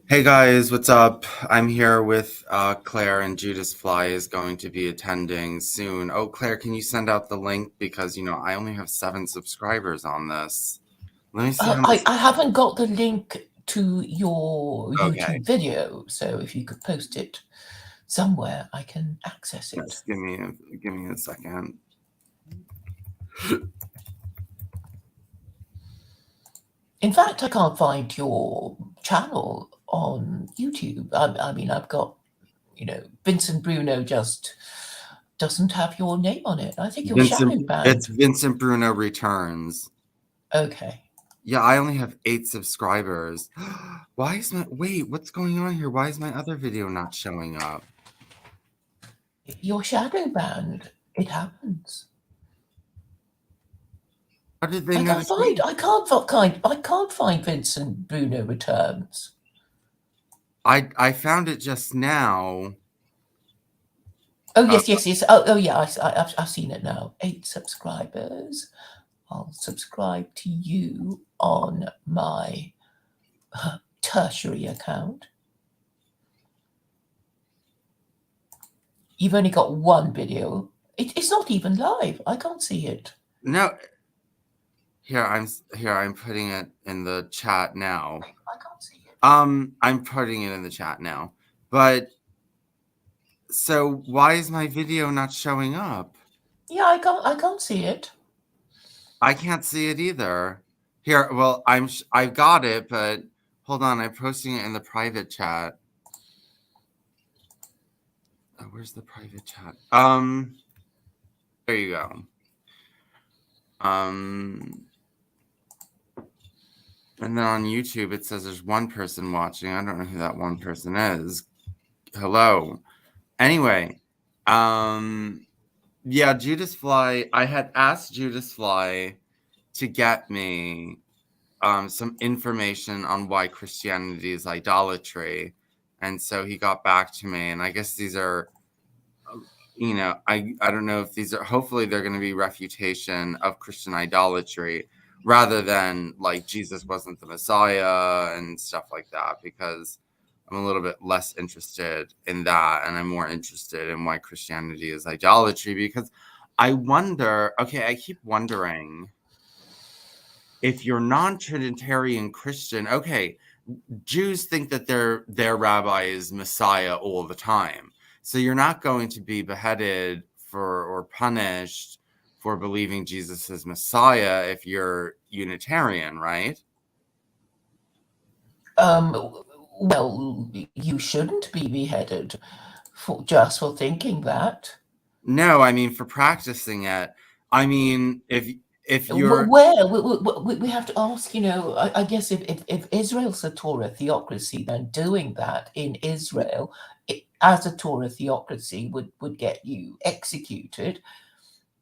Hey guys, what's up? I'm here with Claire, and Judas Fly is going to be attending soon. Oh, Claire, can you send out the link? Because, I only have 7 subscribers on this. Let me see how I, much. I haven't got the link to your Okay, YouTube video, so if you could post it somewhere, I can access it. yes, give me a second. In fact, I can't find your channel on YouTube. I mean, I've got, Vincent Bruno just doesn't have your name on it. I think you're shadow It's banned. Vincent Bruno Returns. Okay. Yeah, I only have 8 subscribers. Wait, what's going on here? Why is my other video not showing up? You're shadow banned. It happens. How did they I can't notify? find. I can't find Vincent Bruno returns. I found it just now. Oh Uh, yes, yes, yes. Oh yeah. I've seen it now. 8 subscribers. I'll subscribe to you on my tertiary account. You've only got one video. It's not even live. I can't see it. no, here I'm putting it in the chat now. I can't see it. I'm putting it in the chat now. But so why is my video not showing up? Yeah, I can't see it. I can't see it either. Here, well, I've got it, but hold on, I'm posting it in the private chat. Where's the private chat? There you go. And then on YouTube it says there's one person watching. I don't know who that one person is. Hello. Anyway, yeah, Judas Fly. I had asked Judas Fly to get me some information on why Christianity is idolatry, and so he got back to me. And I guess these are, I don't know if these are. Hopefully, they're going to be refutation of Christian idolatry rather than like Jesus wasn't the Messiah and stuff like that, because I'm a little bit less interested in that, and I'm more interested in why Christianity is idolatry. Because I wonder, okay, I keep wondering if you're non-Trinitarian Christian, okay, Jews think that their rabbi is Messiah all the time. So you're not going to be beheaded for or punished for believing Jesus is Messiah if you're Unitarian, right? Well, you shouldn't be beheaded just for thinking that. No, I mean for practicing it. I mean if you're Where we have to ask, I guess if Israel's a Torah theocracy, then doing that in Israel as a Torah theocracy would get you executed.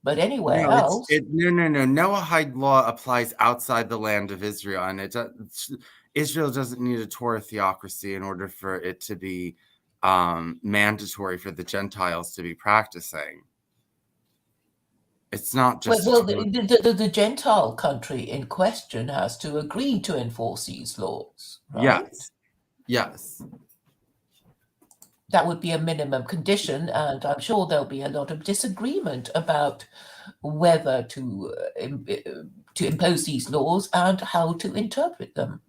But anywhere no, else, no. Noahide law applies outside the land of Israel, and Israel doesn't need a Torah theocracy in order for it to be mandatory for the Gentiles to be practicing. It's not just a well, Torah. the Gentile country in question has to agree to enforce these laws, right? Yes, yes, That would be a minimum condition, and I'm sure there'll be a lot of disagreement about whether to impose these laws and how to interpret them.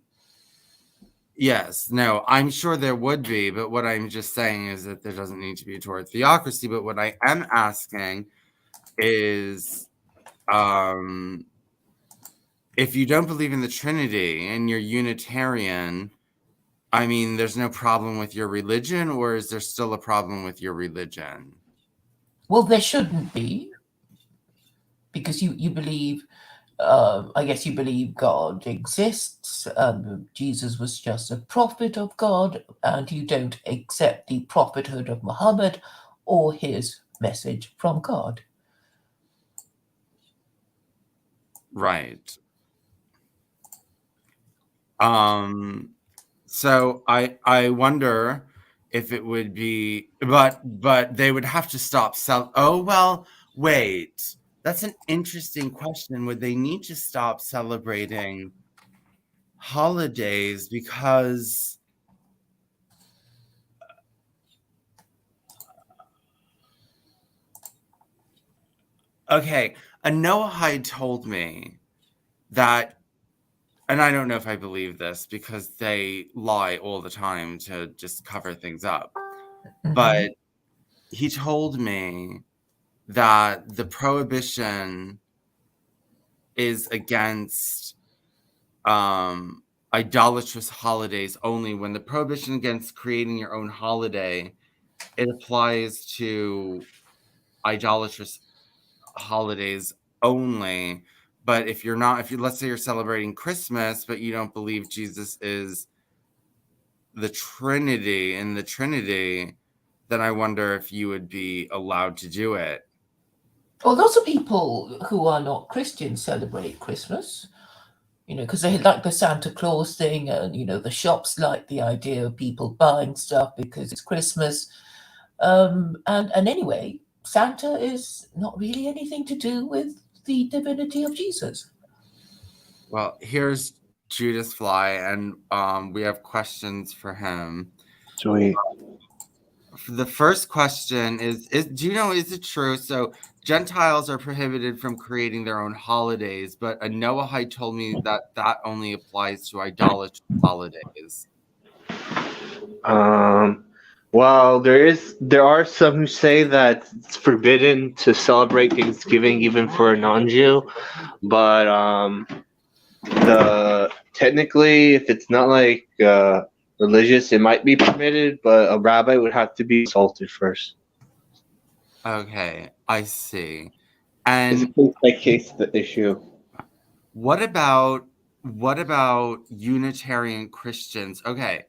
yes. No, I'm sure there would be, but what I'm just saying is that there doesn't need to be a Torah theocracy. But what I am asking is, if you don't believe in the Trinity and you're Unitarian, I mean, there's no problem with your religion, or is there still a problem with your religion? Well, there shouldn't be, because you believe, I guess you believe God exists. Jesus was just a prophet of God, and you don't accept the prophethood of Muhammad or his message from God. Right. So I wonder if it would be, but they would have to stop oh well, wait. That's an interesting question. Would they need to stop celebrating holidays because Okay, a Noahide told me that, and I don't know if I believe this because they lie all the time to just cover things up, but he told me that the prohibition is against idolatrous holidays only. When the prohibition against creating your own holiday, it applies to idolatrous holidays only. But if you're not, if you, let's say you're celebrating Christmas, but you don't believe Jesus is the Trinity in the Trinity, then I wonder if you would be allowed to do it. Well, lots of people who are not Christians celebrate Christmas, because they like the Santa Claus thing, and the shops like the idea of people buying stuff because it's Christmas. And anyway, Santa is not really anything to do with the divinity of Jesus. Well, here's Judas Fly, and we have questions for him. Sweet. The first question is do you know, is it true? So Gentiles are prohibited from creating their own holidays, but a Noahide told me that only applies to idolatrous holidays. Well, there are some who say that it's forbidden to celebrate Thanksgiving even for a non-Jew, but the technically, if it's not like religious, it might be permitted, but a rabbi would have to be consulted first. Okay, I see. It's And a case by case issue. what about Unitarian Christians? Okay,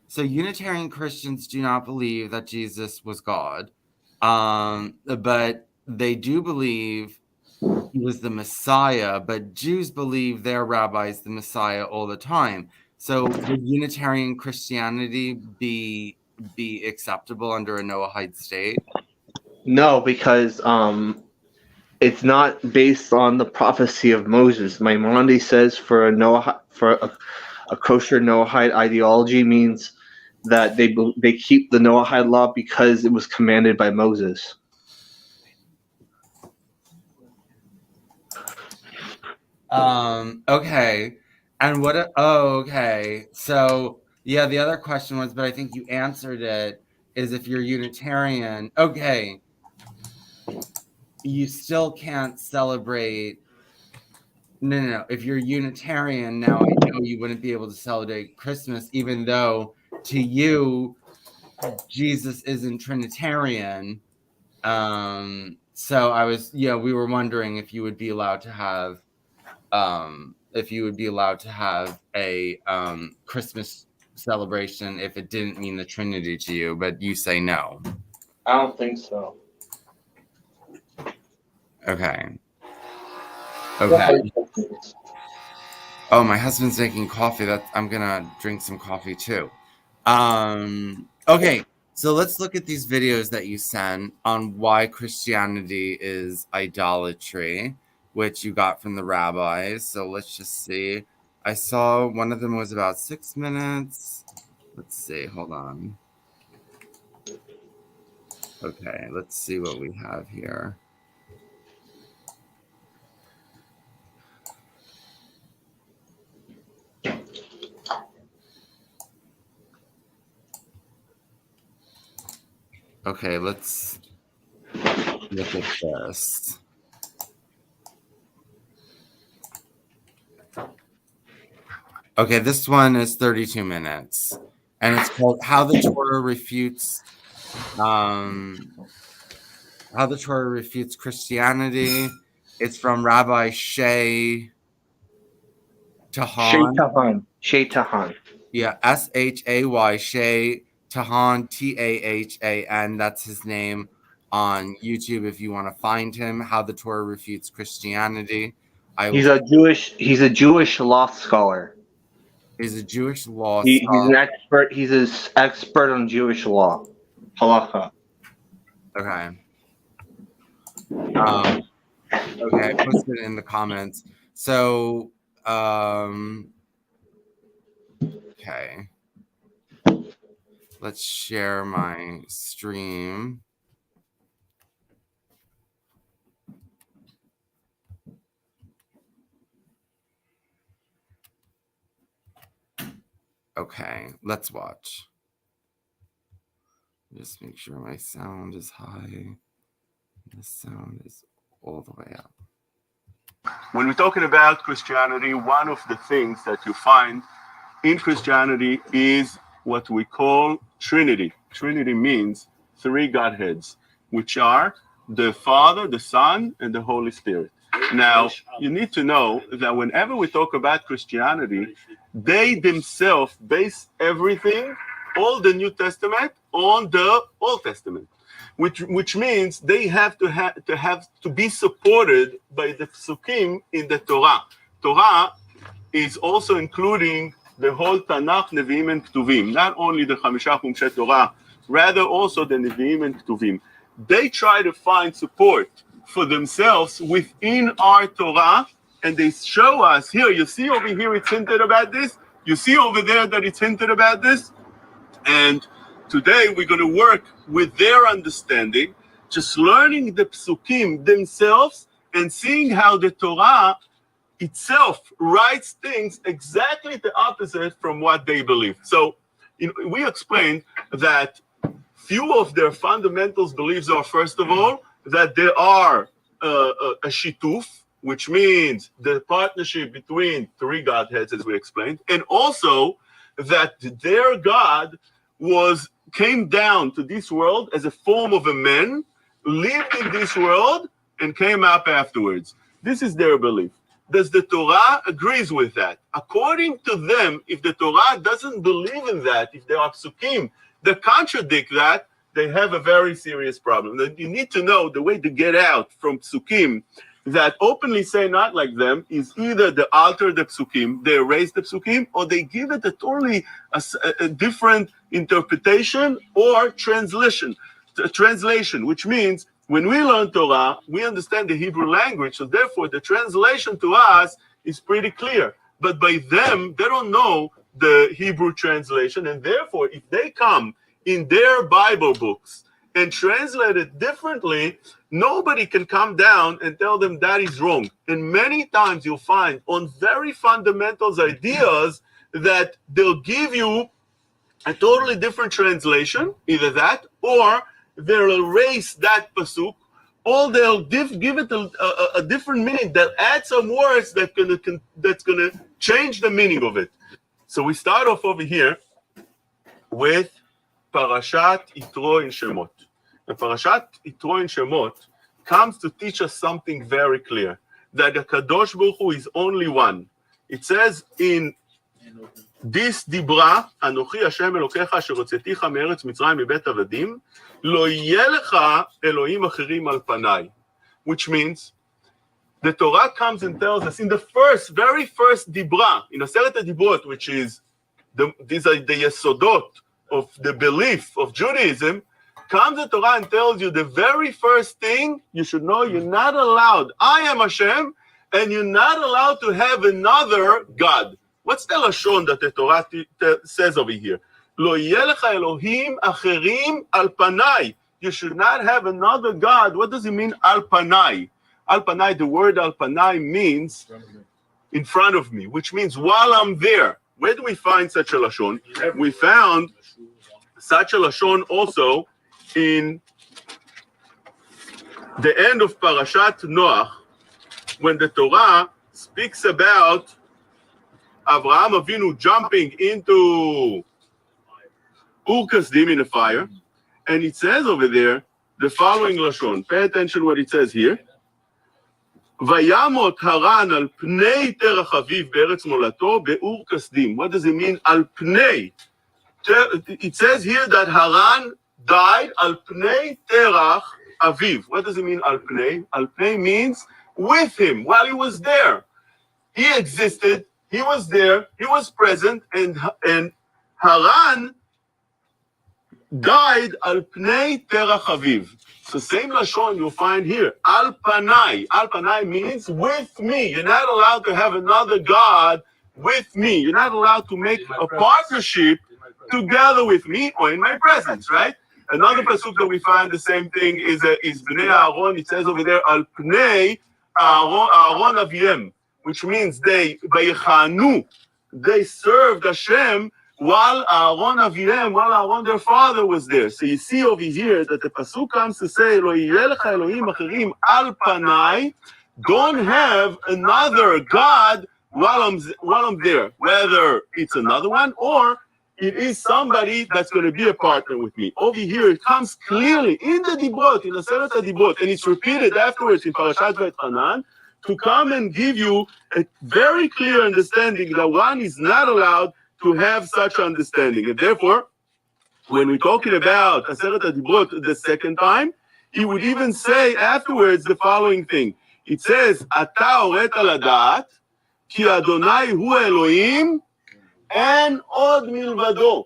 so Unitarian Christians do not believe that Jesus was God, but they do believe he was the Messiah. But Jews believe their rabbi's the Messiah all the time. So would Unitarian Christianity be acceptable under a Noahide state? No, because it's not based on the prophecy of Moses. Maimonides says for a kosher Noahide ideology means that they keep the Noahide law because it was commanded by Moses. Okay. And okay. So yeah, the other question was, but I think you answered it, is if you're Unitarian, okay, you still can't celebrate. No. If you're Unitarian, now I know you wouldn't be able to celebrate Christmas, even though to you, Jesus isn't Trinitarian. So we were wondering if you would be allowed to have a Christmas celebration if it didn't mean the Trinity to you, but you say no. I don't think so. Okay. Oh, my husband's making coffee. I'm gonna drink some coffee too. Okay, so let's look at these videos that you sent on why Christianity is idolatry, which you got from the rabbis. So let's just see. I saw one of them was about 6 minutes. Let's see. Hold on. Okay, let's see what we have here. Okay, let's look at this. Okay, this one is 32 minutes, and it's called How the Torah Refutes Christianity. It's from Rabbi Shay Tahan. Shay Tahan. Yeah, Shay Shay Tahan, Tahan. That's his name on YouTube if you want to find him. How the Torah Refutes Christianity. He's a Jewish law scholar. He's a Jewish law He's scholar. an expert. He's an expert on Jewish law, halakha. Okay. Okay, I posted it in the comments. So, okay. Let's share my stream. Okay, let's watch. Just make sure my sound is high. The sound is all the way up. When we're talking about Christianity, one of the things that you find in Christianity is what we call Trinity. Trinity means three Godheads, which are the Father, the Son, and the Holy Spirit. Now, you need to know that whenever we talk about Christianity, they themselves base everything, all the New Testament, on the Old Testament, which means they have to be supported by the psukim in the Torah. Torah is also including the whole Tanakh, Nevi'im, and Ketuvim, not only the Chamisha Chumshei Torah, rather also the Nevi'im and Ketuvim. They try to find support for themselves within our Torah, and they show us here, you see over here it's hinted about this, you see over there that it's hinted about this, and today we're going to work with their understanding, just learning the psukim themselves and seeing how the Torah itself writes things exactly the opposite from what they believe. So we explained that few of their fundamentals beliefs are, first of all, that there are a shituf, which means the partnership between three Godheads, as we explained, and also that their God came down to this world as a form of a man, lived in this world, and came up afterwards. This is their belief. Does the Torah agrees with that? According to them, if the Torah doesn't believe in that, if there are psukim that contradict that, they have a very serious problem. That you need to know the way to get out from psukim that openly say not like them is either they alter the psukim, they erase the psukim, or they give it a totally a different interpretation or translation, which means when we learn Torah, we understand the Hebrew language, so therefore the translation to us is pretty clear. But by them, they don't know the Hebrew translation, and therefore if they come in their Bible books and translate it differently, nobody can come down and tell them that is wrong. And many times you'll find on very fundamental ideas that they'll give you a totally different translation, either that, or they'll erase that pasuk, or they'll give it a different meaning. They'll add some words that's gonna change the meaning of it. So we start off over here with Parashat Yitro in Shemot. The Parashat Yitro in Shemot comes to teach us something very clear, that the Kadosh Baruch Hu is only one. It says in this Dibra, Anochi Hashem Elokecha Asher Hotzeticha Me'eretz Mitzrayim Mibet Avadim, Lo Yeh Lecha Elohim Acherim Al Panai, which means the Torah comes and tells us in the very first Dibra, in Aseret HaDibrot, which is these are the Yesodot of the belief of Judaism, comes the Torah and tells you the very first thing you should know: you're not allowed. I am Hashem, and you're not allowed to have another God. What's the lashon that the Torah says over here? Lo yeh lecha Elohim acherim al panai. You should not have another God. What does it mean, al panai? Al panai, the word al panai means in front of me, which means while I'm there. Where do we find such a lashon? We found such a lashon also in the end of Parashat Noach, when the Torah speaks about Avraham Avinu jumping into Ur Kasdim in the fire, and it says over there the following lashon. Pay attention what it says here. Vayamot Haran al pnei terach aviv be'eretz molato be'ur kasdim. What does it mean, al pnei? It says here that Haran died al pnei terach aviv. What does it mean, al pnei? Al pnei means with him while he was there. He existed, he was there, he was present, and Haran died al pnei terach aviv. So same lashon you'll find here. Al panai. Al panai means with me. You're not allowed to have another God with me. You're not allowed to make a partnership together with me or in my presence, right? Another pasuk that we find the same thing is Bnei Aaron. It says over there, Al pnei Aaron aviem, which means they served Hashem while Aaron their father was there. So you see over here that the pasuk comes to say, "Lo yeh lecha Elohim acherim al panai," don't have another God while I'm there. Whether it's another one or it is somebody that's going to be a partner with me. Over here, it comes clearly in the Dibrot, in the Aseret HaDibrot, and it's repeated afterwards in Parashat Va'etchanan, to come and give you a very clear understanding that one is not allowed to have such understanding. And therefore, when we're talking about Aseret HaDibrot the second time, he would even say afterwards the following thing. It says, Ata oret al hadat, ki Adonai hu Elohim, and od milvado.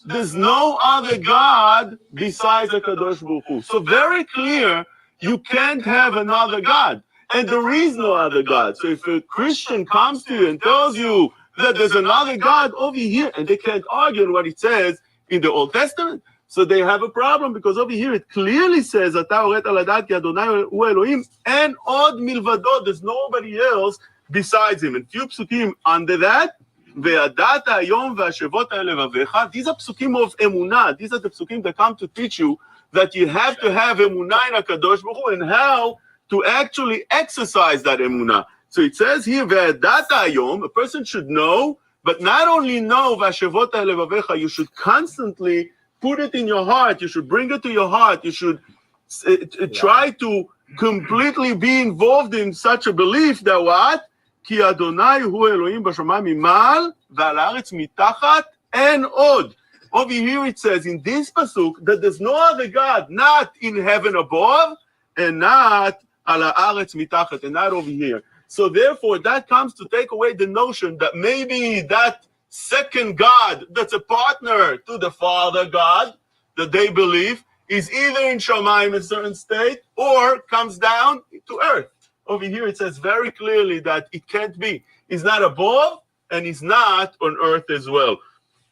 There's no other God besides HaKadosh Baruch Hu. So very clear, you can't have another God. And there is no other God. So if a Christian comes to you and tells you that there's another God over here, and they can't argue on what it says in the Old Testament, so they have a problem, because over here it clearly says, Ata oret al hadat ki Adonai hu Elohim, and od milvado. There's nobody else besides him. And few psukim under that, וידעת היום והשבות על לבביך. These are psukim of emunah. These are the psukim that come to teach you that you have to have emunah in HaKadosh Baruch Hu and how to actually exercise that emunah. So it says here, וידעת היום, a person should know, but not only know, והשבות על לבביך, you should constantly put it in your heart. You should bring it to your heart. You should try to completely be involved in such a belief that what? כי אדוני הוא אלוהים בשמיים ממעל ועל הארץ מתחת אין עוד. Over here it says in this pasuk that there's no other God, not in heaven above and not על הארץ מתחת, and not over here. So therefore that comes to take away the notion that maybe that second God that's a partner to the Father God that they believe is either in Shamayim, a certain state, or comes down to earth. Over here it says very clearly that it can't be. He's not above and he's not on earth as well.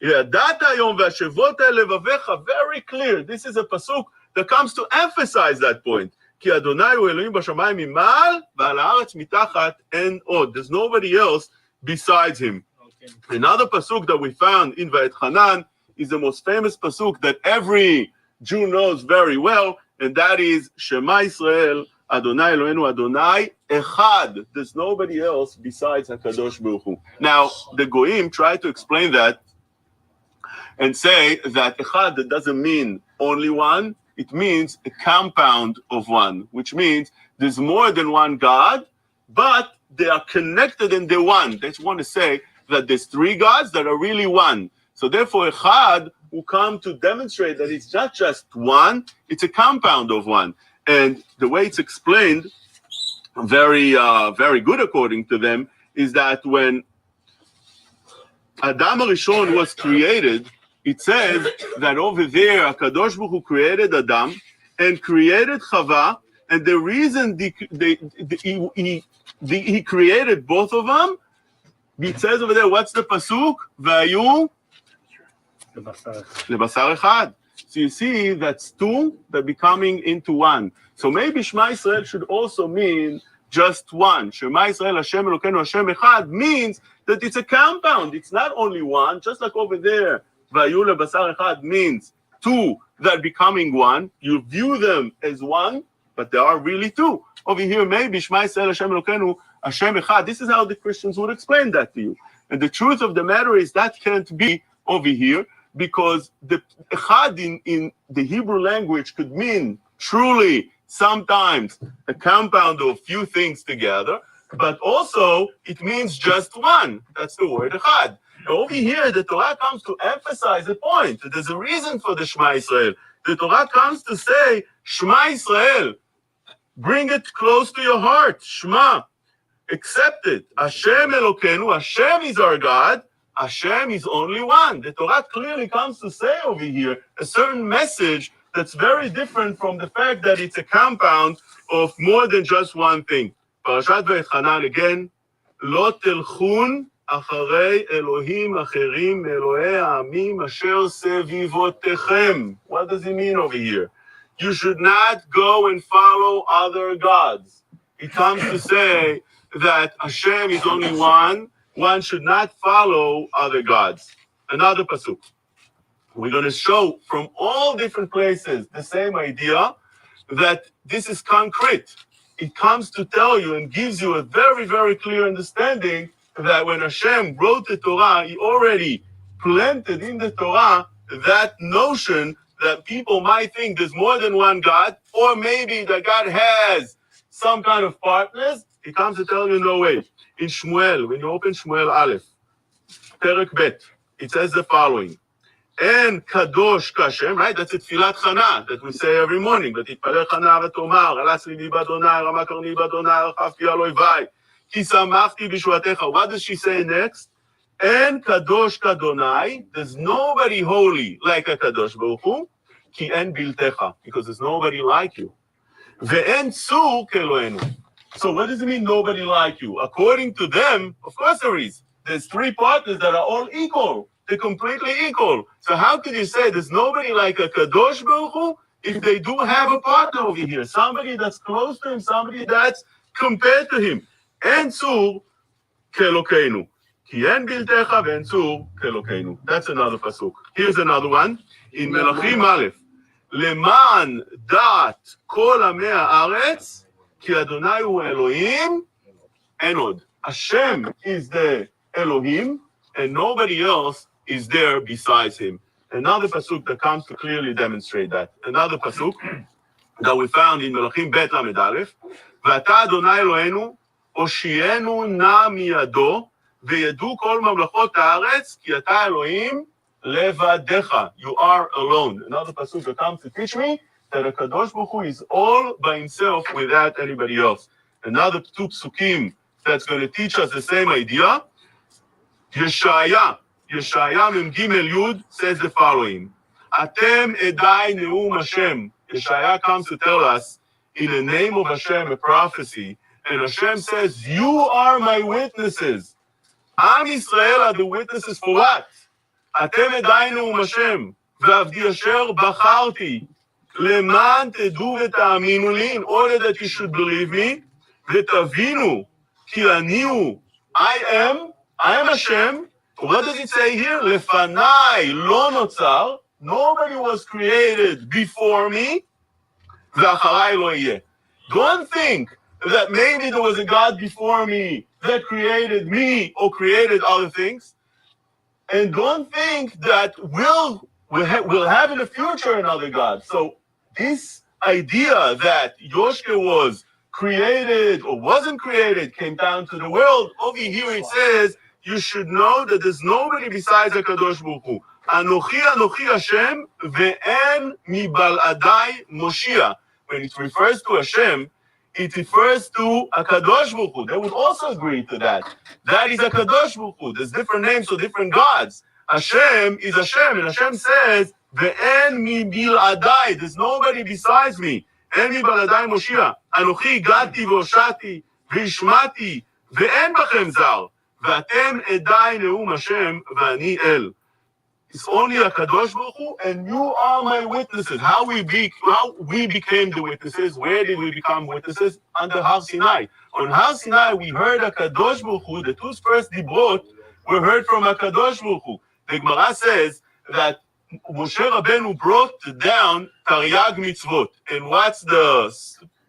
ידעת היום והשבות אל לבביך, very clear. This is a pasuk that comes to emphasize that point. כי אדוני הוא אלוהים בשמיים ממעל ועל הארץ מתחת אין עוד. There's nobody else besides him. Okay. Another pasuk that we found in Va'etchanan is the most famous pasuk that every Jew knows very well, and that is Shema Yisrael, Adonai Eloheinu Adonai Echad. There's nobody else besides HaKadosh Baruch Hu. Now, the Goyim try to explain that and say that Echad doesn't mean only one. It means a compound of one, which means there's more than one God, but they are connected and they're one. They just want to say that there's three gods that are really one. So therefore, Echad will come to demonstrate that it's not just one, it's a compound of one. And the way it's explained, very good according to them, is that when Adam HaRishon was created, it says that over there, HaKadosh Baruch Hu created Adam and created Khaw, and the reason he created both of them, it says over there, what's the pasuk? Vayu lebasar echad. So you see, that's two that becoming into one. So maybe Shema Yisrael should also mean just one. Shema Yisrael Hashem Elokeinu Hashem Echad means that it's a compound. It's not only one, just like over there. Vayu lebasar echad means two that becoming one. You view them as one, but there are really two. Over here, maybe Shema Yisrael Hashem Elokeinu Hashem Echad. This is how the Christians would explain that to you. And the truth of the matter is that can't be over here, because the Echad in the Hebrew language could mean truly sometimes a compound of few things together, but also it means just one. That's the word Echad. Over here, the Torah comes to emphasize the point that there's a reason for the Shema Yisrael. The Torah comes to say, Shema Yisrael, bring it close to your heart. Shema, accept it. Hashem Elokeinu, Hashem is our God. Hashem is only one. The Torah clearly comes to say over here a certain message that's very different from the fact that it's a compound of more than just one thing. Parashat Va'etchanan again, Lo telchun acharei Elohim acherim Elohei ha'amim asher sevivotechem. What does it mean over here? You should not go and follow other gods. It comes to say that Hashem is only one. One should not follow other gods. Another pasuk. We're going to show from all different places the same idea that this is concrete. It comes to tell you and gives you a very, very clear understanding that when Hashem wrote the Torah, He already planted in the Torah that notion that people might think there's more than one God, or maybe that God has some kind of partners. He comes to tell you, no way. In Shmuel, when you open Shmuel Aleph, Perek Bet, it says the following. And Kadosh Kashem, right? That's a Tfilat Chana that we say every morning. ותתפלל חנה ותאמר, הלך ליבי באדוני, רמה קרני באדוני, רחבתי על אויבי, כי שמחתי בישועתך. What does she say next? And Kadosh Kadonai, there's nobody holy like a Kadosh Baruch Hu, כי אין בלתך, because there's nobody like you. ואין צור כאלוהינו. So what does it mean, nobody like you? According to them, of course there is. There's three partners that are all equal. They're completely equal. So how could you say there's nobody like a Kadosh Baruch Hu if they do have a partner over here? Somebody that's close to him, somebody that's compared to him. En tzur kelokeinu. Ki en biltecha ve'en tzur kelokeinu. That's another pasuk. Here's another one. In Melachim Aleph. Leman dat kol amei haaretz ki Adonai hu Elohim en od. Hashem is the Elohim and nobody else is there besides him. Another pasuk that comes to clearly demonstrate that. Another pasuk that we found in Melachim Bet Lamed Aleph. ואתה אדוני אלוהינו, הושיענו נא מידו, וידעו כל ממלכות הארץ, כי אתה אלוהים לבדך. You are alone. Another pasuk that comes to teach me that a Kadosh Baruch Hu is all by himself without anybody else. Another two psukim that's going to teach us the same idea. Yeshaya Mem Gimel Yud says the following. Atem edai neum Hashem. Yeshaya comes to tell us in the name of Hashem a prophecy. And Hashem says, you are my witnesses. Am Yisrael are the witnesses for what? Atem edai neum Hashem. V'avdi asher bacharti. Leman tedu v'ta'aminu li. In order that you should believe me. V'tavinu. Ki aniu. I am Hashem. What does it say here? Lefanai lo notzar. Nobody was created before me. V'acharai lo yeh. Don't think that maybe there was a God before me that created me or created other things. And don't think that we'll have in the future another God. So this idea that Yoshke was created or wasn't created came down to the world. Over here it says, you should know that there's nobody besides HaKadosh Baruch Hu. Anochi Hashem ve'en mibal'adai Moshiach. When it refers to Hashem, it refers to HaKadosh Baruch Hu. They would also agree to that. That is HaKadosh Baruch Hu. There's different names for different gods. Hashem is Hashem, and Hashem says, ve'en mibal'adai. There's nobody besides me. En mibal'adai Moshiach. Anochi gati v'oshati v'ishmati ve'en bachem zar. V'atem edai neum Hashem v'ani el. It's only a Kadosh Baruch Hu, and you are my witnesses. How we became the witnesses? Where did we become witnesses? Under Har Sinai. On Har Sinai, we heard a Kadosh Baruch Hu. The two first dibrot were heard from a Kadosh Baruch Hu. The Gemara says that Moshe Rabbeinu brought down Taryag mitzvot, and what's the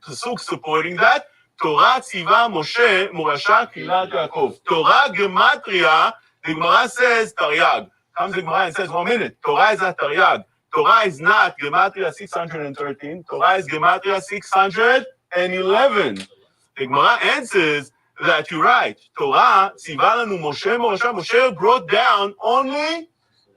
pasuk supporting that? Torah tziva Moshe Morasha Kilat Yaakov. Torah gematria, the Gemara says Taryag. Comes the Gemara and says, 1 minute, Torah is not Taryag. Torah is not gematria 613. Torah is gematria 611. The Gemara answers that you're right. Torah tziva lanu Moshe Morasha. Moshe brought down only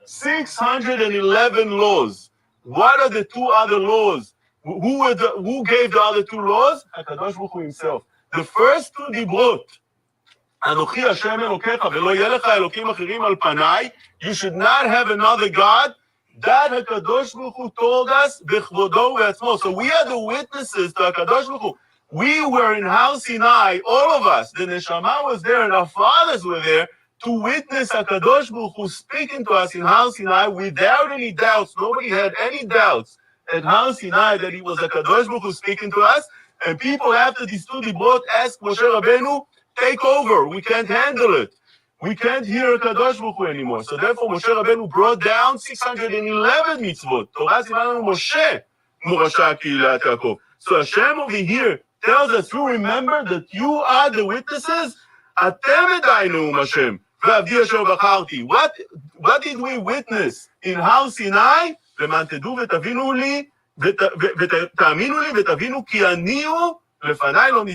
611 laws. What are the two other laws? Who gave the other two laws? HaKadosh Baruch Hu himself. The first two dibrot, Anochi Hashem Elokecha ve'lo yeh lecha elokim achirim al panai. You should not have another God. That HaKadosh Baruch Hu told us b'chvodo ve'atzmo. So we are the witnesses to HaKadosh Baruch Hu. We were in Har Sinai, all of us. The Neshama was there and our fathers were there to witness HaKadosh Baruch Hu speaking to us in Har Sinai without any doubts. Nobody had any doubts at Har Sinai that he was HaKadosh Baruch Hu speaking to us. And people after these two dibrot asked Moshe Rabbeinu, take over. We can't handle it. we can't hear Kadosh Baruch Hu anymore. So therefore, Moshe Rabbeinu brought down 611 mitzvot. Torah zivanu Moshe, Morasha Kilat Yaakov. So Hashem over here tells us, you remember that you are the witnesses? Atem edai neum Hashem, ve'avdi asher bacharti. What did we witness in Har Sinai? למען תדעו ותבינו לי, ותאמינו לי ותבינו כי אני הוא, לפניי לא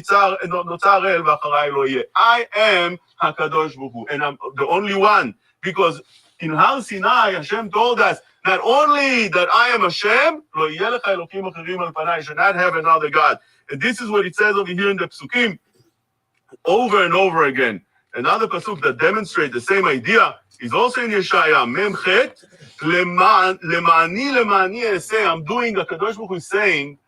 נוצר אל ואחריי לא יהיה. I am הקדוש ברוך הוא, and I'm the only one, because in Har Sinai, Hashem told us, not only that I am Hashem, לא יהיה לך אלוקים אחרים על פניי, you should not have another God. And this is what it says over here in the Psukim, over and over again. Another pasuk that demonstrates the same idea is also in Yeshaya, Memchet, Lemani Eseh. I'm doing, HaKadosh Baruch Hu is saying,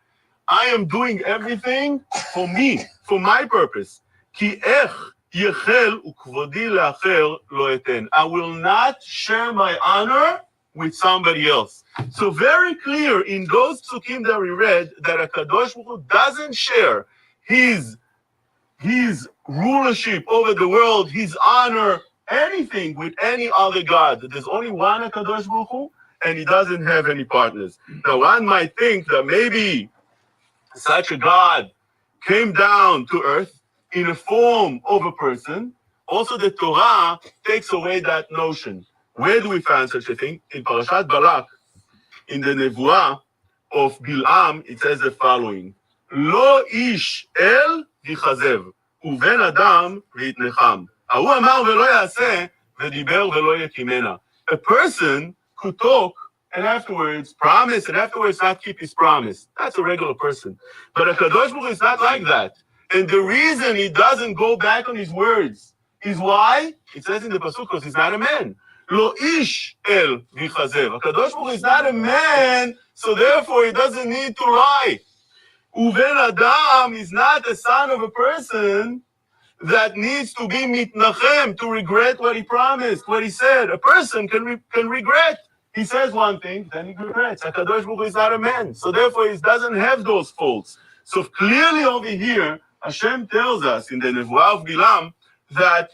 I am doing everything for me, for my purpose. Ki ech yechel ukvodi leacher lo eten. I will not share my honor with somebody else. So very clear in those psukim that we read that HaKadosh Baruch Hu doesn't share his rulership over the world, his honor, anything with any other God. There's only one HaKadosh Baruch Hu, and he doesn't have any partners. Now, one might think that maybe such a God came down to earth in a form of a person. Also, the Torah takes away that notion. Where do we find such a thing? In Parashat Balak, in the Nevuah of Bil'am, it says the following: Lo ish el yichazev, uven adam v'yitnecham. ההוא אמר ולא יעשה, ודיבר ולא יקימנה. A person could talk and afterwards promise and afterwards not keep his promise. That's a regular person. But a Kadosh Baruch Hu is not like that. And the reason he doesn't go back on his words is why? It says in the pasuk, because he's not a man. Lo ish el v'chazev. A Kadosh Baruch Hu is not a man, so therefore he doesn't need to lie. Uven Adam is not the son of a person that needs to be mitnachem, to regret what he promised, what he said. A person can regret. He says one thing, then he regrets. HaKadosh Baruch Hu is not a man, so therefore he doesn't have those faults. So clearly over here, Hashem tells us in the Nevuah of Bilam that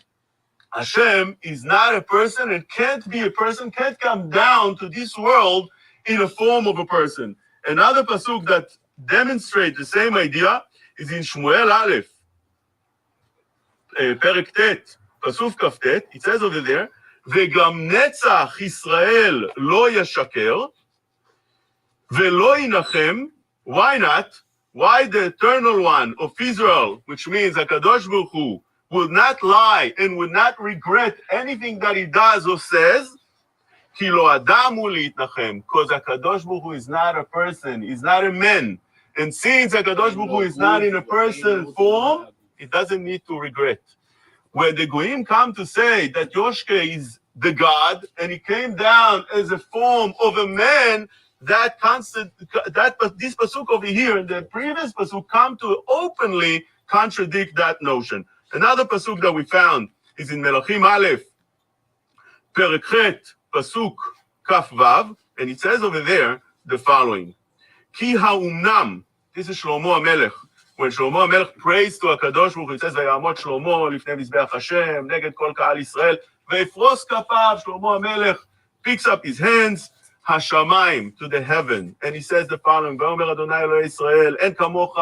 Hashem is not a person and can't be a person, can't come down to this world in a form of a person. Another pasuk that demonstrates the same idea is in Shmuel Aleph. פרק ט', פסוק כ"ט, it says over there, וגם נצח ישראל לא ישקר, ולא ינחם. Why not? Why the eternal one of Israel, which means HaKadosh Baruch Hu, would not lie and would not regret anything that he does or says? כי לא אדם הוא להתנחם, because HaKadosh Baruch Hu is not a person, he's not a man. And since HaKadosh Baruch Hu is not in a person form, it doesn't need to regret. When the Goyim come to say that Yoshke is the God and he came down as a form of a man, this pasuk over here and the previous pasuk come to openly contradict that notion. Another pasuk that we found is in Melachim Aleph, Perek Chet, pasuk Kaf Vav, and it says over there the following: Ki ha'umnam. This is Shlomo HaMelech. When Shlomo HaMelech prays to HaKadosh Baruch Hu, it says, ויעמוד שלמה לפני מזבח השם, נגד כל קהל ישראל, ויפרוס כפיו. Shlomo HaMelech picks up his hands, השמיים, to the heaven, and he says the following, ואומר אדוני אלוהי ישראל, אין כמוך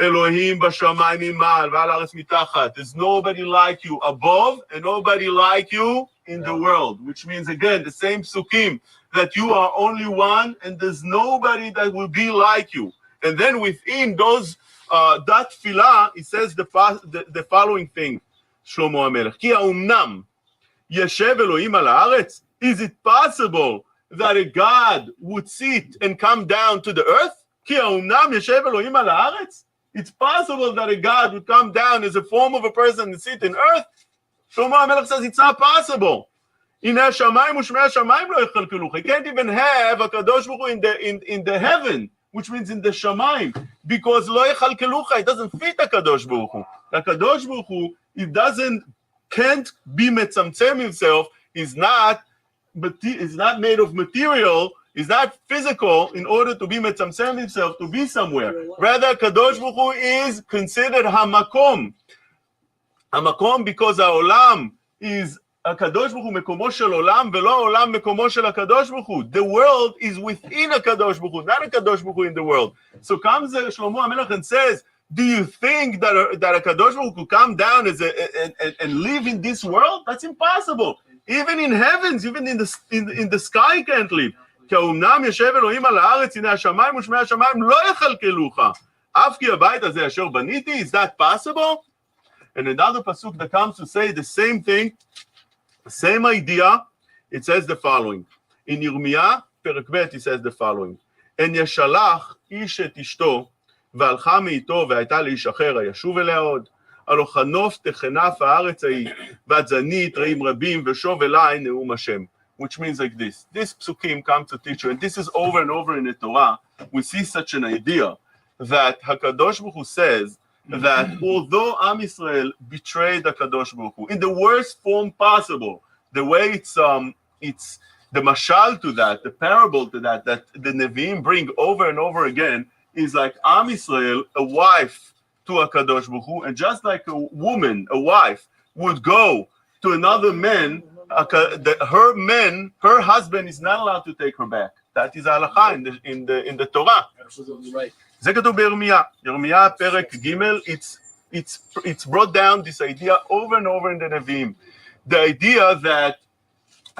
אלוהים בשמיים ממעל, ועל הארץ מתחת. There's nobody like you above, and nobody like you in the world, which means, again, the same psukim, that you are only one, and there's nobody that will be like you. And then within those, that tefillah, it says the following thing, Shlomo HaMelech, Ki ha'umnam yeshev Elohim al haaretz? Is it possible that a God would sit and come down to the earth? Ki ha'umnam yeshev Elohim al haaretz? It's possible that a God would come down as a form of a person and sit in earth? Shlomo HaMelech says it's not possible. In hashamayim u'shmei hashamayim lo yechalkelucha. You can't even have a Kadosh Baruch Hu in the heaven, which means in the shamayim, because lo yechalkelucha, it doesn't fit HaKadosh Baruch Hu. HaKadosh Baruch Hu, can't be metzamtzem himself, is not made of material, is not physical in order to be metzamtzem himself, to be somewhere. Rather, HaKadosh Baruch Hu is considered hamakom. Hamakom because ha'olam is הקדוש ברוך הוא מקומו של עולם, ולא עולם מקומו של הקדוש ברוך הוא. The world is within הקדוש ברוך הוא, not הקדוש ברוך הוא in the world. So comes Shlomo HaMelech and says, do you think that הקדוש ברוך הוא come down and live in this world? That's impossible. Even in heavens, even in the sky can't live. כי האומנם ישב אלוהים על הארץ, הנה השמיים ושמי השמיים לא יכלכלוך. אף כי הבית הזה אשר בניתי, is that possible? And another pasuk that comes to say the same thing, the same idea, it says the following. In Yirmiyah, פרק ב', it says the following. En ישלח איש את אשתו, והלכה מאיתו, והייתה לאיש אחר, הישוב אליה עוד. הלא חנוף תחנף הארץ ההיא, ואת זנית רעים רבים, ושוב אליי נאום השם. Which means like this. This psukim come to teach you, and this is over and over in the Torah. We see such an idea that HaKadosh Baruch Hu says that although Am Yisrael betrayed HaKadosh Baruch Hu in the worst form possible, the way it's the mashal to that, the parable to that the Nevi'im bring over and over again is like Am Yisrael, a wife to HaKadosh Baruch Hu, and just like a woman, a wife, would go to another man, her husband is not allowed to take her back. That is halacha in the Torah. Absolutely right. זה כתוב בירמיה. ירמיה פרק ג', it's brought down this idea over and over in the Nevi'im. The idea that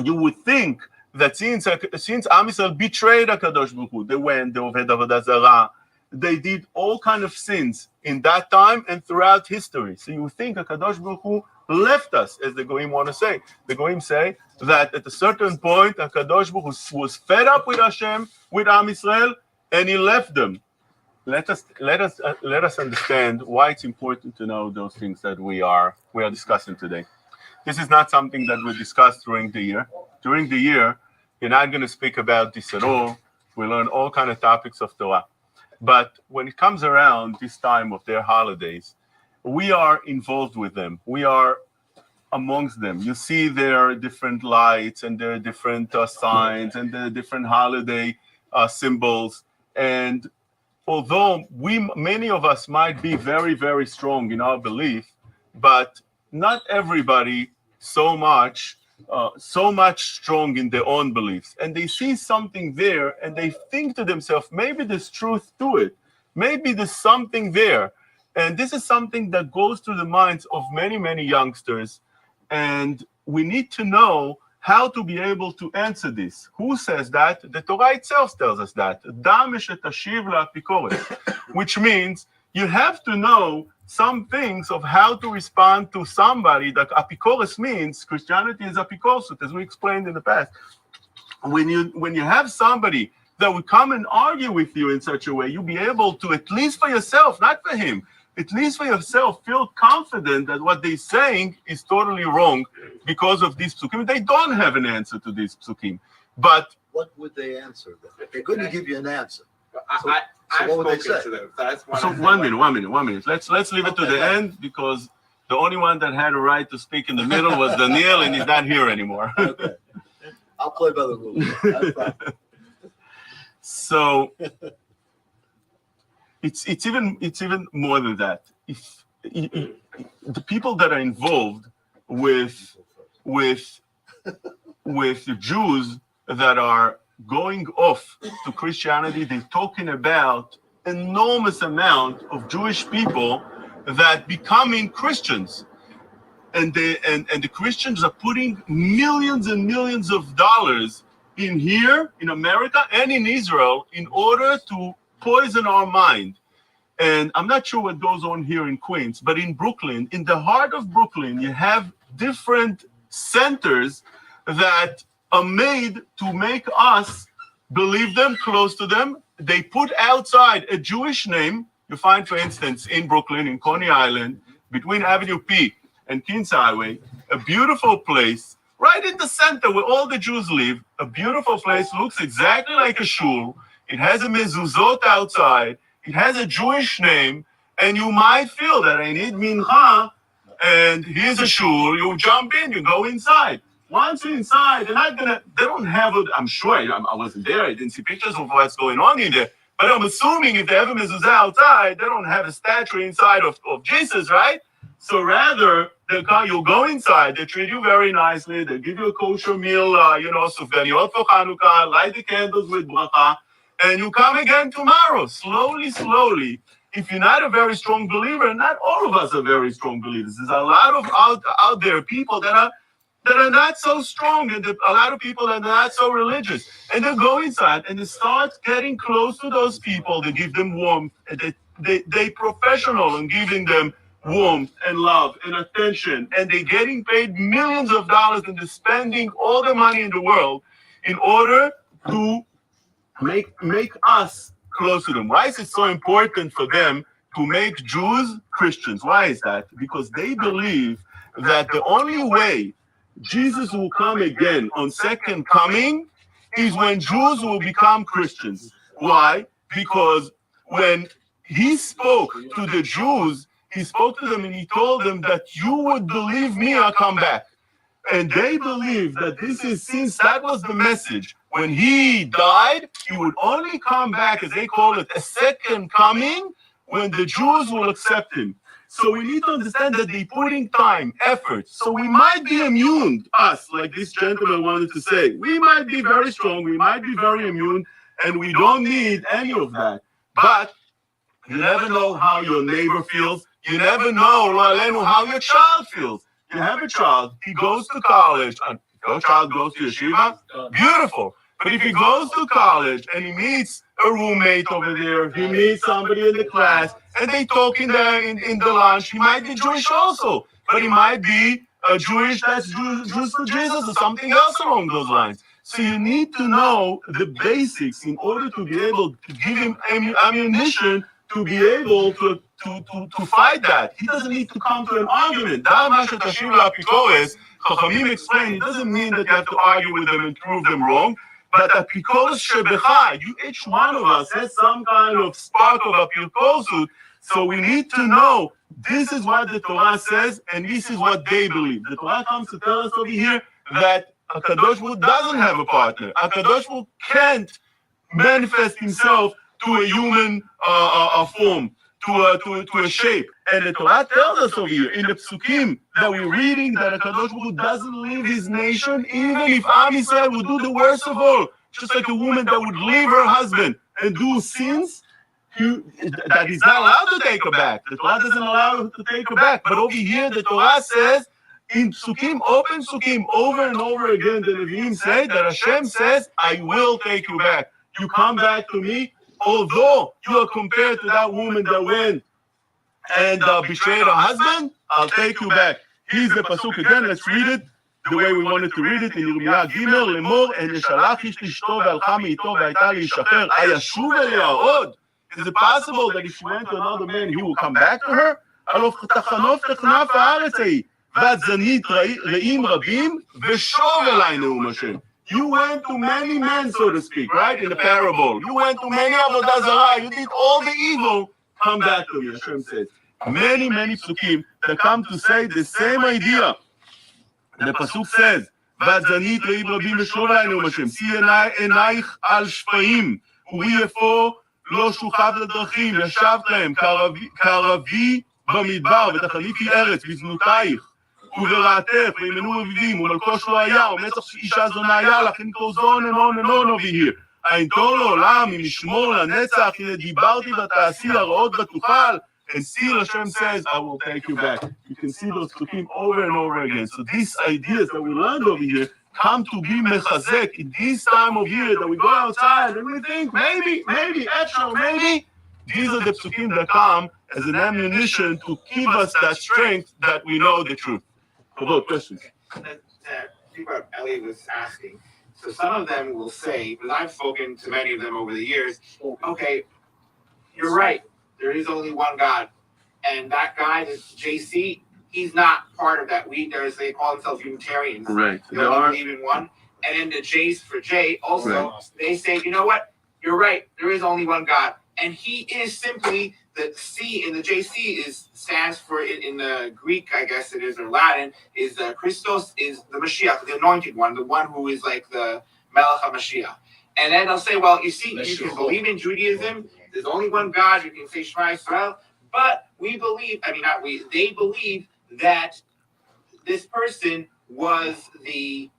you would think that since Am Yisrael betrayed HaKadosh Baruch Hu, they went, they oved avodah zarah, they did all kind of sins in that time and throughout history. So you think HaKadosh Baruch Hu left us, as the Goyim want to say. The Goyim say that at a certain point, HaKadosh Baruch Hu was fed up with Hashem, with Am Yisrael, and he left them. Let us understand why it's important to know those things that we are discussing today. This is not something that we discuss during the year. During the year, you're not going to speak about this at all. We learn all kind of topics of Torah. But when it comes around this time of their holidays, we are involved with them. We are amongst them. You see their different lights and their different signs and the different holiday symbols. And although many of us might be very, very strong in our belief, but not everybody so much strong in their own beliefs. And they see something there and they think to themselves, maybe there's truth to it. Maybe there's something there. And this is something that goes through the minds of many, many youngsters. And we need to know how to be able to answer this. Who says that? The Torah itself tells us that. Which means you have to know some things of how to respond to somebody. That apikoros means, Christianity is apikoros, as we explained in the past. When you have somebody that would come and argue with you in such a way, you'll be able to, at least for yourself, not for him, at least for yourself, feel confident that what they're saying is totally wrong because of these psukim. They don't have an answer to these psukim. But what would they answer then? They're going to give you an answer. I've what would they spoken say? to them. That's so one minute. Let's leave it to the end, because the only one that had a right to speak in the middle was Daniel, and he's not here anymore. Okay. I'll play by the rules. That's fine. So it's even more than that. If the people that are involved with Jews that are going off to Christianity, they're talking about enormous amount of Jewish people that becoming Christians, and the Christians are putting millions and millions of dollars in here in America and in Israel in order to poison our mind. And I'm not sure what goes on here in Queens, but in Brooklyn, in the heart of Brooklyn, you have different centers that are made to make us believe them, close to them. They put outside a Jewish name. You find, for instance, in Brooklyn, in Coney Island, between Avenue P and Kings Highway, a beautiful place, right in the center where all the Jews live, a beautiful place, looks exactly like a shul. It has a mezuzot outside. It has a Jewish name, and you might feel that I need mincha, and here's a shul. You jump in, you go inside. Once you're inside, they don't have it. I'm sure, I wasn't there. I didn't see pictures of what's going on in there. But I'm assuming if they have a mezuzah outside, they don't have a statue inside of Jesus, right? So rather, you go inside, they treat you very nicely, they give you a kosher meal, sufganiyot for Hanukkah, light the candles with bracha, and you come again tomorrow, slowly, slowly. If you're not a very strong believer, not all of us are very strong believers. There's a lot of out there people that are not so strong, and a lot of people that are not so religious. And they go inside and they start getting close to those people. They give them warmth, and they professional in giving them warmth and love and attention. And they're getting paid millions of dollars, and they're spending all the money in the world in order to make us close to them. Why is it so important for them to make Jews Christians? Why is that? Because they believe that the only way Jesus will come again on second coming is when Jews will become Christians. Why? Because when he spoke to the Jews, he spoke to them and he told them that you would believe me, I'll come back. And they believe that this is, since that was the message, when he died, he would only come back, as they call it, a second coming, when the Jews will accept him. So we need to understand that they're putting time, effort. So we might be immune, us, like this gentleman wanted to say. We might be very strong, we might be very immune, and we don't need any of that. But you never know how your neighbor feels. You never know, how your child feels. You have a child, he goes to college, your child goes to yeshiva, beautiful. But if he goes to college and he meets a roommate over there, he meets somebody in the class, and they talk in the lunch, he might be Jewish also, but he might be a Jewish that's Jews for Jesus or something else along those lines. So you need to know the basics in order to be able to give him ammunition to be able to fight that. He doesn't need to come to an argument. Chachamim explain, it doesn't mean that you have to argue with them and prove them wrong, but apikoros shebecha, each one of us has some kind of spark of apikoros. So we need to know this is what the Torah says and this is what they believe. The Torah comes to tell us over here that HaKadosh Baruch Hu doesn't have a partner. HaKadosh Baruch Hu can't manifest himself to a human form, to a shape. And the Torah tells us over here in the psukim that we're reading that HaKadosh Baruch Hu doesn't leave his nation, even if Am Yisrael would do the worst of all. Just like a woman that would leave her husband and do sins, that he's not allowed to take her back. The Torah doesn't allow her to take her back. But over here, the Torah says, in psukim, open psukim, over and over again, the Nevi'im say that Hashem says, I will take you back. You come back to me, although you are compared to that woman that went and betrayed her husband, I'll take you back. Here's the pasuk again. Let's read it the way we wanted to read it in Yirmiyah Gimel, Lemor, and Yeshalach ish lishto ve'alcha me'ito ve'ayta li'ishacher, ayashuv elea od. Is it possible that if she went to another man, he will come back to her? Alof tachanof technaf haaretz ha'i, v'at zanit re'im rabim, ve'shov elai ne'um Hashem. You went to many men, so to speak, right? In the parable. You went to many avodah zarah. You did all the evil. Come back to me, Hashem says. Many, many psukim that come to say the same idea. The pasuk says, "V'adzanit re'im rabim v'shov elai ne'um Hashem. Si enaich al shpaim, u'yefo lo shuchav ledrachim, yashav lהם ka'aravi במדבר, ותחליפי ארץ בזנותייך. וברעתך, וימנו רביבים, ומלכוש לא היה, ומצח אישה זונה היה, לכן תוזון אנון over here. האינתור לעולם, אם ישמור לנצח, הנה דיברתי ותעשי הרעות ותוכל, and still Hashem says, I will take you back. You can see those psukim over and over again. So these ideas that we learned over here come to be mechazek in this time of year that we go outside and we think, maybe, extra, maybe. These are the psukim that come as an ammunition to give us that strength that we know the truth. About questions. What Elliot was asking. So some of them will say, because I've spoken to many of them over the years, okay, you're right. There is only one God. And that guy, this JC, he's not part of that. They call themselves Unitarians. Right. They don't believe in one. And then the J's for J also, right. They say, you know what? You're right. There is only one God. And he is simply, the C in the JC stands for, in the Greek, I guess it is, or Latin, is Christos is the Mashiach, the anointed one, the one who is like the Melech HaMashiach. And then they'll say, well, you see, you can believe in Judaism, there's only one God, you can say Shema Yisrael, but we believe, they believe that this person was the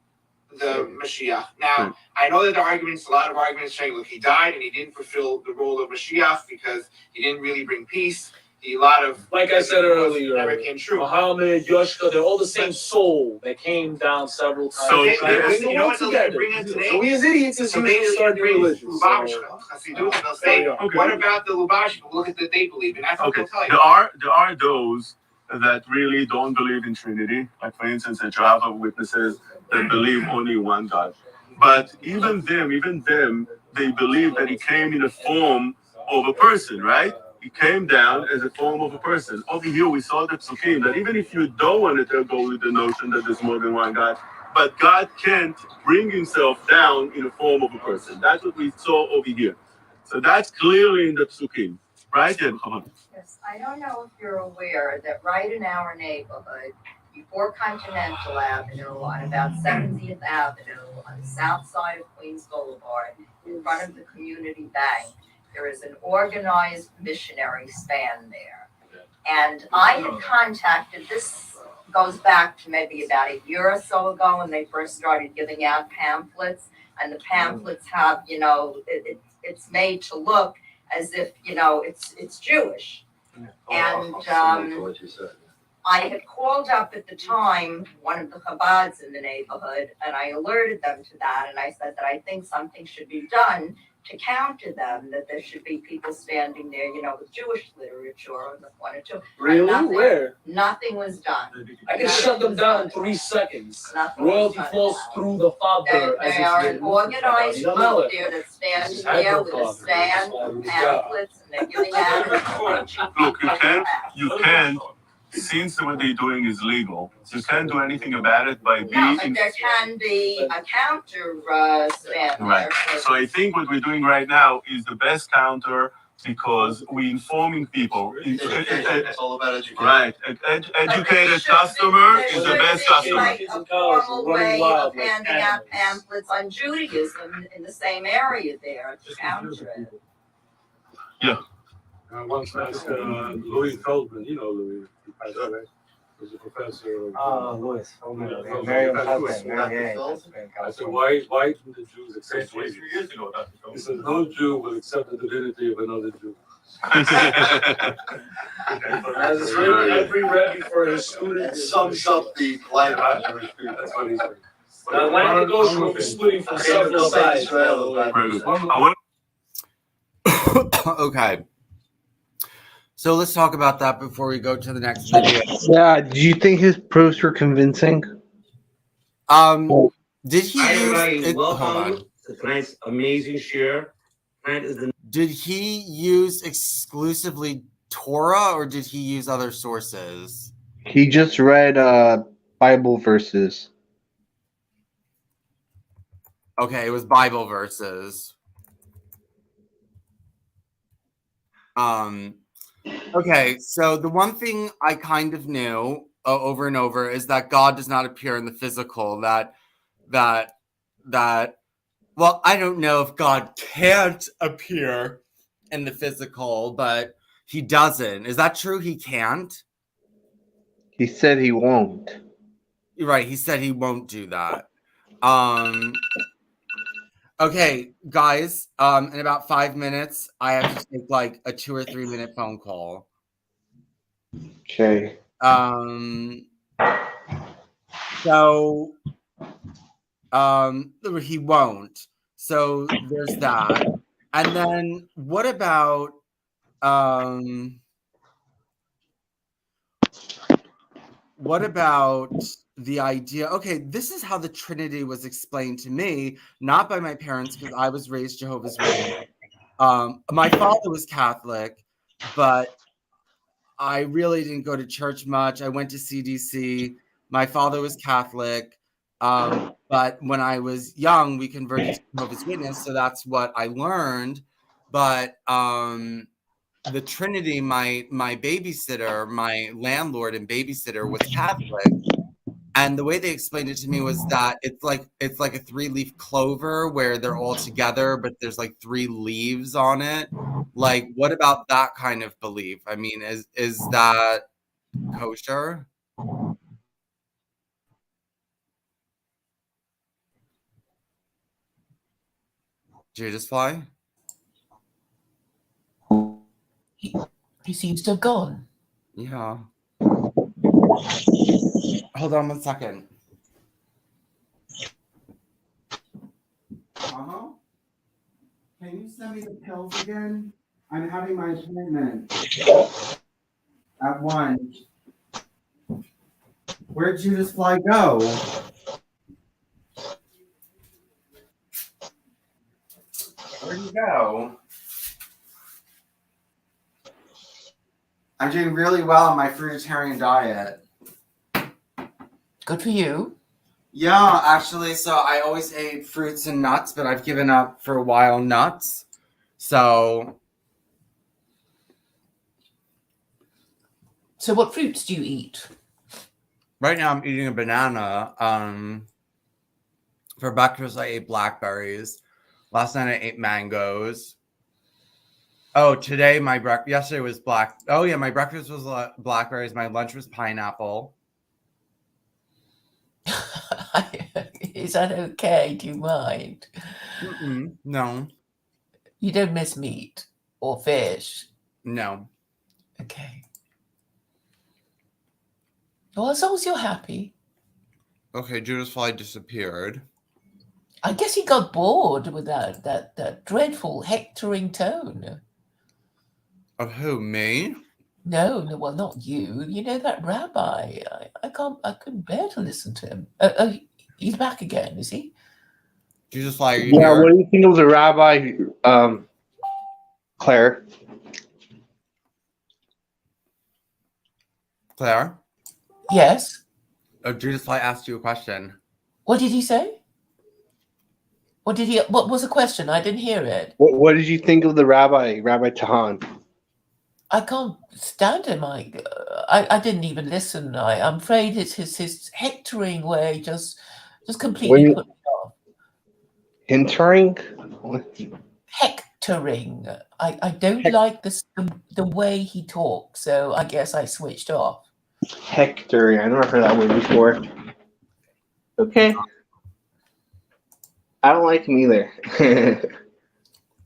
Mashiach. Now, I know that a lot of arguments saying, look, he died and he didn't fulfill the role of Mashiach because he didn't really bring peace. A lot of, like I said earlier, never came true. Muhammad, Yoshka, they're all the same soul that came down several times. So They there's- you know what they'll bring in today? So we as idiots is So they usually start bring religion. Lubavitcher, Hasidut, and they'll say, Okay. what about the Lubavitcher? Look at that they believe, and that's what Okay, they'll tell you. there are those that really don't believe in Trinity, like for instance, the Jehovah's Witnesses that believe only one God. But even them, they believe that he came in the form of a person, right? He came down as a form of a person. Over here, we saw the psukim that even if you don't want to go with the notion that there's more than one God, but God can't bring himself down in the form of a person. That's what we saw over here. So that's clearly in the psukim, right? Yeah, come on. Yes, I don't know if you're aware that right in our neighborhood, before Continental Avenue, on about 70th Avenue, on the south side of Queens Boulevard, in front of the community bank, there is an organized missionary span there. And I had contacted, this goes back to maybe about a year or so ago when they first started giving out pamphlets. And the pamphlets have, it's made to look as if, it's Jewish. And I had called up at the time one of the Chabads in the neighborhood, and I alerted them to that, and I said that I think something should be done to counter them, that there should be people standing there, with Jewish literature on the one or two. Really? Nothing. Where? Nothing was done. I can shut them down in 3 seconds. Nothing was Royalty done. flows through the father as They are it's an organized group there that stands there with a stand, pamphlets, and they're giving out Look, you can't, since what they're doing is legal, you can't do anything about it by No, being. but there can be a counter stand Right. there. So I think what we're doing right now is the best counter because we're informing people. It's all about education. Right. Educated customer is the best customer. Like a formal way of handing out pamphlets on Judaism in the same area there to counter it. I once asked Louis Feldman, you know Louis, he passed away, was a professor of. Louis. I said, why didn't the Jews accept Jesus? 23 years ago, Dr. He said, no Jew will accept the divinity of another Jew. As it's written, every Rebbe for his That students. sums up the language. That's what he said. The language goes from splitting from several sides. Very good. I want Okay. So let's talk about that before we go to the next video. Yeah, do you think his proofs were convincing? Did he use? Hold on. Welcome to tonight's amazing share. Tonight is the Did he use exclusively Torah or did he use other sources? He just read Bible verses. Okay, it was Bible verses. Okay, so the one thing I kind of knew over and over is that God does not appear in the physical. Well, I don't know if God can't appear in the physical, but he doesn't. Is that true? He can't? He said he won't. You're right. He said he won't do that. Okay, guys, in about 5 minutes, I have to take like a 2 or 3 minute phone call. Okay. So he won't. So there's that. And then what about the idea? Okay, this is how the Trinity was explained to me, not by my parents, because I was raised Jehovah's Witness. My father was Catholic, but I really didn't go to church much. I went to CDC. My father was Catholic, but when I was young, we converted to Jehovah's Witness, so that's what I learned. But the Trinity, my babysitter, my landlord and babysitter was Catholic, and the way they explained it to me was that it's like a 3-leaf clover where they're all together, but there's like 3 leaves on it. Like, what about that kind of belief? I mean, is that kosher? Judas fly? He seems to have gone. Yeah. Hold on 1 second. Mama? Can you send me the pills again? I'm having my appointment at 1. Where'd Judas fly go? Where'd he go? I'm doing really well on my fruitarian diet. Good for you. Yeah, actually, so I always ate fruits and nuts, but I've given up for a while nuts. So what fruits do you eat? right now I'm eating a banana. For breakfast I ate blackberries. Last night I ate mangoes. Oh, today yesterday was my breakfast was blackberries. My lunch was pineapple. Is that okay? Do you mind? No. You don't miss meat or fish? No. Okay. Well, as long as you're happy. Okay, Judas Fly disappeared. I guess he got bored with that dreadful hectoring tone. Of who, me? No, well, not you. You know that rabbi. I couldn't bear to listen to him. He's back again, is he? Judas Fly, are you Yeah, here? what do you think of the rabbi, Claire? Claire? Yes. Oh, Judas Fly asked you a question. What did he say? What was the question? I didn't hear it. What did you think of the Rabbi Tahan? I can't stand him. I didn't even listen. I'm afraid it's his hectoring where he just completely put me off. Hectoring? Hectoring. I don't like the way he talks, so I guess I switched off. Hectoring. I never heard that word before. Okay. I don't like him either.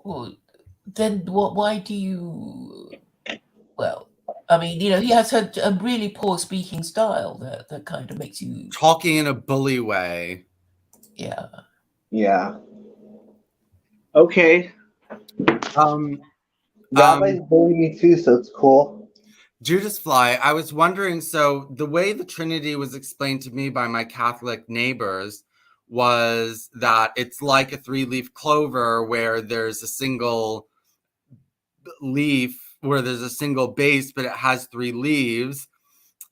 Well, then why do you... Well, I mean, he has a really poor speaking style that kind of makes you... Talking in a bully way. Yeah. Yeah. Okay. Rabbi's bullying me too, so it's cool. Judas Fly, I was wondering, so the way the Trinity was explained to me by my Catholic neighbors was that it's like a 3-leaf clover where there's a single leaf, where there's a single base, but it has 3 leaves.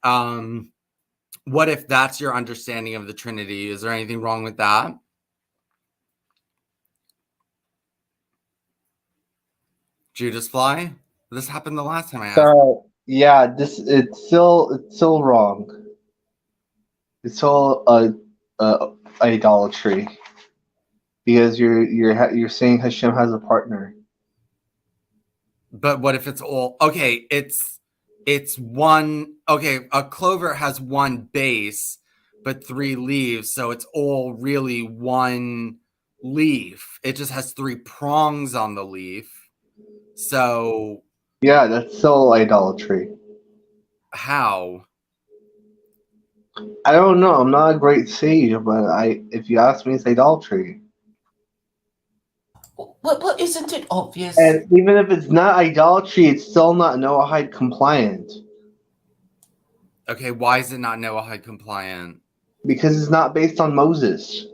What if that's your understanding of the Trinity? Is there anything wrong with that? Judas Fly? This happened the last time I asked. Yeah, it's still wrong. It's all idolatry because you're saying Hashem has a partner. But what if it's all okay? It's one. Okay, a clover has 1 base, but 3 leaves, so it's all really 1 leaf. It just has 3 prongs on the leaf. So yeah, that's still idolatry. How? I don't know. I'm not a great sage, but if you ask me, it's idolatry. Well, isn't it obvious? And even if it's not idolatry, it's still not Noahide compliant. Okay, why is it not Noahide compliant? Because it's not based on Moses.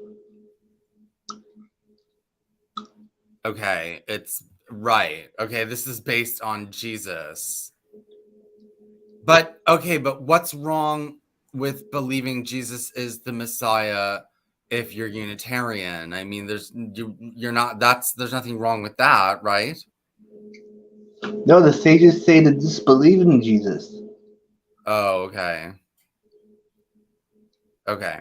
Okay, it's right. Okay, this is based on Jesus. But what's wrong with believing Jesus is the Messiah if you're Unitarian? I mean, there's nothing wrong with that, right? No, the sages say to disbelieve in Jesus. Oh, okay. Okay.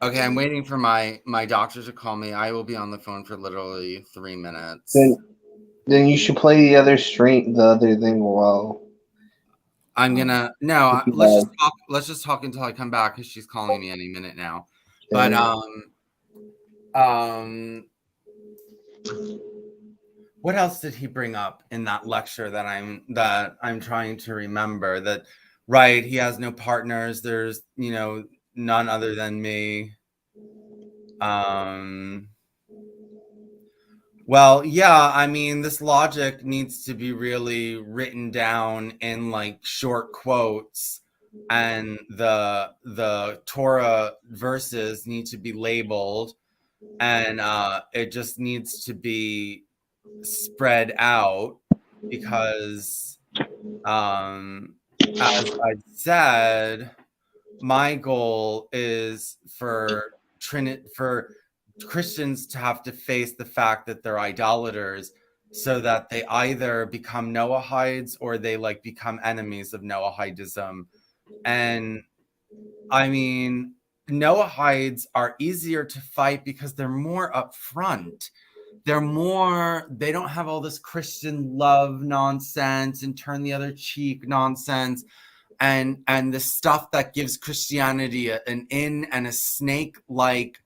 Okay, I'm waiting for my doctor to call me. I will be on the phone for literally 3 minutes. Then you should play the other thing well. I'm gonna let's just talk until I come back because she's calling me any minute now. But what else did he bring up in that lecture that I'm trying to remember? That right, he has no partners. There's none other than me. Well, yeah, I mean, this logic needs to be really written down in like short quotes, and the Torah verses need to be labeled, and it just needs to be spread out because, as I said, my goal is for Christians to have to face the fact that they're idolaters, so that they either become Noahides or they like become enemies of Noahidism. And I mean, Noahides are easier to fight because they're more upfront. They don't have all this Christian love nonsense and turn the other cheek nonsense. And the stuff that gives Christianity an in and a snake-like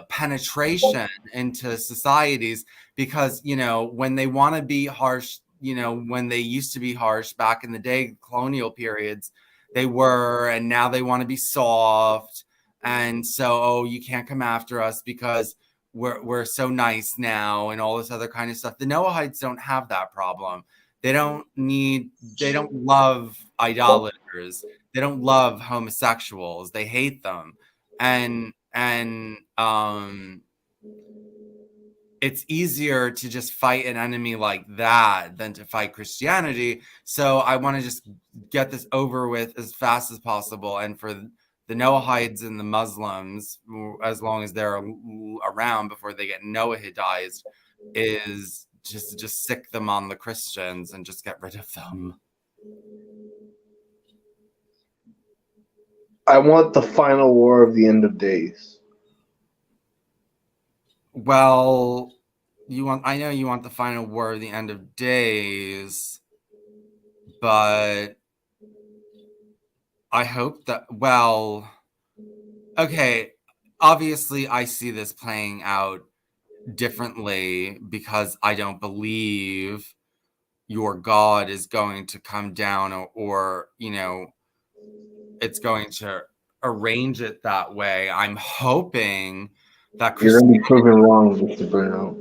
penetration into societies, because when they want to be harsh, when they used to be harsh back in the day, colonial periods, they were, and now they want to be soft, and so you can't come after us because we're so nice now, and all this other kind of stuff. The Noahides don't have that problem. They don't love idolaters. They don't love homosexuals. They hate them. And it's easier to just fight an enemy like that than to fight Christianity. So I want to just get this over with as fast as possible. And for the Noahides and the Muslims, as long as they're around before they get Noahidized, is just sick them on the Christians and just get rid of them. I want the final war of the end of days. Well, I know you want the final war of the end of days, but I hope that, well, okay, obviously I see this playing out differently because I don't believe your God is going to come down or it's going to arrange it that way. I'm hoping that You're going to be proven wrong, Mr. Bruno.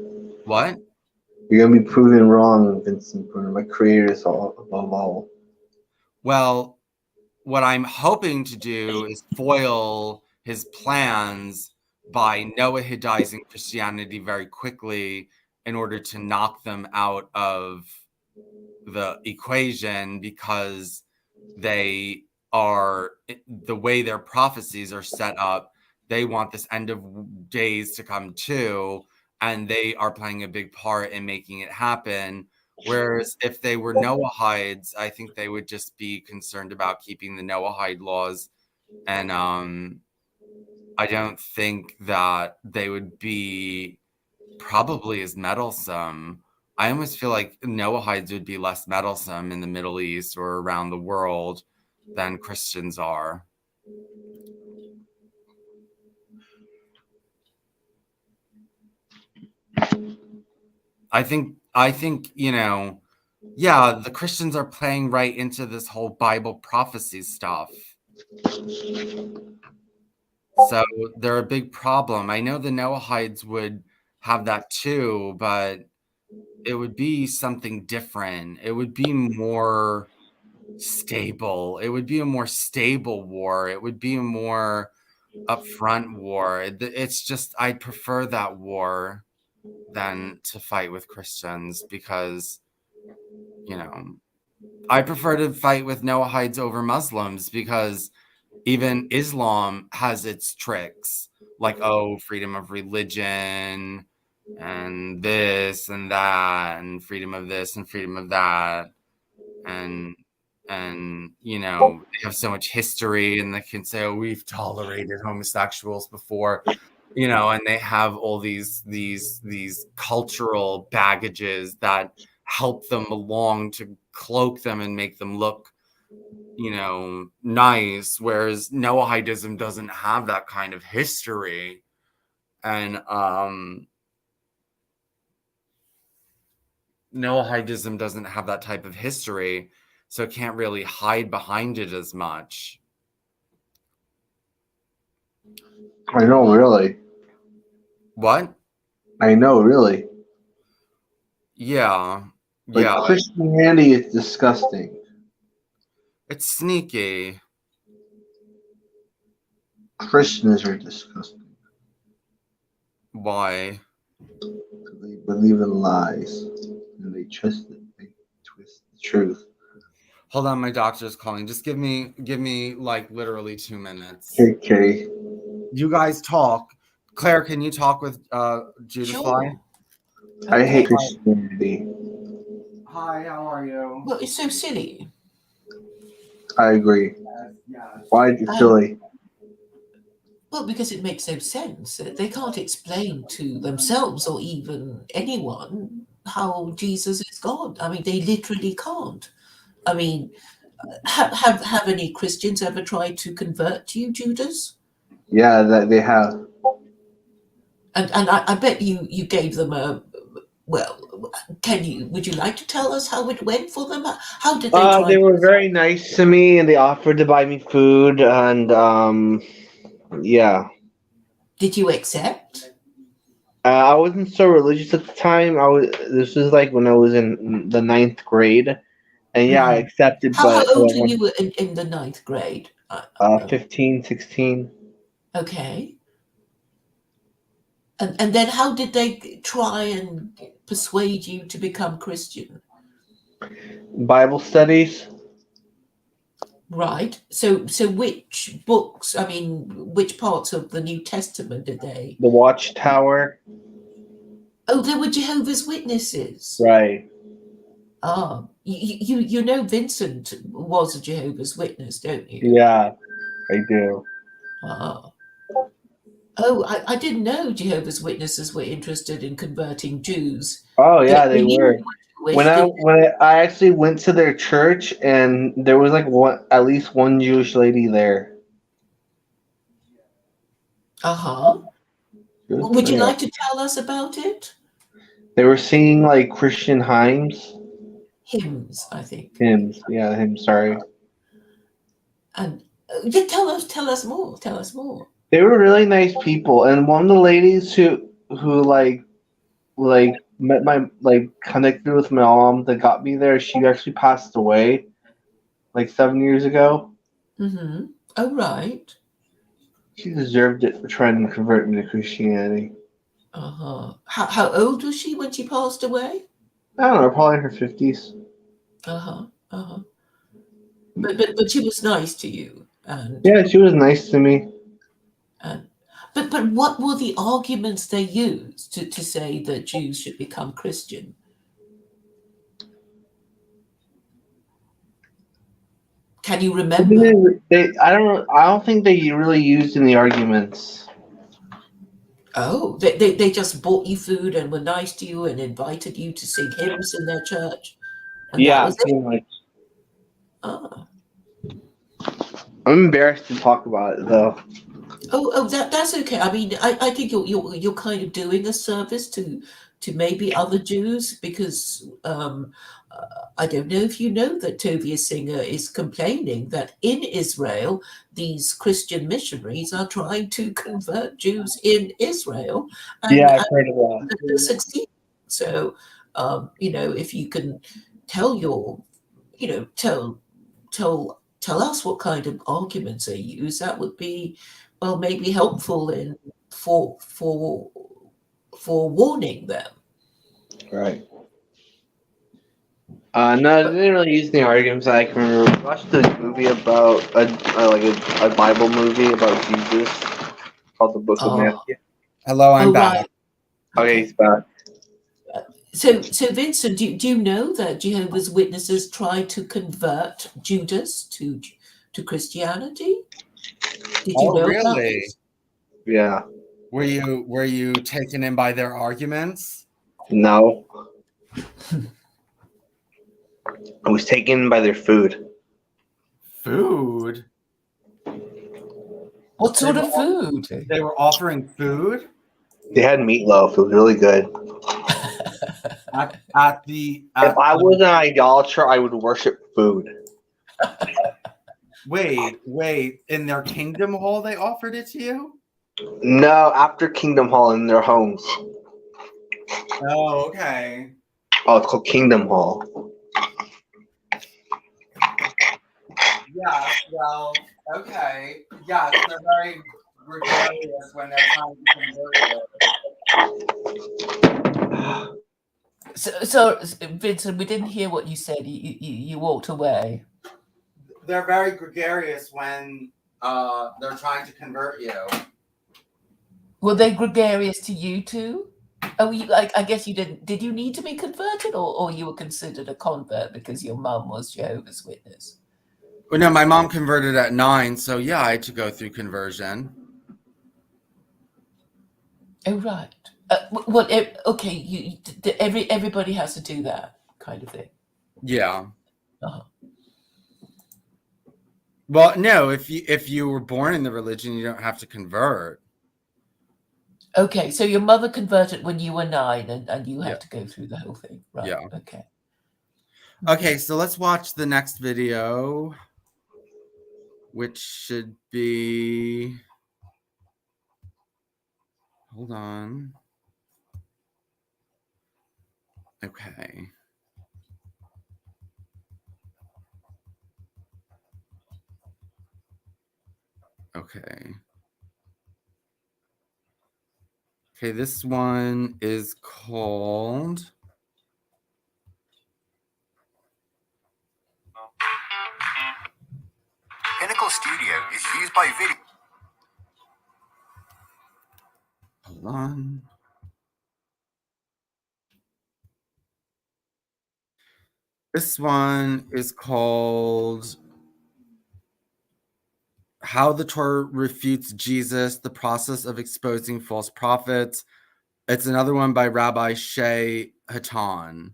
What? You're going to be proven wrong, Vincent Bruno. My creator is all above all. Well, what I'm hoping to do is foil his plans by Noahidizing Christianity very quickly in order to knock them out of the equation, because they are, the way their prophecies are set up, they want this end of days to come too, and they are playing a big part in making it happen. Whereas if they were Noahides, I think they would just be concerned about keeping the Noahide laws. And I don't think that they would be probably as meddlesome. I almost feel like Noahides would be less meddlesome in the Middle East or around the world than Christians are. I think, yeah, the Christians are playing right into this whole Bible prophecy stuff. So they're a big problem. I know the Noahides would have that too, but it would be something different. It would be more stable. It would be a more stable war. It would be a more upfront war. It's just, I'd prefer that war than to fight with Christians, because I prefer to fight with Noahides over Muslims, because even Islam has its tricks, like, freedom of religion and this and that, and freedom of this and freedom of that, and they have so much history, and they can say, we've tolerated homosexuals before, and they have all these cultural baggages that help them along to cloak them and make them look, nice, whereas Noahidism doesn't have that kind of history. And Noahidism doesn't have that type of history, so it can't really hide behind it as much. I know, really. What? I know, really. Yeah. But Yeah. Christianity is disgusting. It's sneaky. Christians are disgusting. Why? They believe in lies and they twist it. They twist the truth. Hold on, my doctor's calling. Just give me like literally 2 minutes. Okay. You guys talk. Claire, can you talk with Judas? Sure. I hate Okay. Christianity. Hi, how are you? Well, it's so silly. I agree. Yes. Why is it silly? Well, because it makes no sense. They can't explain to themselves or even anyone how Jesus is God. I mean, they literally can't. I mean, have any Christians ever tried to convert you, Judas? Yeah, that they have. And I bet you gave them a, well, would you like to tell us how it went for them? How did they try? They were very nice to me, and they offered to buy me food, and yeah. Did you accept? I wasn't so religious at the time. This was like when I was in the 9th grade, and yeah, I accepted. How But old were you in the 9th grade? 15, 16. Okay. And then how did they try and persuade you to become Christian? Bible studies. Right. So which books, I mean, which parts of the New Testament did they? The Watchtower. Oh, they were Jehovah's Witnesses. Right. Ah, you know Vincent was a Jehovah's Witness, don't you? Yeah, I do. Ah. Oh, I didn't know Jehovah's Witnesses were interested in converting Jews. Oh yeah, they were. Jewish, When I actually went to their church, and there was like at least one Jewish lady there. Uh-huh. Would you Yeah. like to tell us about it? They were singing like Christian hymns. Hymns, I think. Hymns, yeah, hymns. Sorry. And tell us more. Tell us more. They were really nice people, and one of the ladies who like met my connected with my mom that got me there. She actually passed away like 7 years ago. Mm-hmm. Oh, right. She deserved it for trying to convert me to Christianity. Uh-huh. How old was she when she passed away? I don't know, probably in her 50s. Uh-huh. Uh-huh. But she was nice to you, and Yeah, she was nice to me. but what were the arguments they used to say that Jews should become Christian? Can you remember? I don't think they really used any arguments. Oh, they just bought you food and were nice to you and invited you to sing hymns in their church. And Yeah, that was pretty it. much. Ah. I'm embarrassed to talk about it though. Oh, that's okay. I mean, I think you're kind of doing a service to maybe other Jews because I don't know if you know that Tovia Singer is complaining that in Israel these Christian missionaries are trying to convert Jews in Israel, and Yeah, I've heard of that. they're succeeding. So, if you can tell tell us what kind of arguments they use, that would be, well, maybe helpful in for warning them. Right. No, they didn't really use any arguments. I can remember we watched a movie about a Bible movie about Jesus called the Book of Matthew. Hello, I'm back. Right. Okay, he's back. So Vincent, do you know that Jehovah's Witnesses tried to convert Judas to Christianity? Did you know about Really? this? Yeah. Were you taken in by their arguments? No. I was taken by their food. Food? What sort of food? They were offering food They had meatloaf. It was really good. at the. If I was an idolater, I would worship food. Wait. In their kingdom hall, they offered it to you? No, after Kingdom Hall in their homes. Oh, okay. Oh, it's called Kingdom Hall. Yeah, well, okay. Yeah, they're very gregarious when they're trying to convert you. So, Vincent, we didn't hear what you said. You walked away. They're very gregarious when they're trying to convert you. Were they gregarious to you too? Oh, I guess you didn't. Did you need to be converted, or you were considered a convert because your mum was Jehovah's Witness? Well, no, my mom converted at 9, so yeah, I had to go through conversion. Oh, right. Well, okay. Everybody has to do that kind of thing. Yeah. Uh-huh. Well, no, if you were born in the religion, you don't have to convert. Okay, so your mother converted when you were 9, and you had to go through the whole thing, right? Yeah. Okay. Okay, so let's watch the next video, which should be. Hold on. Okay. Okay. Okay, this one is called. Pinnacle Studio is used by video. Hold on. This one is called How the Torah Refutes Jesus, the Process of Exposing False Prophets. It's another one by Rabbi Shea Hatan.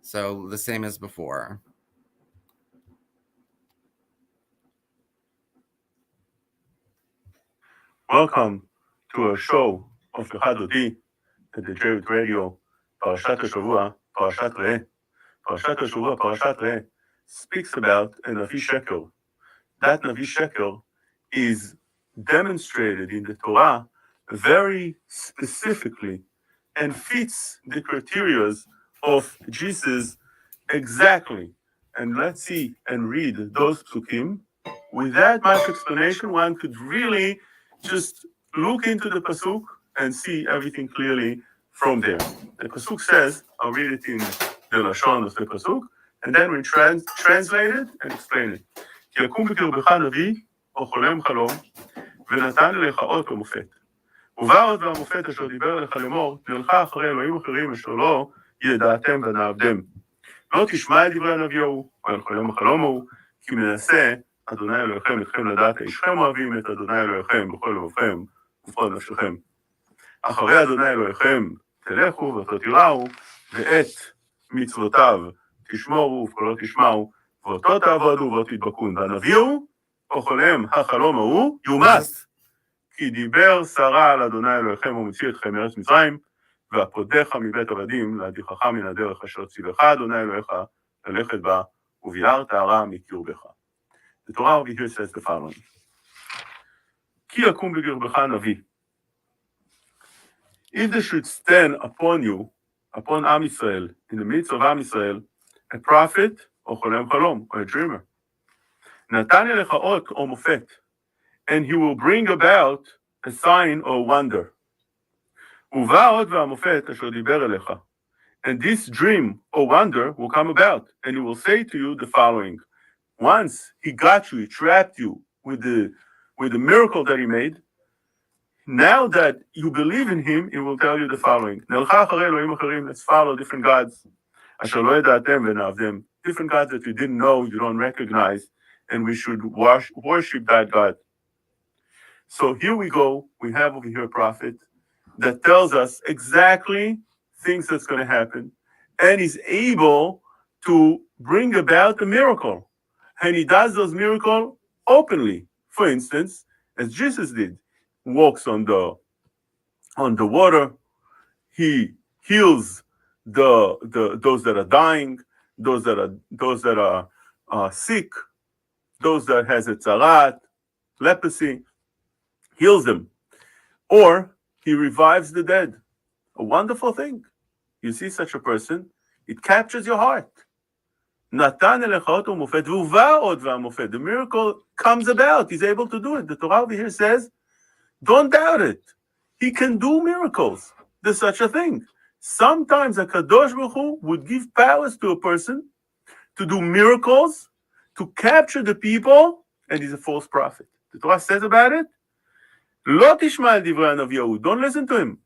So the same as before. Welcome to a show of Khaw at the Jewish Radio, Parashat HaShavua, Parashat Re'eh. Parashat HaShavua, Parashat Re'eh speaks about a Navi Sheker. That Navi Sheker is demonstrated in the Torah very specifically and fits the criteria of Jesus exactly. And let's see and read those psukim. With that much explanation, one could really just look into the pasuk and see everything clearly from there. The pasuk says, I'll read it in the lashon of the pasuk, and then we translate it and explain it. כי יקום בקרבך נביא או חולם חלום, ונתן לך אות ומופת. ובא אות והמופת אשר דיבר אליך לאמור, תלך אחרי אלוהים אחרים אשר לא ידעתם ונעבדם. לא תשמע את דברי הנביא ההוא, או אל חולם החלום ההוא, כי מנסה אדוני אלוהיכם אתכם לדעת אישכם אוהבים את אדוני אלוהיכם בכל לבבכם ובכל נפשכם. אחרי אדוני אלוהיכם תלכו ואותו תיראו, ואת מצוותיו תשמורו ובקולו תשמעו, ואותו תעבודו ואותו תדבקון. והנביא הוא, או חולם החלום ההוא, יומס. כי דיבר שרה על אדוני אלוהיכם ומוציא אתכם מארץ מצרים, והפודך מבית עבדים להדיחך מן הדרך אשר ציווך אדוני אלוהיך ללכת בה, וביערת הרע מקרבך. The Torah over here says the following. כי יקום בקרבך נביא. If there should stand upon you, upon Am Yisrael, in the midst of Am Yisrael, a prophet, or חולם חלום, or a dreamer, נתן אליך אות או מופת, and he will bring about a sign or wonder. ובא האות והמופת אשר דיבר אליך, and this dream or wonder will come about, and he will say to you the following. Once he got you, he trapped you with the miracle that he made, now that you believe in him, he will tell you the following. נלכה אחרי אלוהים אחרים, let's follow different gods. אשר לא ידעתם ונעבדם. Different gods that you didn't know, you don't recognize, and we should worship that God. So here we go, we have over here a prophet that tells us exactly things that's going to happen, and is able to bring about a miracle. And he does those miracles openly. For instance, as Jesus did, walks on the water, he heals those that are dying, those that are sick, those that has a tzarat, leprosy, heals them. Or he revives the dead. A wonderful thing. You see such a person, it captures your heart. נתן אליך אות ומופת, והובא אות והמופת. The miracle comes about. He's able to do it. The Torah over here says, don't doubt it. He can do miracles. There's such a thing. Sometimes a Kadosh Baruch Hu would give powers to a person to do miracles, to capture the people, and he's a false prophet. The Torah says about it, לא תשמע אל דברי הנביא ההוא. Don't listen to him.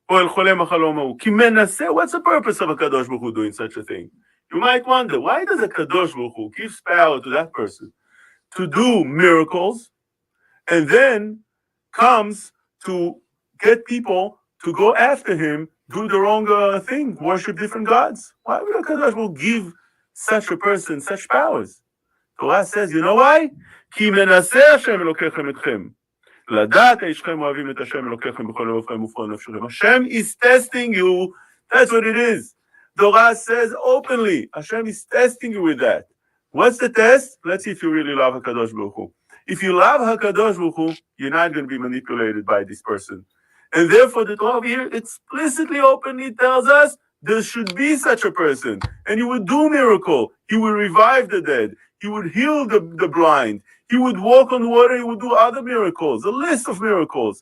או אל חולם החלום ההוא. כי מנסה, what's the purpose of a Kadosh Baruch Hu doing such a thing? You might wonder, why does a Kadosh Baruch Hu give power to that person to do miracles and then comes to get people to go after him, do the wrong thing, worship different gods? Why would a Kadosh Baruch Hu give such a person such powers? Torah says, you know why? כי מנסה השם אלוקיכם אתכם. לדעת אישכם אוהבים את השם אלוקיכם בכל לבבכם ובכל נפשכם. Hashem is testing you. That's what it is. Torah says openly, Hashem is testing you with that. What's the test? Let's see if you really love HaKadosh Baruch Hu. If you love HaKadosh Baruch Hu, you're not going to be manipulated by this person. And therefore, the Torah here explicitly, openly tells us there should be such a person. And he would do miracle. He would revive the dead. He would heal the blind. He would walk on water. He would do other miracles, a list of miracles.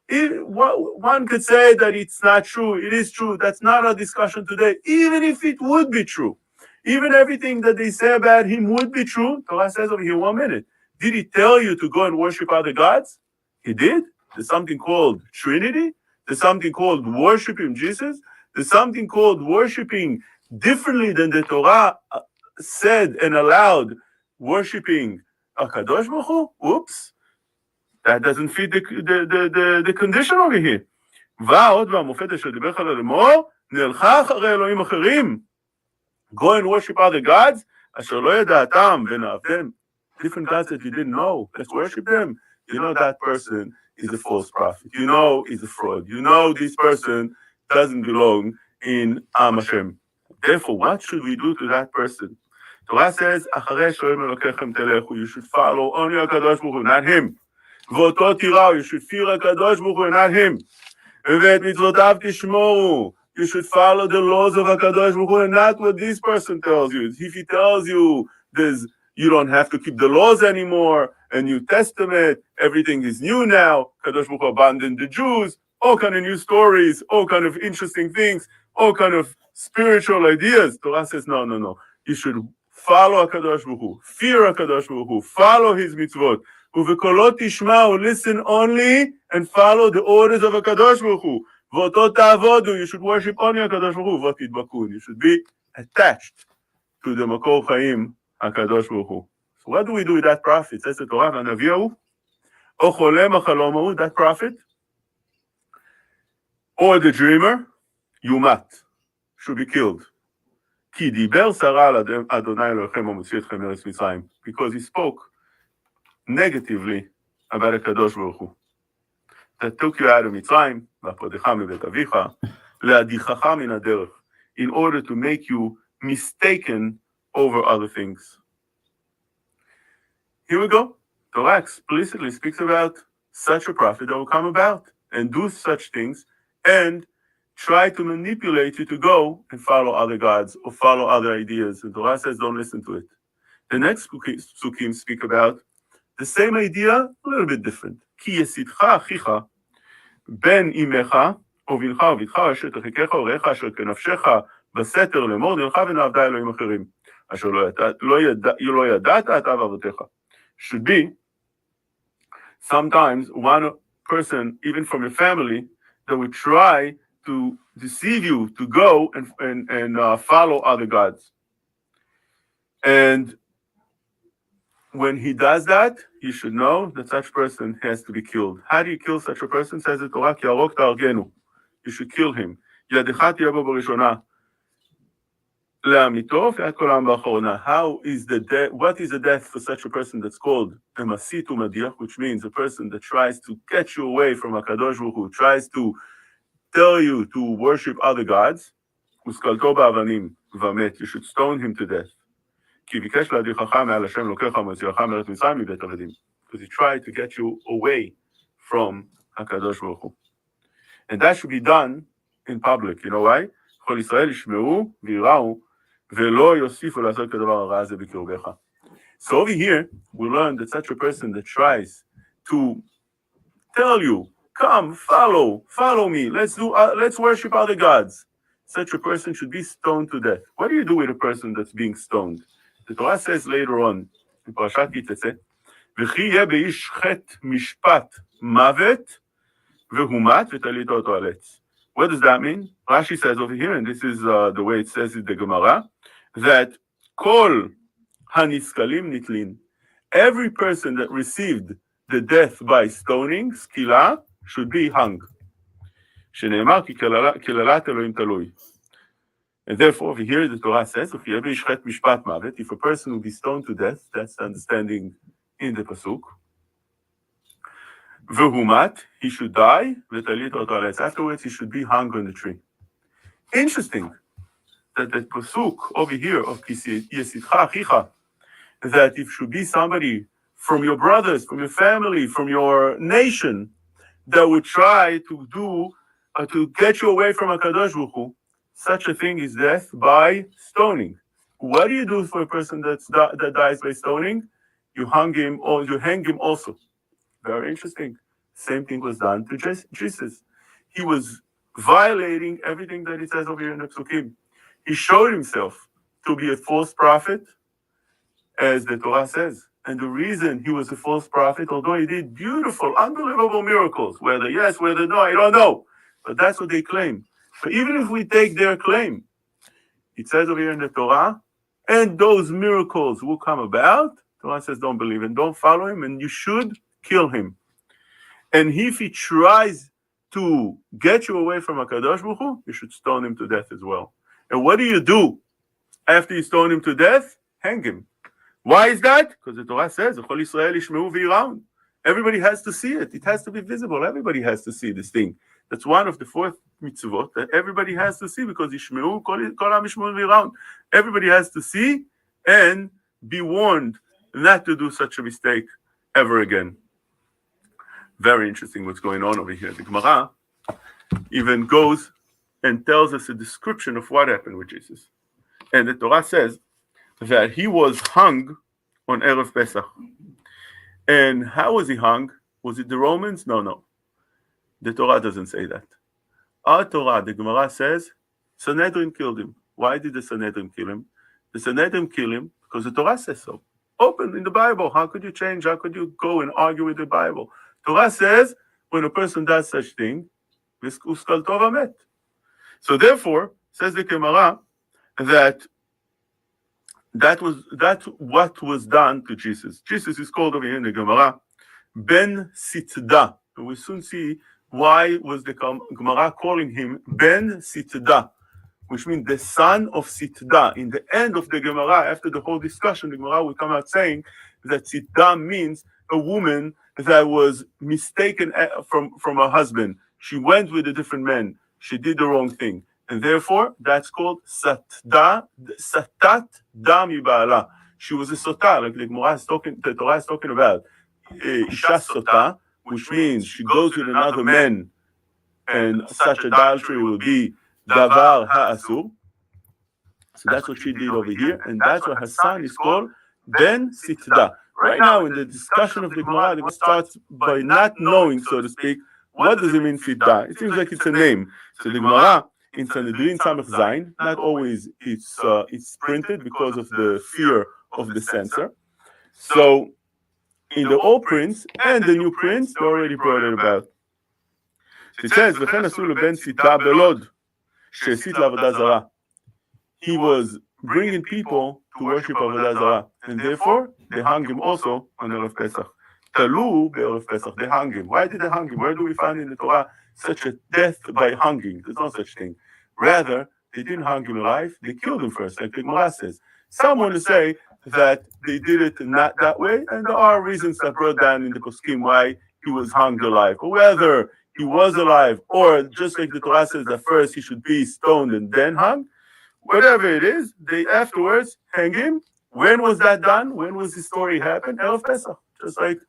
One could say that it's not true. It is true. That's not our discussion today. Even if it would be true, even everything that they say about him would be true, Torah says over here, 1 minute. Did he tell you to go and worship other gods? He did. There's something called Trinity. There's something called worshiping Jesus. There's something called worshiping differently than the Torah said and allowed, worshiping a Kadosh Baruch Hu. Oops. That doesn't fit the condition over here. והאות והמופת אשר דיבר לך לאמור, נלכה אחרי אלוהים אחרים. Go and worship other gods, אשר לא ידעתם ונאהבתם. Different gods that you didn't know. Let's worship them. You know that person is a false prophet. You know he's a fraud. You know this person doesn't belong in Am Hashem. Therefore, what should we do to that person? Torah says, אחרי שאלוהים אלוקיכם תלכו, you should follow only HaKadosh Baruch Hu, not him. ואותו תיראו, you should fear HaKadosh Baruch Hu, not him. ואת מצוותיו תשמורו, you should follow the laws of HaKadosh Baruch Hu, and not what this person tells you. If he tells you you don't have to keep the laws anymore, a New Testament, everything is new now, Kadosh Baruch Hu abandoned the Jews, all kind of new stories, all kind of interesting things, all kind of spiritual ideas. Torah says, no. You should follow HaKadosh Baruch Hu, fear HaKadosh Baruch Hu, follow his mitzvot. ובקולות תשמעו, listen only and follow the orders of HaKadosh Baruch Hu. ואותו תעבודו, you should worship only HaKadosh Baruch Hu. ותדבקו, you should be attached to the מקור חיים, HaKadosh Baruch Hu. So what do we do with that prophet? Says the Torah, והנביא ההוא, או חולם החלום ההוא, that prophet, or the dreamer, yumat, should be killed. כי דיבר שרה על אדוני אלוהיכם המוציא אתכם מארץ מצרים, because he spoke negatively about HaKadosh Baruch Hu, that took you out of מצרים, והפרדך מבית אביך, להדיחך מן הדרך, in order to make you mistaken over other things. Here we go. Torah explicitly speaks about such a prophet that will come about and do such things and try to manipulate you to go and follow other gods or follow other ideas. And Torah says, don't listen to it. The next psukim speak about the same idea, a little bit different. כי יסיתך אחיך בן אמך ובנך ובתך אשר תחיקך הוריך אשר כנפשך בסתר לאמור נלך ונעבדה אלוהים אחרים אשר לא ידעת אתה ואבותיך. Should be sometimes one person, even from your family, that would try to deceive you to go and follow other gods. And when he does that, you should know that such person has to be killed. How do you kill such a person? Says the Torah, כי הרג תהרגנו. You should kill him. ידך תהיה בו בראשונה. לעמיתו ועד כל העם באחרונה. How is the death, what is the death for such a person that's called a masit umadiach, which means a person that tries to get you away from HaKadosh Baruch Hu, tries to tell you to worship other gods, וסקלתו באבנים ומת, you should stone him to death. כי ביקש להדיחך מעל השם לוקח ומוציאך מארץ מצרים מבית עבדים. Because he tried to get you away from HaKadosh Baruch Hu. And that should be done in public. You know why? כל ישראל ישמעו ויראו ולא יוסיפו לעשות כדבר הרע הזה בקרבך. So over here, we learn that such a person that tries to tell you, come, follow me, let's worship other gods. Such a person should be stoned to death. What do you do with a person that's being stoned? The Torah says later on, in Parashat Kitetse, וכי יהיה באיש חטא משפט מוות והומת ותלית אותו על עץ. What does that mean? Rashi says over here, and this is the way it says in the Gemara, that kol haniskalim nitlin, every person that received the death by stoning, skila, should be hung. שנאמר כי קללת אלוהים תלוי. And therefore, over here the Torah says, if a person will be stoned to death, that's the understanding in the pasuk. V'humat, he should die. Afterwards, he should be hung on the tree. Interesting that the pasuk over here of Yesitcha Achicha, that if should be somebody from your brothers, from your family, from your nation, that would try to do to get you away from HaKadosh Baruch Hu, such a thing is death by stoning. What do you do for a person that dies by stoning? You hang him, or you hang him also. Very interesting. Same thing was done to Jesus. He was violating everything that it says over here in the Psukim. He showed himself to be a false prophet, as the Torah says. And the reason he was a false prophet, although he did beautiful, unbelievable miracles, whether yes, whether no, I don't know. But that's what they claim. But even if we take their claim, it says over here in the Torah, and those miracles will come about, the Torah says don't believe and don't follow him, and you should kill him. And if he tries to get you away from HaKadosh Baruch Hu, you should stone him to death as well. And what do you do after you stone him to death? Hang him. Why is that? Because the Torah says, everybody has to see it. It has to be visible. Everybody has to see this thing. That's one of the fourth mitzvot that everybody has to see, because everybody has to see and be warned not to do such a mistake ever again. Very interesting what's going on over here. The Gemara even goes and tells us a description of what happened with Jesus. And the Torah says that he was hung on Erev Pesach. And how was he hung? Was it the Romans? No. The Torah doesn't say that. Our Torah, the Gemara says, Sanhedrin killed him. Why did the Sanhedrin kill him? The Sanhedrin killed him because the Torah says so. Open in the Bible. How could you change? How could you go and argue with the Bible? Torah says when a person does such thing, so therefore, says the Gemara, that's what was done to Jesus. Jesus is called over here in the Gemara Ben Sitda. And we soon see why was the Gemara calling him Ben Sitda, which means the son of Sitda. In the end of the Gemara, after the whole discussion, the Gemara will come out saying that Sitda means a woman that was mistaken from her husband. She went with a different man. She did the wrong thing. And therefore, that's called Satat Dami Ba'ala. She was a Sotah, like the Torah is talking about. Isha Sotah, which means she goes with another man, and such adultery will be Davar Ha'asur. So that's what she did over here, and that's what her son is called Ben Sitda. Right now, in the discussion of the Gemara, it starts by not knowing, so to speak, what does it mean Sitda? It seems like it's a name. So the Gemara in Sanhedrin Samech Zayin, not always it's printed because of the fear of the censor. So in the old prints and the new prints, they already brought it about. So it says, "V'chen asu leben Sitda belod, she'esit la'avodah zarah." He was bringing people to worship Avodah Zarah, and therefore they hung him also on Erev Pesach. Talu be'Erev Pesach, they hung him. Why did they hang him? Where do we find in the Torah such a death by hanging? There's no such thing. Rather, They didn't hang him alive. They killed him first, like the Gemara says. Some want to say that they did it not that way, and there are reasons that brought down in the poskim why he was hung alive, or whether he was alive, or just like the Torah says that first he should be stoned and then hung. Whatever it is, they afterwards hang him. When was that done? When was the story happen? Erev Pesach, just like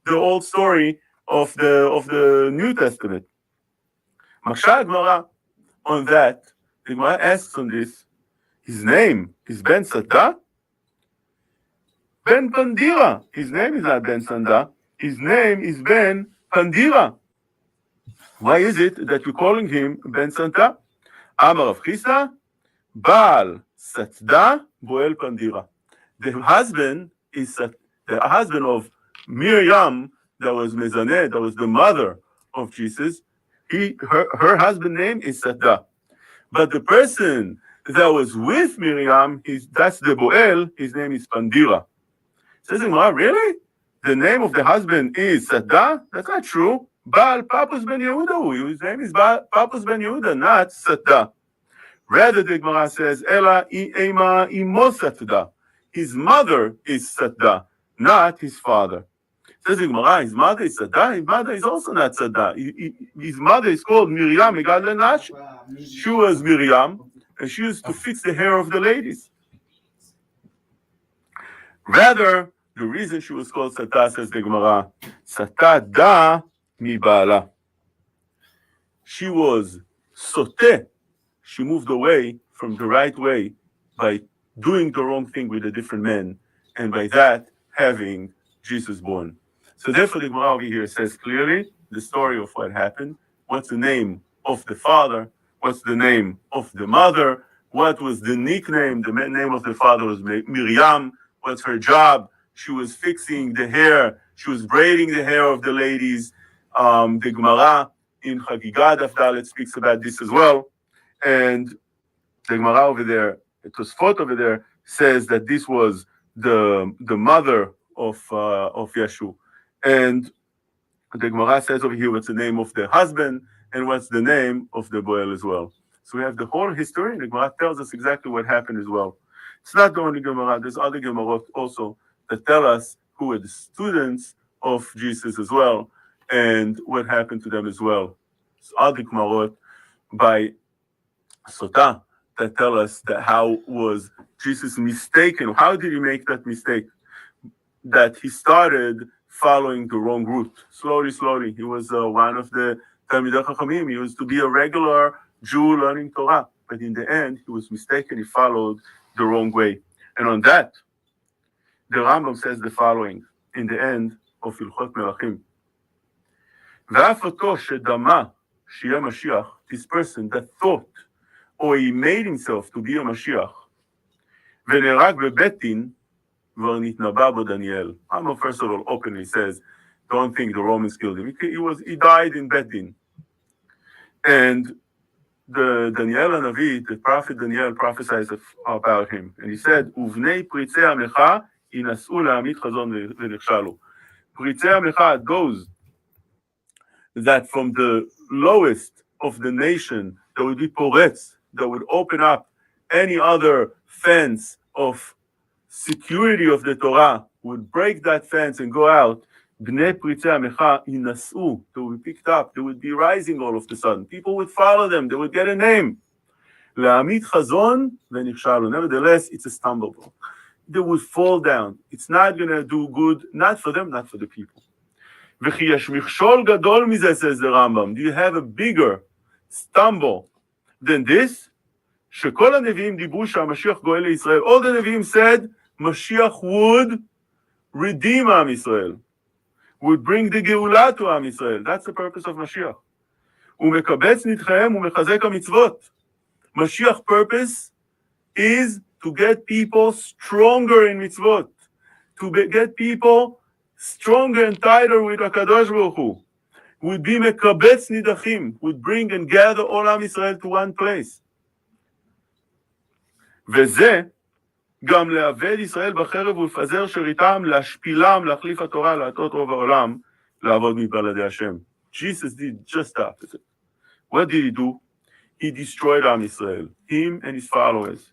the old story of the New Testament. Mashal Gemara on that, the Gemara asks on this, his name is Ben Sata, Ben Pandira. His name is not Ben Sanda. His name is Ben Pandira. Why is it that you're calling him Ben Santa? Amar Rav Chisda, Baal Satda Boel Pandira. The husband is the husband of Miriam, that was Mezaneh, that was the mother of Jesus. Her husband name is Satda. But the person that was with Miriam, that's the Boel, his name is Pandira. Says Gemara, really? The name of the husband is Satda? That's not true. Baal Papus ben Yehuda. His name is Baal Papus ben Yehuda, not Satda. Rather, the Gemara says, Ela Ema Imo Satda. His mother is Satda, not his father. Says the Gemara, his mother is Satda. His mother is also not Satda. His mother is called Miriam Megad Lenash. She was Miriam, and she used to fix the hair of the ladies. Rather, the reason she was called Satda, says the Gemara, Satda da mi Baala. She was Soteh. She moved away from the right way by doing the wrong thing with a different man, and by that, having Jesus born. So therefore, the Gemara over here says clearly the story of what happened. What's the name of the father? What's the name of the mother? What was the nickname? The name of the father was Miriam. What's her job? She was fixing the hair. She was braiding the hair of the ladies. The Gemara in Chagiga Daf Dalet speaks about this as well. And the Gemara over there, Tosfot over there, says that this was the mother of Yeshu. And the Gemara says over here what's the name of the husband and what's the name of the Boel as well. So we have the whole history, and the Gemara tells us exactly what happened as well. It's not the only Gemara, there's other Gemarot also that tell us who were the students of Jesus as well, and what happened to them as well. It's other Gemarot by Sotah that tell us that how was Jesus mistaken, how did he make that mistake? That he started following the wrong route. Slowly. He was one of the Talmidei Chachamim. He was to be a regular Jew learning Torah. But in the end, he was mistaken. He followed the wrong way. And on that, the Rambam says the following in the end of Hilchot Melachim. Ve'af oto shedama sheyeh Mashiach, this person that thought or he made himself to be a Mashiach, ve'nerag bebeit din, v'ar nitnaba bo Daniel. Rambam first of all openly says, don't think the Romans killed him. He died in Beit Din. And the Daniel Hanavi, the prophet Daniel, prophesied about him, and he said, "Uvnei pritzei hamecha yinasu la'amid chazon v'nechshalu." Pritzei hamecha, those that from the lowest of the nation, there would be poretz, that would open up any other fence of security of the Torah, would break that fence and go out. Bnei pritzei hamecha yinasu, they would be picked up, they would be rising all of a sudden. People would follow them, they would get a name. La'amid chazon v'nechshalu. Nevertheless, it's a stumble block. They would fall down. It's not going to do good, not for them, not for the people. V'chi yesh michshol gadol mizeh, says the Rambam. Do you have a bigger stumble than this? Shekol haneviim dibru she'Mashiach goel leYisrael. All the Nevi'im said Mashiach would redeem Am Yisrael, would bring the Geulah to Am Yisrael. That's the purpose of Mashiach. Umekabetz nitchaem umechazek hamitzvot. Mashiach's purpose is to get people stronger in mitzvot, to get people stronger and tighter with HaKadosh Baruch Hu. Would be mekabetz nidachim, would bring and gather all Am Yisrael to one place. וזה גם לעבד ישראל בחרב ולפזר שריתם, להשפילם, להחליף התורה, להטות רוב העולם, לעבוד מבלעדי השם. Jesus did just the opposite. What did he do? he destroyed Am Yisrael, him and his followers.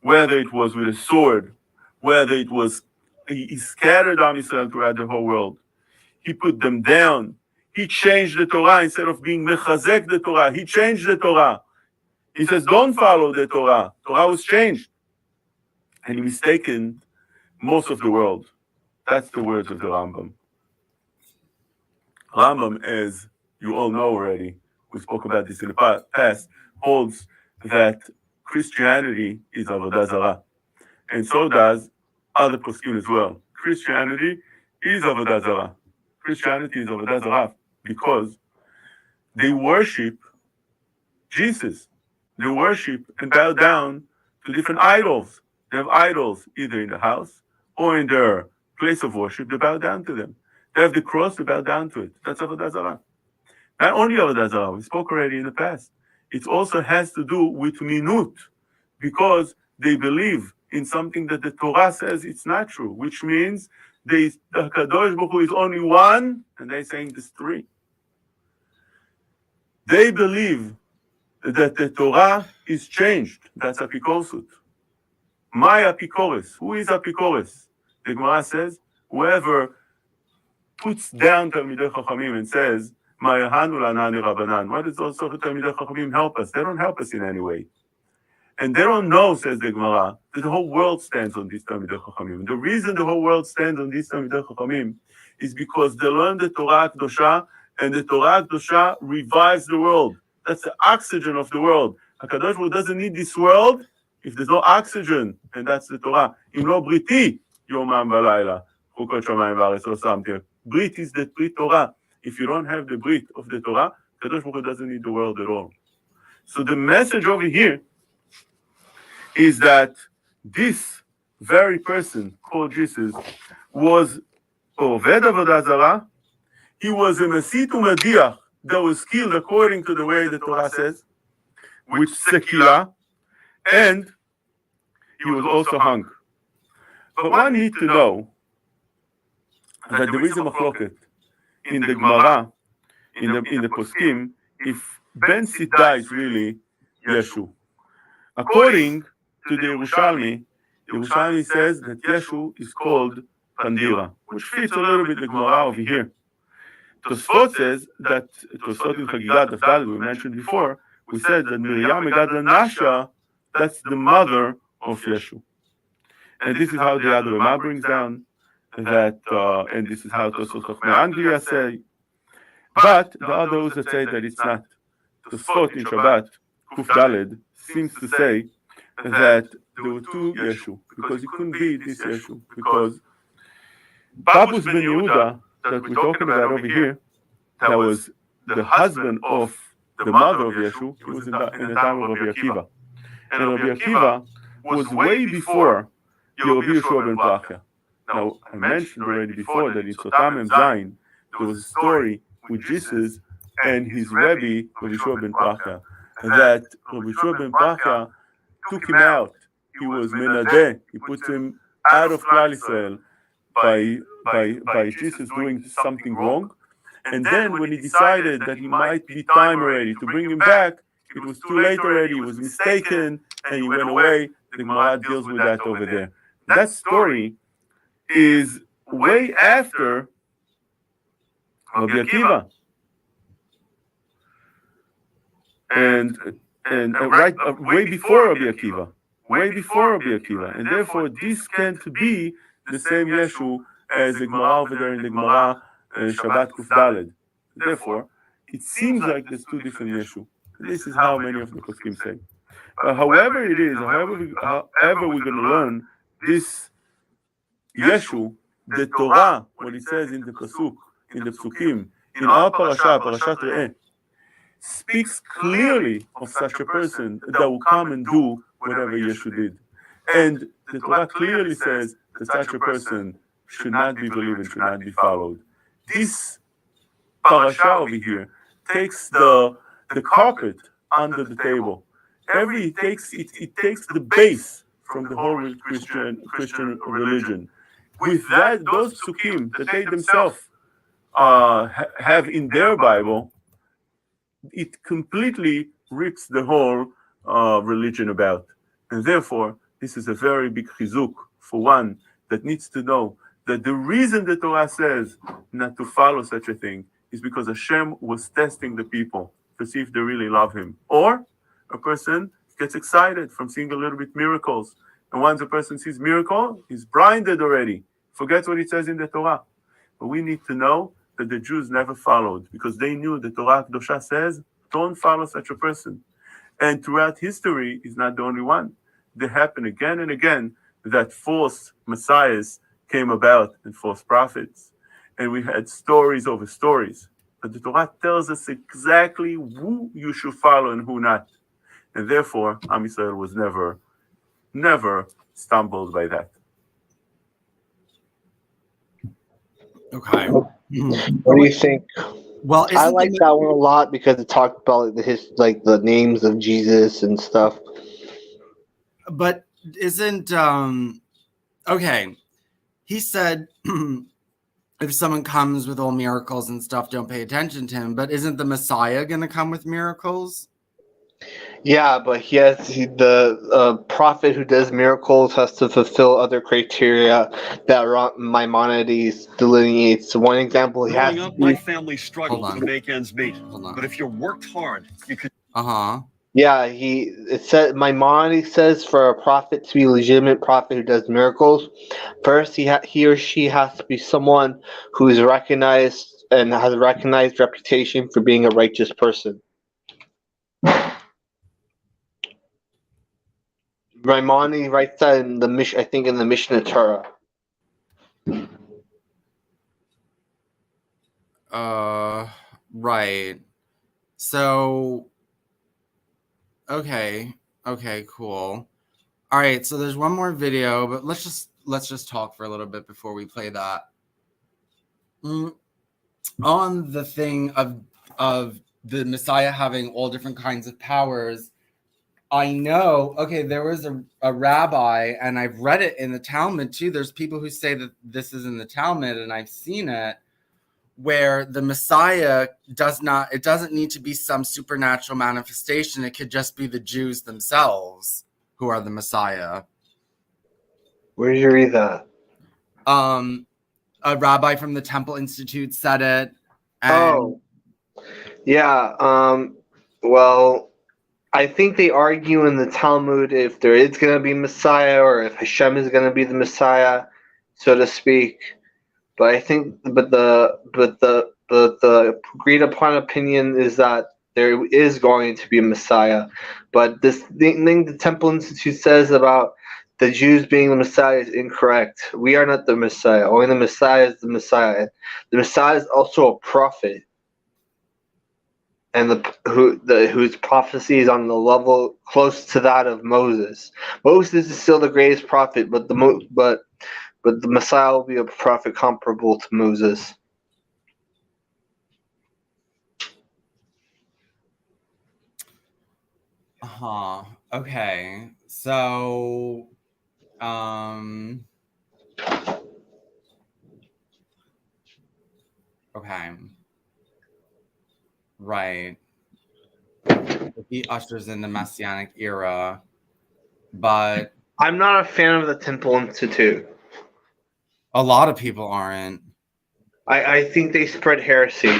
Whether it was with a sword, whether it was, he scattered Am Yisrael throughout the whole world. He put them down. He changed the Torah instead of being mechazek the Torah. He changed the Torah. He says, don't follow the Torah. Torah was changed. And he mistaken most of the world. That's the words of the Rambam. Rambam, as you all know already, we spoke about this in the past, holds that Christianity is Avodah Zarah. And so does other poskim as well. Christianity is Avodah Zarah. Christianity is Avodah Zarah because they worship Jesus. They worship and bow down to different idols. They have idols either in the house or in their place of worship. They bow down to them. They have the cross, they bow down to it. That's Avodah Zarah. Not only Avodah Zarah, we spoke already in the past. It also has to do with minut, because they believe in something that the Torah says it's not true, which means the Kadosh Baruch Hu is only one, and they're saying there's three. They believe that the Torah is changed. That's apikorsut. My apikores. Who is apikores? The Gemara says, whoever puts down Talmidei Chachamim and says, Ma'yahanu lanani Rabbanan. Why does also Talmidei Chachamim help us? They don't help us in any way. And they don't know, says the Gemara, that the whole world stands on these Talmidei Chachamim. And the reason the whole world stands on these Talmidei Chachamim is because they learn the Torah Kedosha, and the Torah Kedosha revives the world. That's the oxygen of the world. HaKadosh Baruch Hu doesn't need this world if there's no oxygen, and that's the Torah. Im lo briti, yomam v'layla, chukot shamayim v'aretz lo samti. Brit is the Brit Torah. If you don't have the Brit of the Torah, HaKadosh Baruch Hu doesn't need the world at all. So the message over here is that this very person called Jesus was Oved Avodah Zarah. He was a Mesit Umadiach that was killed according to the way the Torah says, with Sekila, and he was also hung. But one need to know that there is a machloket in the Gemara, in the poskim, if Ben Sita is really Yeshu. According to the Yerushalmi says that Yeshu is called Pandira, which fits a little bit the Gemara over here. Tosfot says that, Tosfot in Chagigat Daf we mentioned before, we said that Miriam Megadla Nasha, that's the mother of Yeshu. And this is how the Yad Ramah brings down that, and this is how Tosfot Chachmei Anglia say. But the others that say that it's not. Tosfot in Shabbat, Kuf Daled, seems to say that there were two Yeshu, because it couldn't be this Yeshu, because Babus ben Yehuda, that we're talking about over here, that was the husband of the mother of Yeshu, he was in the time of Rabbi Akiva. And Rabbi Akiva was way before Rabbi Yeshua ben Prachya. Now, I mentioned already before that in Sotam and Zayin, there was a story with Jesus and his Rebbe, Rabbi Yeshua ben Prachya, that Rabbi Yeshua ben Prachya took him out. He was menadeh. He put him out of Klal Yisrael by Jesus doing something wrong. And then when he decided that he might be time already to bring him back, it was too late already, he was mistaken, and he went away. The Gemara deals with that over there. That story is way after Rabbi Akiva. And right way before Rabbi Akiva. Way before Rabbi Akiva. And therefore this can't be the same Yeshu as the Gemara over there in the Gemara Shabbat Kuf Daled. Therefore, it seems like there's two different Yeshu. This is how many of the poskim say. But however it is, however we're going to learn this Yeshu, the Torah, what it says in the pasuk, in the psukim, in our Parashat Re'eh, speaks clearly of such a person that will come and do whatever Yeshu did. And the Torah clearly says that such a person should not be believed and should not be followed. This parasha over here takes the carpet under the table. It takes the base from the whole Christian religion. With that, those psukim that they themselves have in their Bible, it completely rips the whole religion about. And therefore, this is a very big chizuk for one that needs to know that the reason the Torah says not to follow such a thing is because Hashem was testing the people to see if they really love him. Or a person gets excited from seeing a little bit miracles. And once a person sees miracle, he's blinded already. Forgets what it says in the Torah. But we need to know that the Jews never followed because they knew the Torah Kedosha says, don't follow such a person. And throughout history, he's not the only one. They happen again and again that false messiahs came about and false prophets. And we had stories over stories. But the Torah tells us exactly who you should follow and who not. And therefore, Am Yisrael was never stumbled by that. Okay. What do you think? Well, I like that one a lot because it talked about the names of Jesus and stuff. But isn't okay? He said if someone comes with all miracles and stuff, don't pay attention to him. But isn't the Messiah going to come with miracles? Yeah, but the prophet who does miracles has to fulfill other criteria that Maimonides delineates. So one example, he has Growing up, my family struggled to make ends meet. But if you worked hard, you could. Yeah, Maimonides says for a prophet to be a legitimate prophet who does miracles, first he or she has to be someone who is recognized and has a recognized reputation for being a righteous person. Maimonides writes that in the Mishnah Torah. Right. So, okay, cool. All right, so there's one more video, but let's just talk for a little bit before we play that. On the thing of the Messiah having all different kinds of powers, I know, okay, there was a rabbi, and I've read it in the Talmud too. There's people who say that this is in the Talmud, and I've seen it, where the Messiah it doesn't need to be some supernatural manifestation. It could just be the Jews themselves who are the Messiah. Where did you read that? A rabbi from the Temple Institute said it. Well, I think they argue in the Talmud if there is going to be Messiah or if Hashem is going to be the Messiah, so to speak. But I think, the agreed upon opinion is that there is going to be a Messiah. But this thing the Temple Institute says about the Jews being the Messiah is incorrect. We are not the Messiah. Only the Messiah is the Messiah. The Messiah is also a prophet, and whose prophecy is on the level close to that of Moses. Moses is still the greatest prophet, but the Messiah will be a prophet comparable to Moses. Okay. So, okay. Right. He ushers in the Messianic era, but I'm not a fan of the Temple Institute. A lot of people aren't. I think they spread heresy.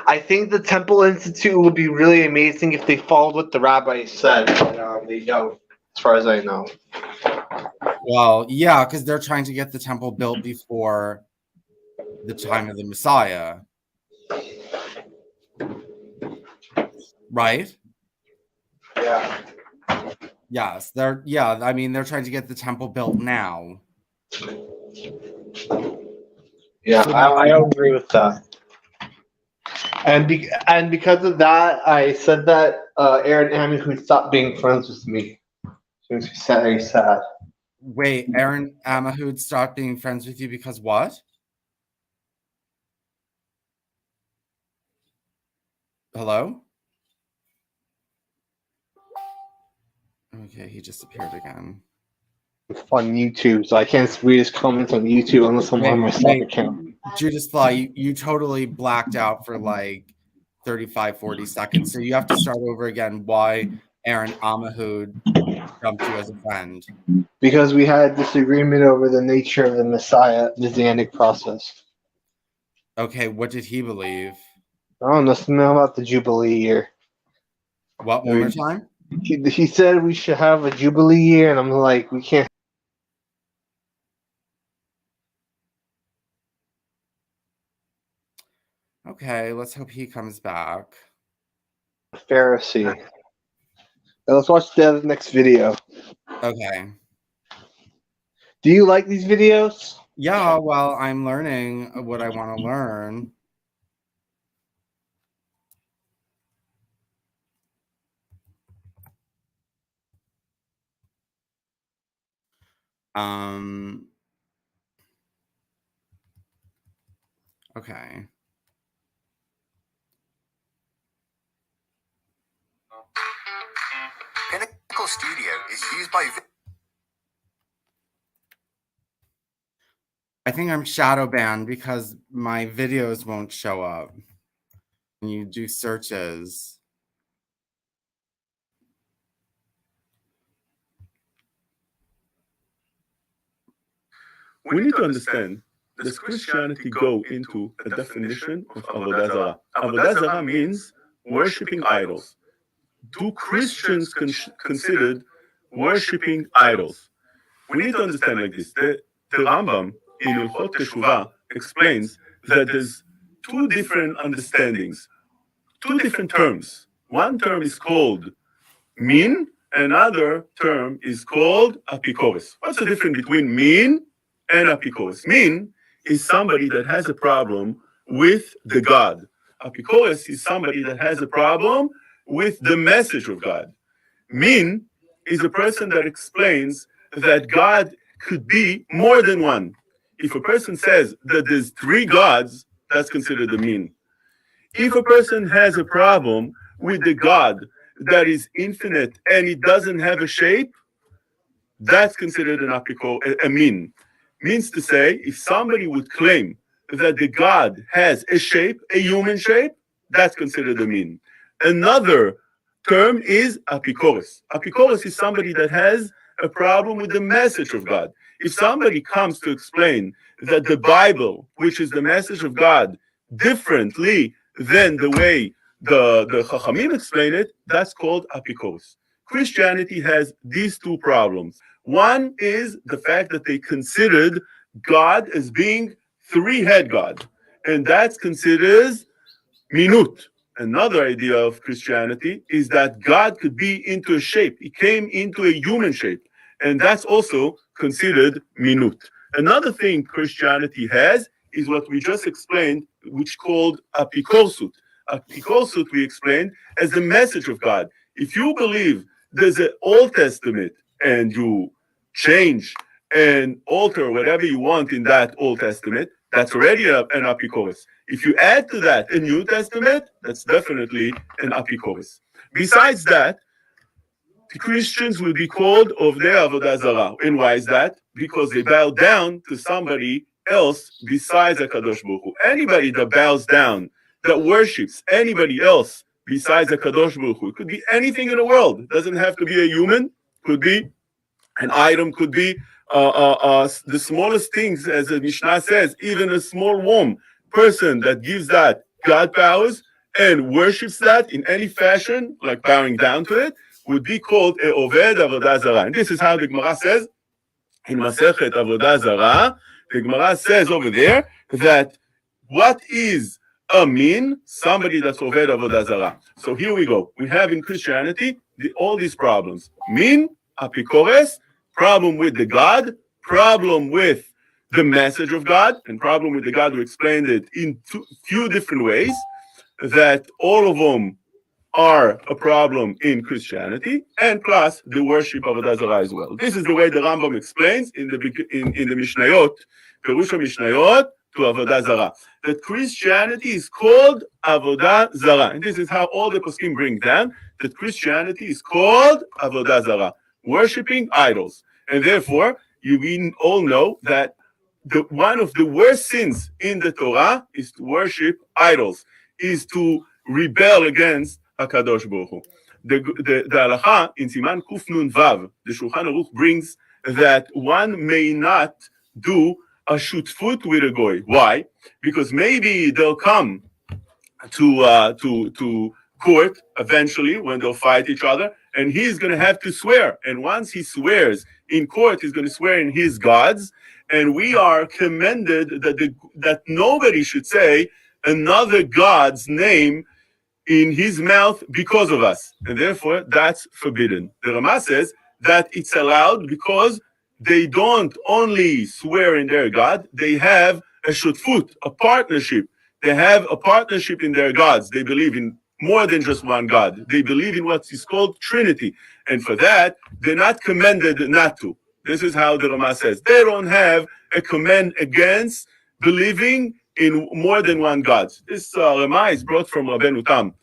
I think the Temple Institute would be really amazing if they followed what the rabbi said, but they don't, as far as I know. Well, yeah, because they're trying to get the temple built before the time of the Messiah. Right? Yeah. Yes, they're trying to get the temple built now. Yeah, I agree with that. And because of that, I said that Aaron Amihud stopped being friends with me. She was very sad. Wait, Aaron Amihud stopped being friends with you because what? Hello? Okay, he just appeared again. It's on YouTube, so I can't read his comments on YouTube unless I'm on my stock account. Judas Fly, you totally blacked out for like 35, 40 seconds. So you have to start over again why Aaron Amahud dumped you as a friend. Because we had a disagreement over the nature of the Messiah, the Messianic process. Okay, what did he believe? I don't know something about the Jubilee year. What, one more time? He said we should have a Jubilee year, and I'm like, we can't. Okay, let's hope he comes back. Pharisee. Now let's watch the next video. Okay. Do you like these videos? Yeah, well, I'm learning what I want to learn. Okay. Pinnacle Studio is used by I think I'm shadow banned because my videos won't show up when you do searches. We need to understand, does Christianity go into a definition of Avodah Zarah? Avodah Zarah means worshipping idols. Do Christians consider worshipping idols? We need to understand like this. The Rambam in Ilchot Teshuvah explains that there's two different understandings, two different terms. One term is called min, another term is called apikoros. What's the difference between min and apikoros? Min is somebody that has a problem with the God. Apikoros is somebody that has a problem with the message of God. Min is a person that explains that God could be more than one. If a person says that there's three gods, that's considered a min. If a person has a problem with the God that is infinite and it doesn't have a shape, that's considered a min. Means to say, if somebody would claim that the God has a shape, a human shape, that's considered a min. Another term is apikoros. Apikoros is somebody that has a problem with the message of God. If somebody comes to explain that the Bible, which is the message of God, differently than the way the Chachamim explain it, that's called apikoros. Christianity has these two problems. One is the fact that they considered God as being three-head God, and that's considered minut. Another idea of Christianity is that God could be into a shape. He came into a human shape, and that's also considered minut. Another thing Christianity has is what we just explained, which called apikorsut. Apikorsut we explained as the message of God. If you believe there's an Old Testament and you change and alter whatever you want in that Old Testament, that's already an apikoros. If you add to that a New Testament, that's definitely an apikoros. Besides that, the Christians will be called of their Avodah Zarah. And why is that? Because they bow down to somebody else besides HaKadosh Baruch Hu. Anybody that bows down, that worships anybody else besides HaKadosh Baruch Hu, it could be anything in the world. It doesn't have to be a human, could be an item, could be the smallest things, as the Mishnah says, even a small worm. Person that gives that God powers and worships that in any fashion, like bowing down to it, would be called a Oved Avodah Zarah. And this is how the Gemara says in Masechet Avodah Zarah. The Gemara says over there that what is a min? Somebody that's Oved Avodah Zarah. So here we go. We have in Christianity all these problems. Min, apikores, problem with the God, problem with the message of God, and problem with the God who explained it in few different ways, that all of them are a problem in Christianity, and plus the worship of Avodah Zarah as well. This is the way the Rambam explains in the Mishnayot, Perush Mishnayot to Avodah Zarah, that Christianity is called Avodah Zarah. And this is how all the poskim bring down, that Christianity is called Avodah Zarah, worshipping idols. And therefore, we all know that one of the worst sins in the Torah is to worship idols, is to rebel against HaKadosh Baruch Hu. The halacha in Siman Kuf Nun Vav, the Shulchan Aruch brings that one may not do a shutfut with a goy. Why? Because maybe they'll come to court eventually when they'll fight each other, and he's going to have to swear. And once he swears in court, he's going to swear in his gods. And we are commended that nobody should say another god's name in his mouth because of us, and therefore that's forbidden. The Rama says that it's allowed because they don't only swear in their God, they have a shutfut, a partnership. They have a partnership in their gods. They believe in more than just one God. They believe in what is called Trinity, and for that they're not commended not to. This is how the Rama says. They don't have a command against believing in more than one God. This Rama is brought from Rabbeinu Tam,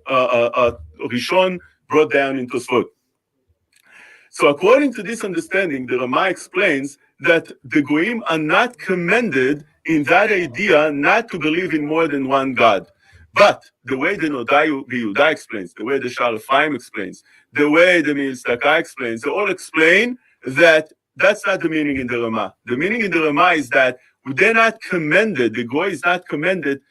Rishon brought down in Tosfot. So according to this understanding, the Rama explains that the Goyim are not commended in that idea not to believe in more than one God. But the way the Nodai Yehuda explains, the way the Shalafim explains, the way the Milstaka explains, they all explain that that's not the meaning in the Rama. The meaning in the Rama is that they're not commended, the Goy is not commended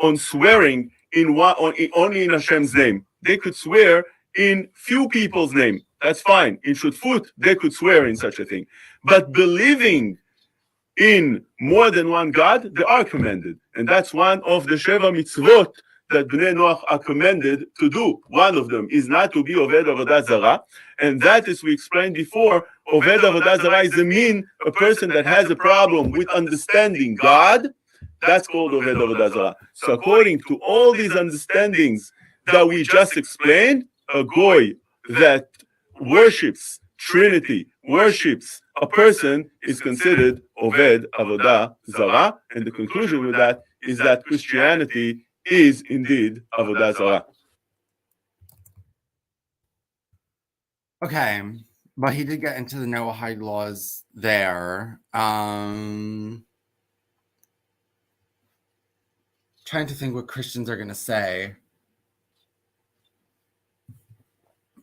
on swearing only in Hashem's name. They could swear in few people's name. That's fine. In Shutfut, they could swear in such a thing. But believing in more than one God, they are commended. And that's one of the Sheva mitzvot that Bnei Noach are commended to do. One of them is not to be Oved Avodah Zarah. And that, as we explained before, Oved Avodah Zarah is a person that has a problem with understanding God. That's called Oved Avodah Zarah. So according to all these understandings that we just explained, a Goy that worships Trinity, worships a person, is considered Oved Avodah Zarah. And the conclusion with that is that Christianity is indeed Avodah Zarah. Okay, but he did get into the Noahide laws there. Trying to think what Christians are going to say.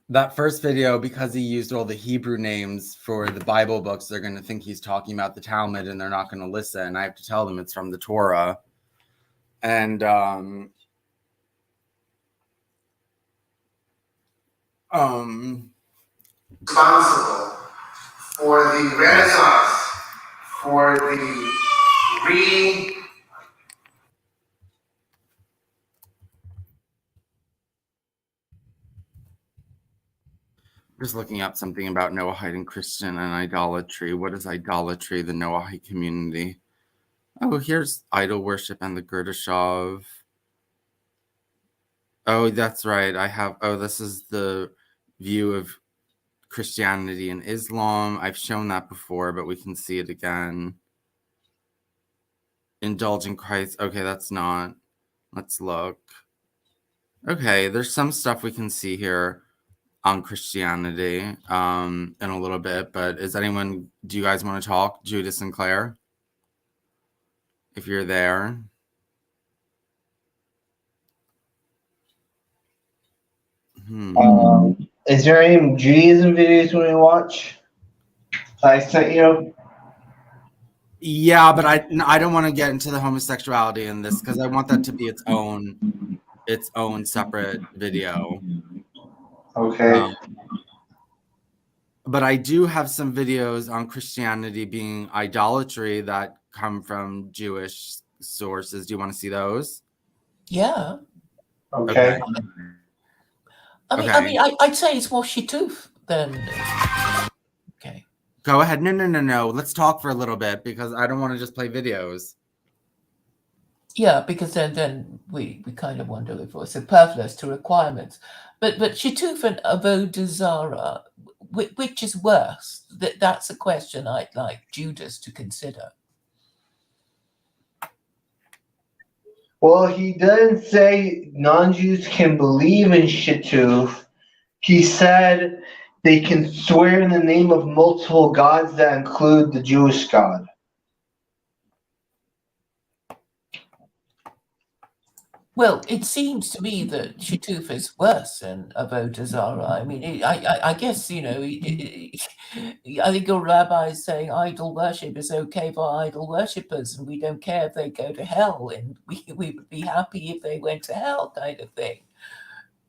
That first video, because he used all the Hebrew names for the Bible books, they're going to think he's talking about the Talmud and they're not going to listen. I have to tell them it's from the Torah. And responsible for the Renaissance, for the just looking up something about Noahide and Christian and idolatry. What is idolatry? The Noahide community. Oh, here's idol worship and the Gurdishov. Oh, that's right. This is the view of Christianity and Islam. I've shown that before, but we can see it again. Indulge in Christ. Okay, that's not. Let's look. Okay, there's some stuff we can see here on Christianity in a little bit, but do you guys want to talk? Judas and Claire? If you're there. Is there any Judaism videos we watch? I sent you. Yeah, but I don't want to get into the homosexuality in this because I want that to be its own separate video. Okay. But I do have some videos on Christianity being idolatry that come from Jewish sources. Do you want to see those? Yeah. Okay. I mean, I'd say it's more shituf than. Okay. Go ahead. No. Let's talk for a little bit because I don't want to just play videos. Yeah, because then we kind of wonder if we're superfluous to requirements. But shituf and avodah zarah, which is worse? That's a question I'd like Judas to consider. Well, he doesn't say non-Jews can believe in shituf. He said they can swear in the name of multiple gods that include the Jewish God. Well, it seems to me that Shituf is worse than Avodah I mean, I guess, you know, I think your rabbi is saying idol worship is okay for idol worshippers, and we don't care if they go to hell, and we would be happy if they went to hell, kind of thing.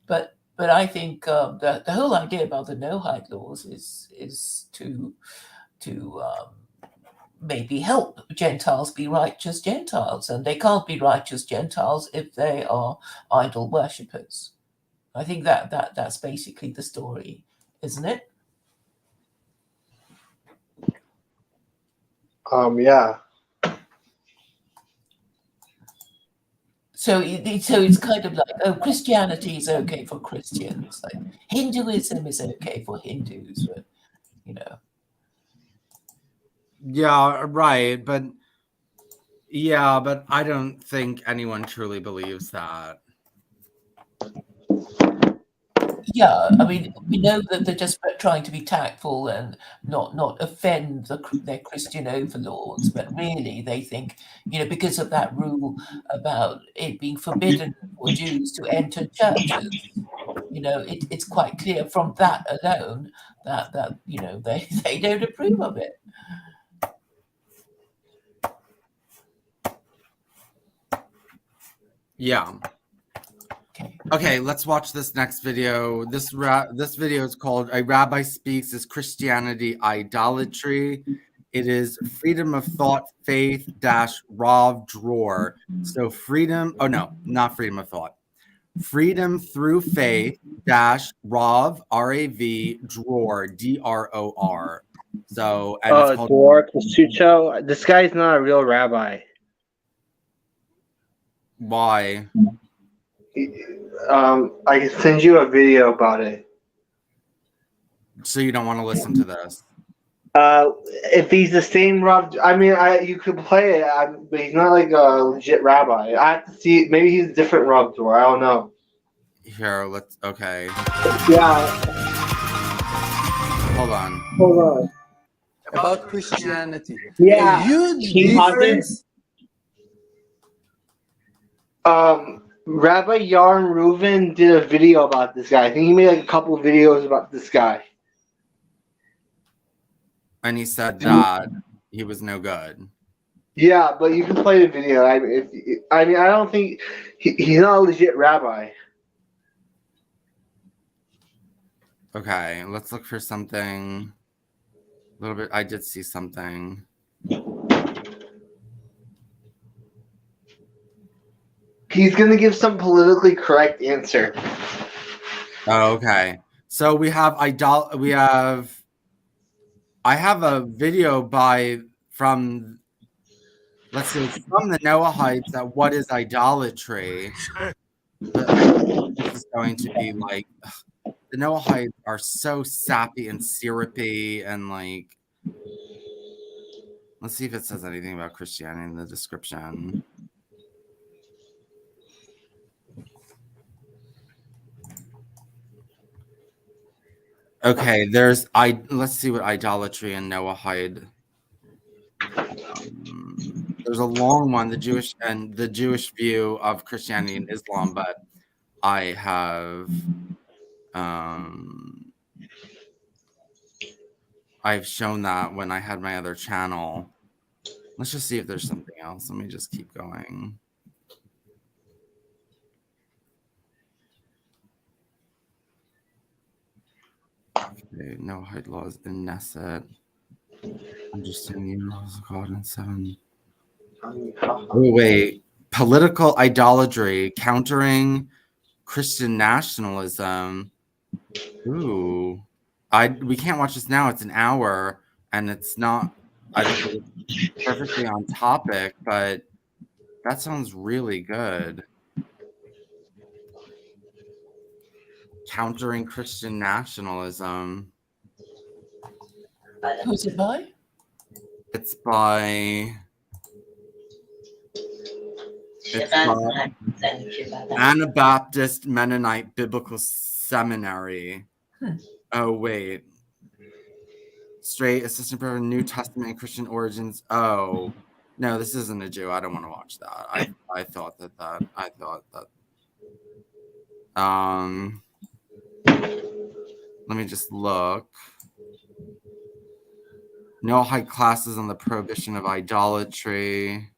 But I think the whole idea about the Noahide laws is to maybe help Gentiles be righteous Gentiles, and they can't be righteous Gentiles if they are idol worshippers. I think that's basically the story, isn't it? Yeah. So it's kind of like, oh, Christianity is okay for Christians, like Hinduism is okay for Hindus, but you know. Yeah, right. But I don't think anyone truly believes that. Yeah, I mean, we know that they're just trying to be tactful and not offend their Christian overlords, but really they think, you know, because of that rule about it being forbidden for Jews to enter churches, you know, it's quite clear from that alone that you know they don't approve of it. Yeah. Okay, let's watch this next video. This video is called "A Rabbi Speaks: Is Christianity Idolatry?" It is Freedom of Thought Faith Rav Dror. So freedom. Oh no, not freedom of thought. Freedom through faith Rav RAV Dror DROR. So and it's called Dwar Kasucho. This guy's not a real rabbi. Why? I can send you a video about it. So you don't want to listen to this? If he's the same Rob, I mean, you could play it, but he's not like a legit rabbi. I have to see. Maybe he's a different Rob Dwar. I don't know. Here, let's. Okay. Yeah. Hold on. About Christianity. Yeah. A huge difference. Rabbi Yarn Reuven did a video about this guy. I think he made like a couple of videos about this guy. And he said that he was no good. Yeah, but you can play the video. I mean, I don't think he's not a legit rabbi. Okay, let's look for something. A little bit. I did see something. He's gonna give some politically correct answer. Oh, okay. So we have I have a video from let's see, it's from the Noahites that what is idolatry. But this is going to be like the Noahites are so sappy and syrupy and like. Let's see if it says anything about Christianity in the description. Okay, let's see what idolatry and Noahide. There's a long one, the Jewish view of Christianity and Islam, but I have I've shown that when I had my other channel. Let's just see if there's something else. Let me just keep going. Okay, Noahide laws in Knesset. Understanding the laws of God in 7. Oh, wait. Political idolatry, countering Christian nationalism. Ooh. We can't watch this now. It's an hour, and it's not, I don't think it's perfectly on topic, but that sounds really good. Countering Christian nationalism. Who's it by? It's by Anabaptist Mennonite Biblical Seminary. Oh, wait. Straight assistant professor, New Testament and Christian origins. Oh, No, this isn't a Jew. I don't want to watch that. I thought that. Let me just look. Noahide classes on the prohibition of idolatry.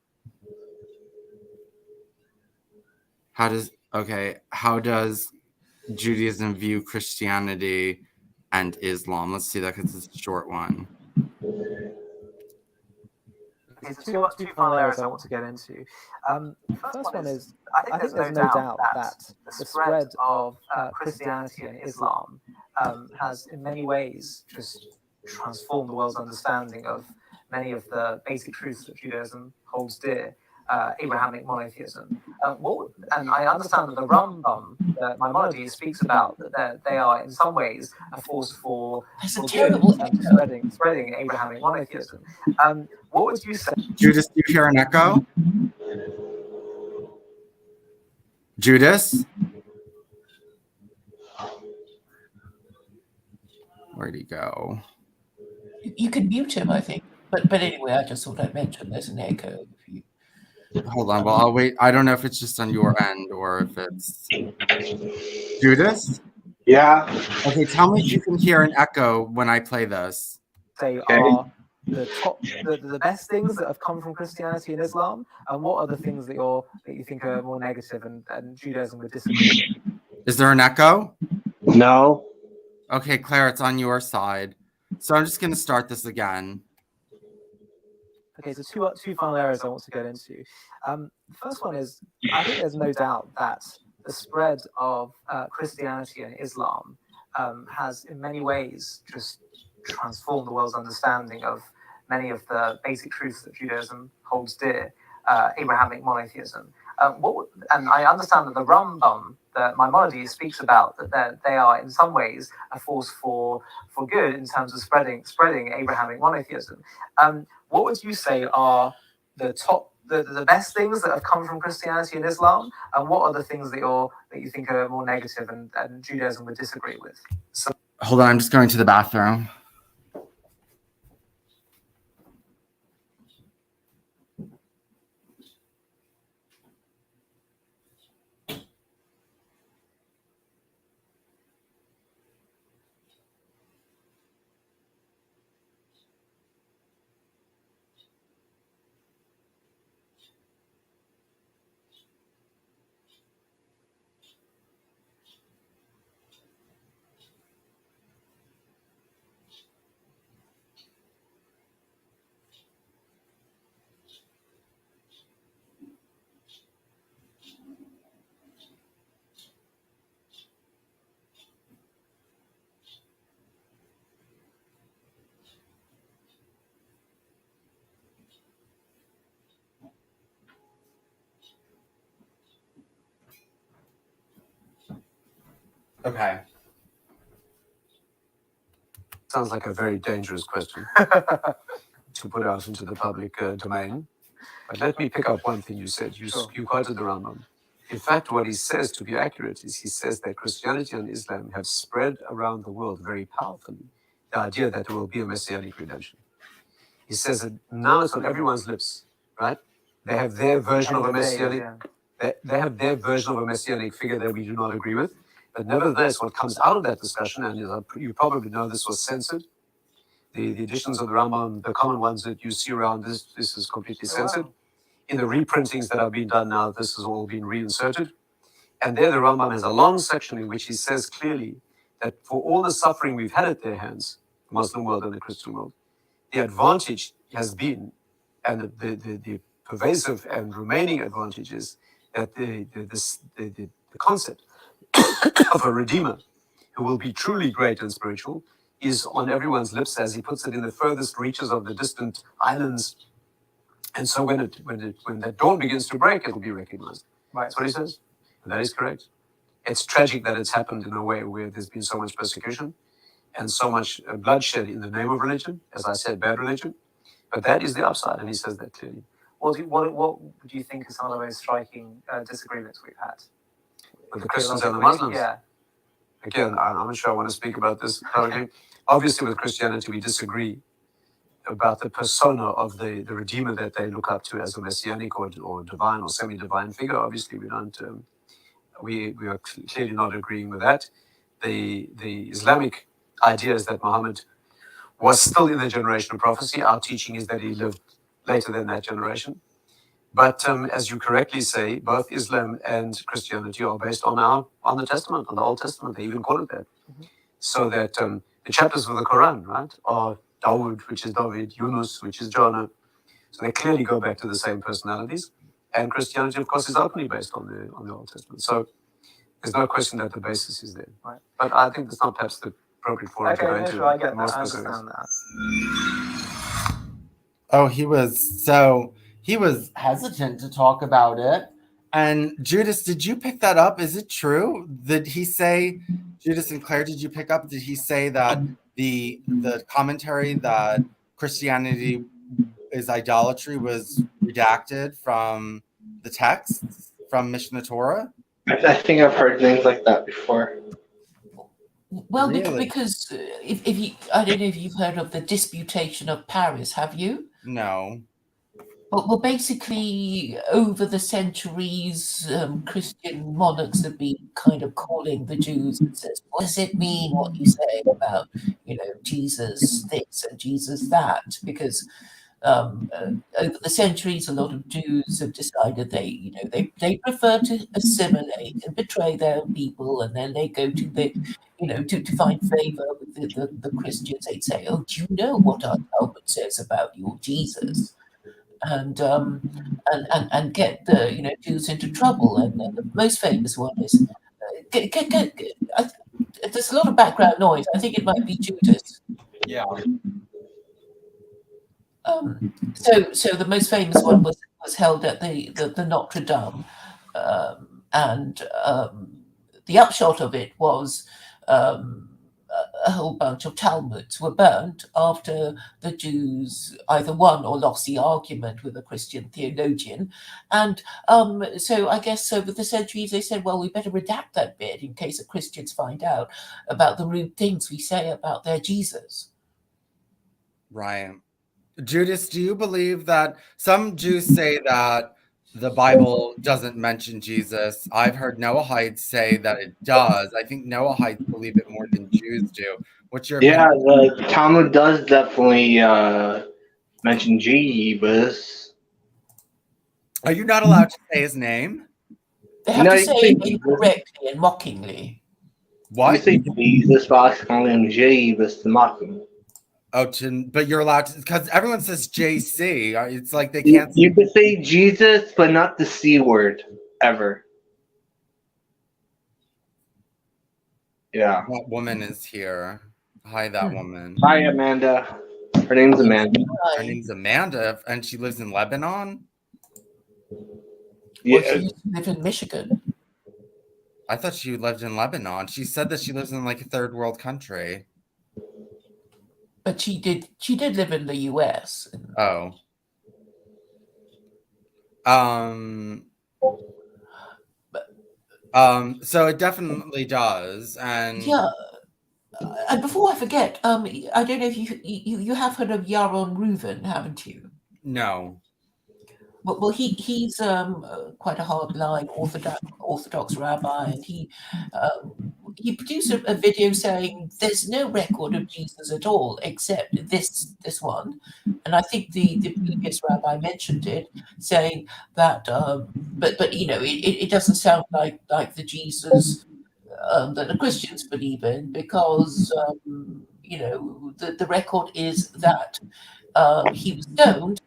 How does Judaism view Christianity and Islam? Let's see that because it's a short one. Okay, so two final areas I want to get into. First one is, I think there's no doubt that the spread of Christianity and Islam has in many ways just transformed the world's understanding of many of the basic truths that Judaism holds dear. Abrahamic monotheism. And I understand that the Rambam, that Maimonides speaks about, that they are in some ways a force for spreading Abrahamic monotheism. What would you say? Judas, do you hear an echo? Judas? Where'd he go? You can mute him, I think. But anyway, I just thought I'd mention there's an echo. Hold on. Well, I'll wait. I don't know if it's just on your end or if it's Judas. Yeah. Okay. Tell me if you can hear an echo when I play this. Say are the best things that have come from Christianity and Islam, and what are the things that you think are more negative and Judaism would disagree with? Is there an echo? No. Okay, Claire, it's on your side. So I'm just going to start this again. Okay, so two final areas I want to get into. The first one is, I think there's no doubt that the spread of Christianity and Islam has in many ways just transformed the world's understanding of many of the basic truths that Judaism holds dear, Abrahamic monotheism. And I understand that the Rambam, that Maimonides speaks about, that they are in some ways a force for good in terms of spreading Abrahamic monotheism. What would you say are the best things that have come from Christianity and Islam, and what are the things that you think are more negative and Judaism would disagree with? So, hold on, I'm just going to the bathroom. Okay. Sounds like a very dangerous question to put out into the public domain. But let me pick up one thing you said. You quoted the Rambam. In fact, what he says, to be accurate, is he says that Christianity and Islam have spread around the world very powerfully the idea that there will be a messianic redemption. He says that now it's on everyone's lips, right? They have their version of a messianic. They have their version of a messianic figure that we do not agree with. But nevertheless, what comes out of that discussion, and you probably know this was censored, the editions of the Rambam, the common ones that you see around, this is completely censored. In the reprintings that have been done now, this has all been reinserted. And there the Rambam has a long section in which he says clearly that for all the suffering we've had at their hands, the Muslim world and the Christian world, the advantage has been, and the pervasive and remaining advantage is that the concept of a redeemer who will be truly great and spiritual is on everyone's lips, as he puts it, in the furthest reaches of the distant islands. And so when that dawn begins to break, it will be recognized. Right. That's what he says. And that is correct. It's tragic that it's happened in a way where there's been so much persecution and so much bloodshed in the name of religion, as I said, bad religion. But that is the upside, and he says that clearly. What do you think are some of the most striking disagreements we've had? With the Christians and the Muslims? Yeah. Again, I'm not sure I want to speak about this currently. Obviously, with Christianity, we disagree about the persona of the Redeemer that they look up to as a messianic or divine or semi-divine figure. Obviously, we don't. We are clearly not agreeing with that. The Islamic idea is that Muhammad was still in the generation of prophecy. Our teaching is that he lived later than that generation. But as you correctly say, both Islam and Christianity are based on the Testament, on the Old Testament. They even call it that. So that the chapters of the Quran, right, are Dawood, which is David, Yunus, which is Jonah. So they clearly go back to the same personalities. And Christianity, of course, is openly based on the Old Testament. So there's no question that the basis is there. Right. But I think that's not perhaps the appropriate forum to go into sure, I get more that. I specifics. understand that. Oh, he was hesitant to talk about it. And Judas, did you pick that up? Is it true? Did he say, Judas and Claire, did you pick up? Did he say that the commentary that Christianity is idolatry was redacted from the texts from Mishnah Torah? I think I've heard things like that before. Well, Really? because if you, I don't know if you've heard of the Disputation of Paris, have you? No. Well, basically, over the centuries, Christian monarchs have been kind of calling the Jews and says, "What does it mean what you say about, Jesus this and Jesus that?" Because over the centuries, a lot of Jews have decided they prefer to assimilate and betray their own people, and then they go to the to find favor with the Christians. They'd say, "Oh, do you know what our Talmud says about your Jesus?" And get the Jews into trouble. And the most famous one is there's a lot of background noise. I think it might be Judas. Yeah. So the most famous one was held at the Notre Dame, and the upshot of it was a whole bunch of Talmuds were burnt after the Jews either won or lost the argument with a Christian theologian. And so I guess over the centuries they said, well, we better redact that bit in case the Christians find out about the rude things we say about their Jesus. Right. Judas, do you believe that some Jews say that the Bible doesn't mention Jesus? I've heard Noahites say that it does. I think Noahites believe it more than Jews do. What's your Yeah, opinion? the Talmud does definitely mention Jesus. Are you not allowed to say his name? They have No, to you say say it Jesus. incorrectly and mockingly. You What? say Jesus, but I call him Jesus to mock him. Oh, but you're allowed to, because everyone says JC. It's like they can't. You can say Jesus, but not the C word ever. Yeah. That woman is here. Hi, that woman. Hi, Amanda. Her name's Amanda. Her name's Amanda, and she lives in Lebanon. Well, she used to live in Michigan. I thought she lived in Lebanon. She said that she lives in like a third world country. But she did live in the US. Oh. So it definitely does. And yeah. And before I forget, I don't know if you have heard of Yaron Reuven, haven't you? No. Well, he's quite a hardline Orthodox rabbi, and he produced a video saying there's no record of Jesus at all except this one, and I think the previous rabbi mentioned it, saying that, but it doesn't sound like the Jesus that the Christians believe in, because the record is that he was stoned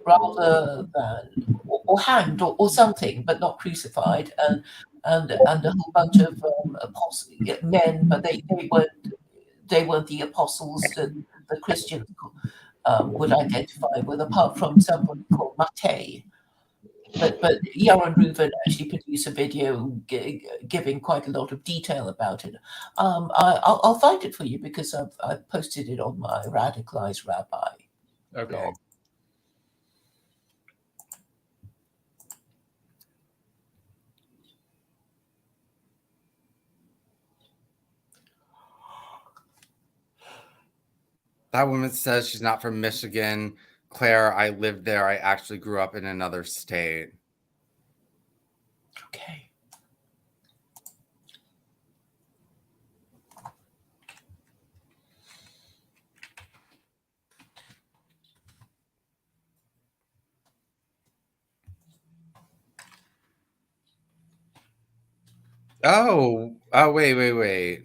rather than or hanged or something, but not crucified, and a whole bunch of men, but they weren't the apostles that the Christians would identify with, apart from somebody called Mattei. But Yaron Reuven actually produced a video giving quite a lot of detail about it. I'll find it for you because I've posted it on my Radicalized Rabbi blog. That woman says she's not from Michigan. Claire, I lived there. I actually grew up in another state. Okay. Oh, wait.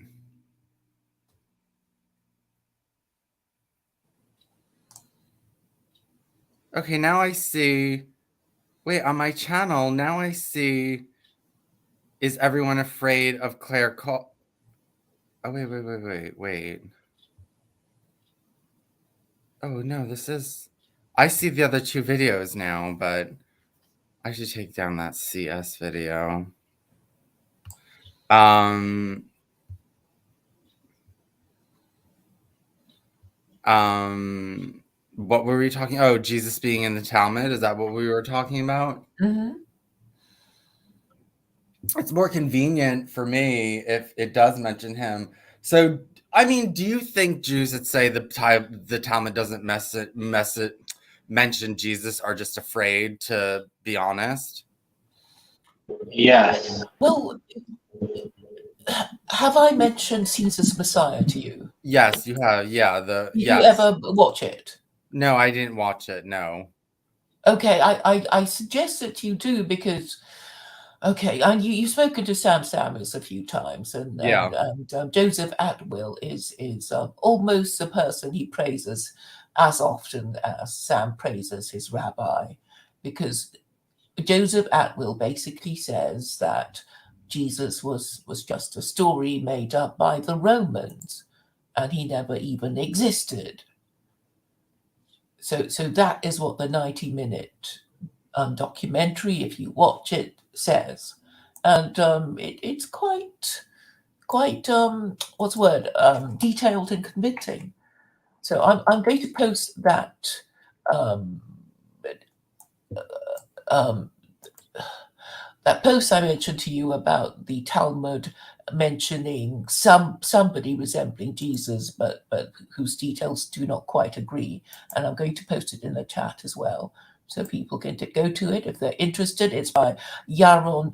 Okay, now I see. Wait, on my channel, now I see. Is everyone afraid of Claire Khaw? Oh, wait. Oh, no, this is. I see the other two videos now, but I should take down that CS video. What were we talking? Oh, Jesus being in the Talmud. Is that what we were talking about? Mm-hmm. It's more convenient for me if it does mention him. So, I mean, do you think Jews that say the Talmud doesn't mention Jesus are just afraid to be honest? Yes. Well, have I mentioned Caesar's Messiah to you? Yes, you have. Yeah, Did yes. you ever watch it? No, I didn't watch it. No. Okay, I suggest that you do because, okay, and you've spoken to Sam Samuels a few times, and Yeah. Joseph Atwill is almost the person he praises as often as Sam praises his rabbi, because Joseph Atwill basically says that Jesus was just a story made up by the Romans, and he never even existed. So that is what the 90-minute documentary, if you watch it, says, and it's quite what's the word, detailed and convincing. So I'm going to post that that post I mentioned to you about the Talmud mentioning somebody resembling Jesus, but whose details do not quite agree, and I'm going to post it in the chat as well, so people can go to it if they're interested. It's by Yaron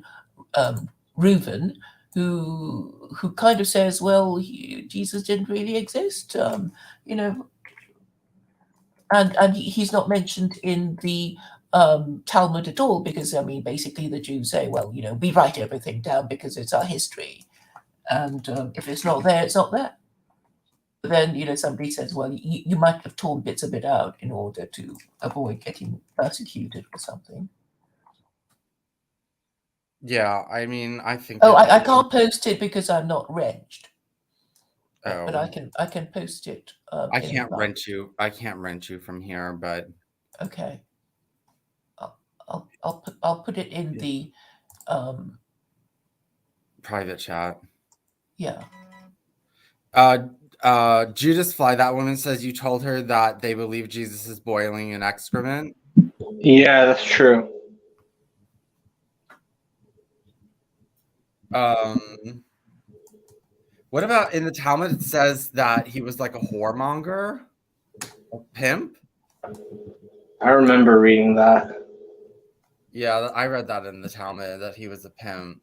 Reuven, who kind of says, well, Jesus didn't really exist, you know, and he's not mentioned in the Talmud at all, because I mean, basically the Jews say, well, you know, we write everything down because it's our history, and if it's not there, it's not there. But then, you know, somebody says, well, you might have torn bits of it out in order to avoid getting persecuted or something. Yeah, I mean, I think. Oh, I can't post it because I'm not wrenched. Oh. But I can post it. I can't rent you. I can't rent you from here, but okay. I'll put it in the private chat. Yeah. Judas Fly, that woman says you told her that they believe Jesus is boiling in excrement. Yeah, that's true. What about in the Talmud? It says that he was like a whoremonger, a pimp. I remember reading that. Yeah, I read that in the Talmud, that he was a pimp.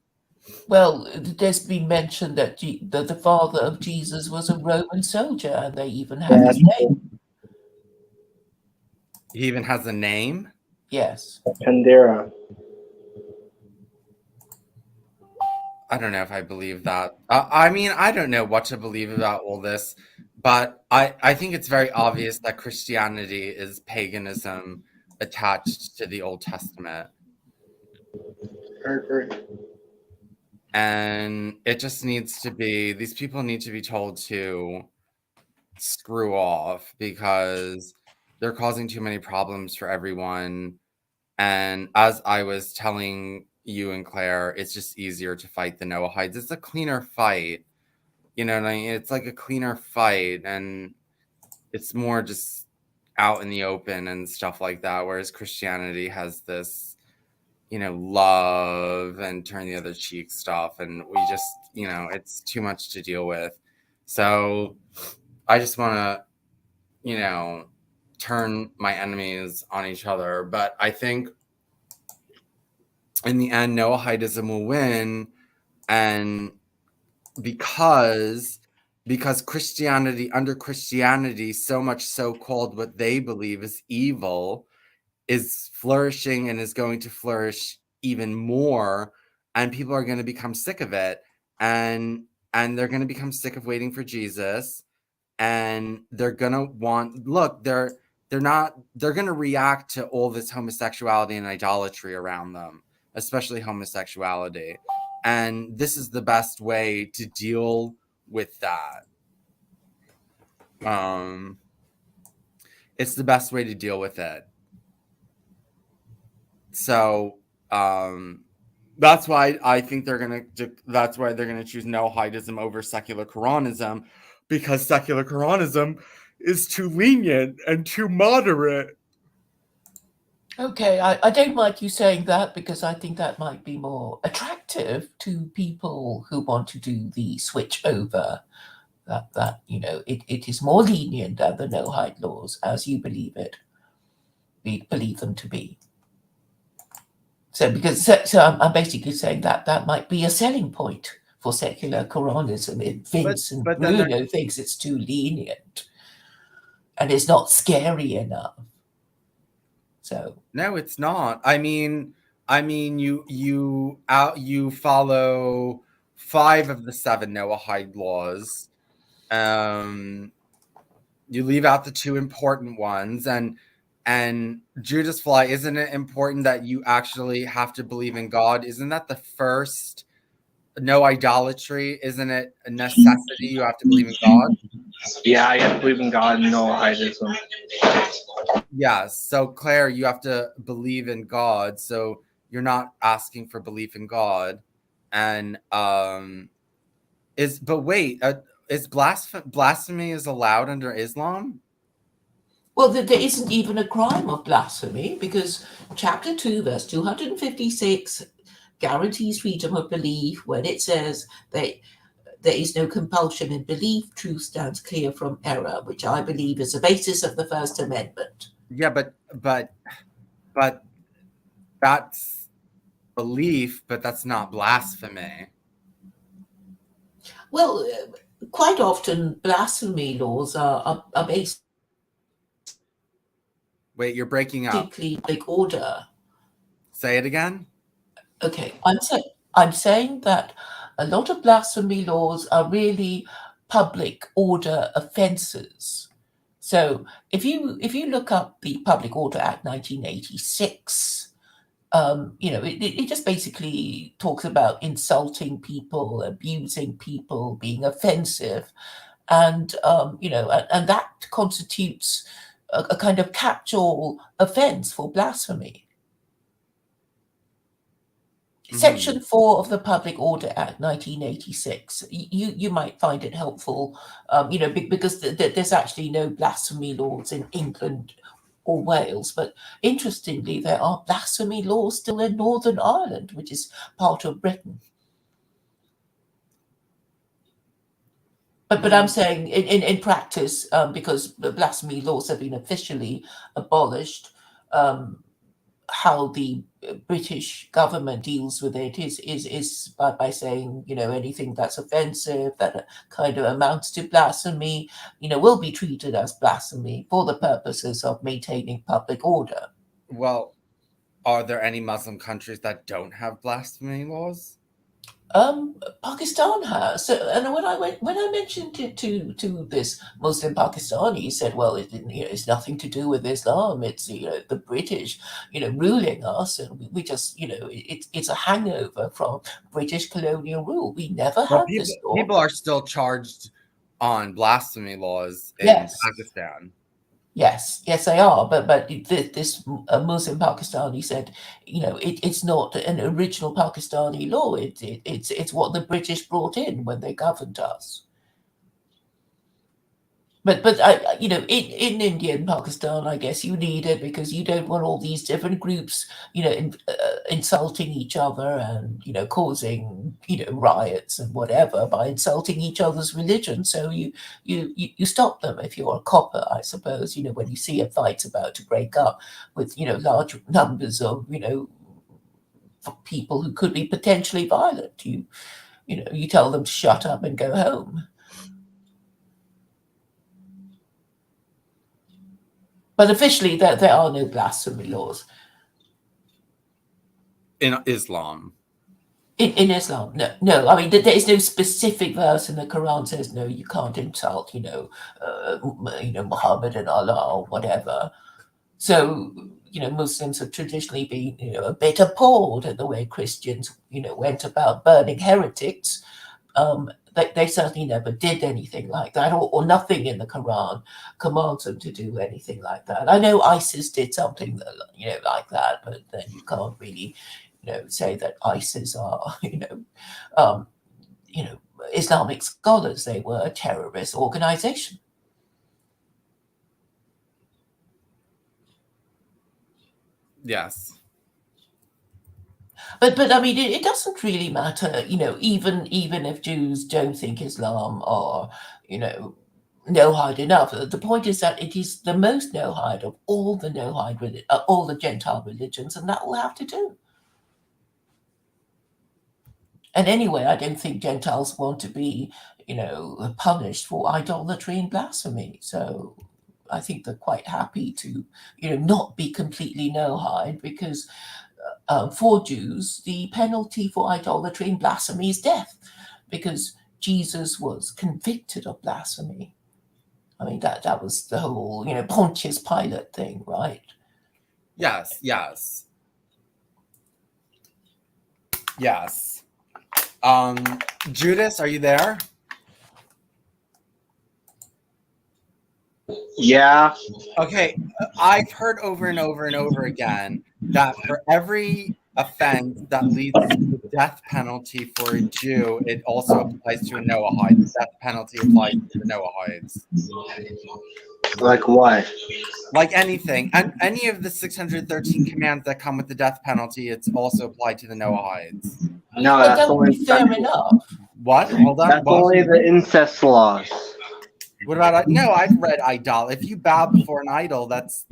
Well, there's been mentioned that the father of Jesus was a Roman soldier, and they even have his name. He even has a name? Yes. Pandera. I don't know if I believe that. I mean, I don't know what to believe about all this, but I think it's very obvious that Christianity is paganism attached to the Old Testament. I agree. And it just needs to be, these people need to be told to screw off because they're causing too many problems for everyone. And as I was telling you and Claire, it's just easier to fight the Noahides. It's a cleaner fight. You know what I mean? It's like a cleaner fight, and it's more just out in the open and stuff like that. Whereas Christianity has this, you know, love and turn the other cheek stuff. And we just, you know, it's too much to deal with. So I just want to you know, turn my enemies on each other. But I think in the end, Noahidism will win, and because Christianity, under Christianity, so much so-called what they believe is evil is flourishing and is going to flourish even more, and people are going to become sick of it, and they're going to become sick of waiting for Jesus, and they're going to want, look, they're going to react to all this homosexuality and idolatry around them, especially homosexuality. And this is the best way to deal with that. It's the best way to deal with it. So that's why I think that's why they're gonna choose Noahidism over secular Quranism, because secular Quranism is too lenient and too moderate. Okay, I don't like you saying that, because I think that might be more attractive to people who want to do the switch over. That you know, it is more lenient than the Noahide laws as you believe it. We believe them to be. So I'm basically saying that might be a selling point for secular Quranism. If Vincent Bruno thinks it's too lenient and it's not scary enough. So no, it's not. I mean, you follow 5 of the 7 Noahide laws. You leave out the 2 important ones, and Judas Fly, isn't it important that you actually have to believe in God? Isn't that the first? No idolatry, isn't it a necessity? You have to believe in God. Yeah, I have to believe in God and Noahidism. Yes. So Claire, you have to believe in God. So you're not asking for belief in God, and is blasphemy is allowed under Islam? Well, there isn't even a crime of blasphemy, because chapter 2, verse 256 guarantees freedom of belief when it says that there is no compulsion in belief. Truth stands clear from error, which I believe is the basis of the First Amendment. Yeah, but that's belief, but that's not blasphemy. Well, quite often blasphemy laws are based. Wait, you're breaking up. Public order. Say it again. Okay, I'm saying that a lot of blasphemy laws are really public order offences. So if you look up the Public Order Act 1986, you know, it just basically talks about insulting people, abusing people, being offensive, and you know, and that constitutes a kind of catch-all offence for blasphemy. Section 4 of the Public Order Act 1986. You might find it helpful, you know, because there's actually no blasphemy laws in England or Wales, but interestingly, there are blasphemy laws still in Northern Ireland, which is part of Britain. But I'm saying in practice, because the blasphemy laws have been officially abolished, how the British government deals with it is by saying, you know, anything that's offensive, that kind of amounts to blasphemy, you know, will be treated as blasphemy for the purposes of maintaining public order. Well, are there any Muslim countries that don't have blasphemy laws? Pakistan has. So, and when I mentioned it to this Muslim Pakistani, he said, "Well, it's nothing to do with Islam. It's, you know, the British, you know, ruling us, and we just, you know, it's a hangover from British colonial rule. We never had this law." People are still charged on blasphemy laws in Pakistan. Yes, they are. But this Muslim Pakistani said, you know, it's not an original Pakistani law. It's what the British brought in when they governed us. But in India and Pakistan, I guess you need it because you don't want all these different groups, insulting each other and causing riots and whatever by insulting each other's religion. So you stop them if you're a copper, I suppose. When you see a fight's about to break up with large numbers of people who could be potentially violent, you tell them to shut up and go home. But officially, there are no blasphemy laws. In Islam. In Islam, no. I mean, there is no specific verse in the Quran says no, you can't insult, Muhammad and Allah or whatever. So, Muslims have traditionally been, a bit appalled at the way Christians, went about burning heretics. They certainly never did anything like that, or nothing in the Quran commands them to do anything like that. I know ISIS did something like that, but then you can't really, say that ISIS are, Islamic scholars. They were a terrorist organization. Yes. But I mean, it doesn't really matter, even if Jews don't think Islam are, no-hide enough. The point is that it is the most no-hide of all the no-hide, all the Gentile religions, and that will have to do. And anyway, I don't think Gentiles want to be, punished for idolatry and blasphemy. So I think they're quite happy to, not be completely no-hide because for Jews, the penalty for idolatry and blasphemy is death because Jesus was convicted of blasphemy. I mean, that was the whole, Pontius Pilate thing, right? Yes. Judas, are you there? Yeah. Okay, I've heard over and over and over again that for every offense that leads to the death penalty for a Jew, it also applies to a Noahide. The death penalty applies to the Noahides. Like what? Like anything. And any of the 613 commands that come with the death penalty, it's also applied to the Noahides. No, But that's that would be fair enough. What? Hold on. That's only the incest laws. What about no? I've read idolatry. If you bow before an idol, that's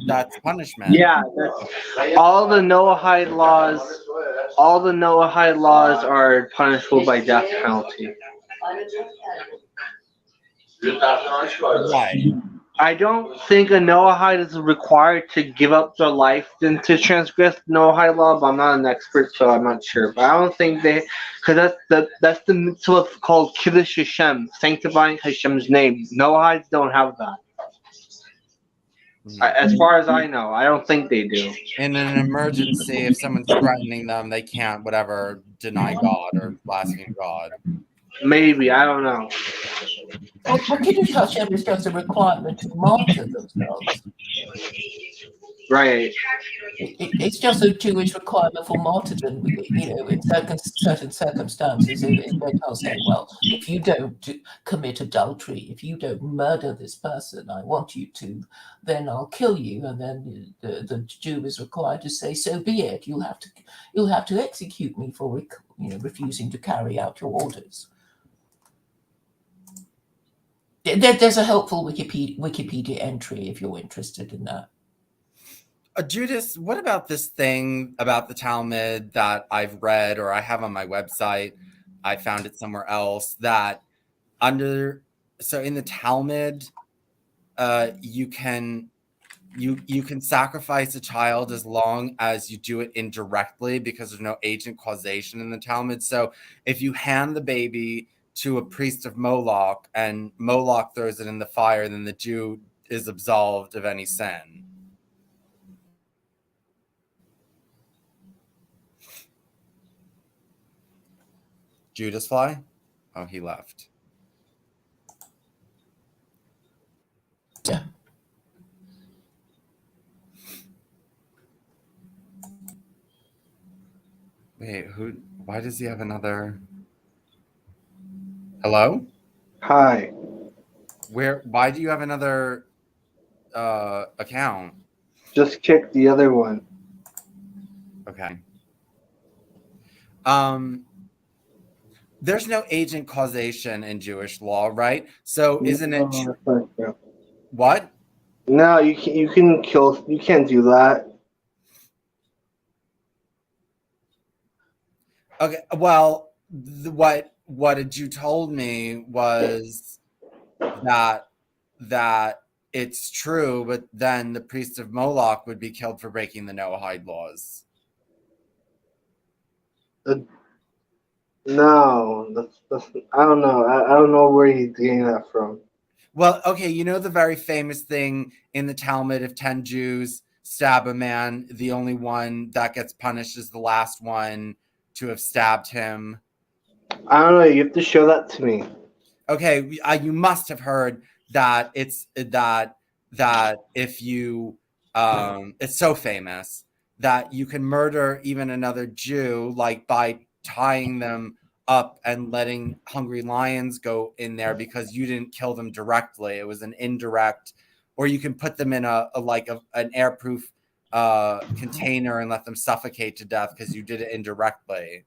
punishment. Yeah, all the Noahide laws. All the Noahide laws are punishable by death penalty. Right. I don't think a Noahide is required to give up their life than to transgress the Noahide law, but I'm not an expert, so I'm not sure. But I don't think they, because that's the mitzvah called Kiddush Hashem, sanctifying Hashem's name. Noahides don't have that. As far as I know, I don't think they do. In an emergency, if someone's threatening them, they can't, deny God or blaspheme God. Maybe, I don't know. Well, Kiddush Hashem is just a requirement to martyr themselves. Right. It's just a Jewish requirement for martyrdom, in certain circumstances. If Gentiles say, well, if you don't commit adultery, if you don't murder this person, I want you to, then I'll kill you. And then the Jew is required to say, so be it. You'll have to execute me for refusing to carry out your orders. There's a helpful Wikipedia entry if you're interested in that. Judas, what about this thing about the Talmud that I've read or I have on my website? I found it somewhere else that in the Talmud, you can sacrifice a child as long as you do it indirectly because there's no agent causation in the Talmud. So if you hand the baby to a priest of Moloch and Moloch throws it in the fire, then the Jew is absolved of any sin. Judas fly? Oh, he left. Yeah. Wait, why does he have another? Hello? Hi. Why do you have another account? Just kick the other one. Okay. There's no agent causation in Jewish law, right? So isn't it what? No, you can kill. You can't do that. Okay. Well, what a Jew told me was that it's true, but then the priest of Moloch would be killed for breaking the Noahide laws. No, that's I don't know. I don't know where you're getting that from. Well, okay, you know the very famous thing in the Talmud, if 10 Jews stab a man, the only one that gets punished is the last one to have stabbed him. I don't know. You have to show that to me. Okay, you must have heard that it's that if you it's so famous that you can murder even another Jew, like by tying them up and letting hungry lions go in there because you didn't kill them directly. It was an indirect, or you can put them in an airproof container and let them suffocate to death because you did it indirectly.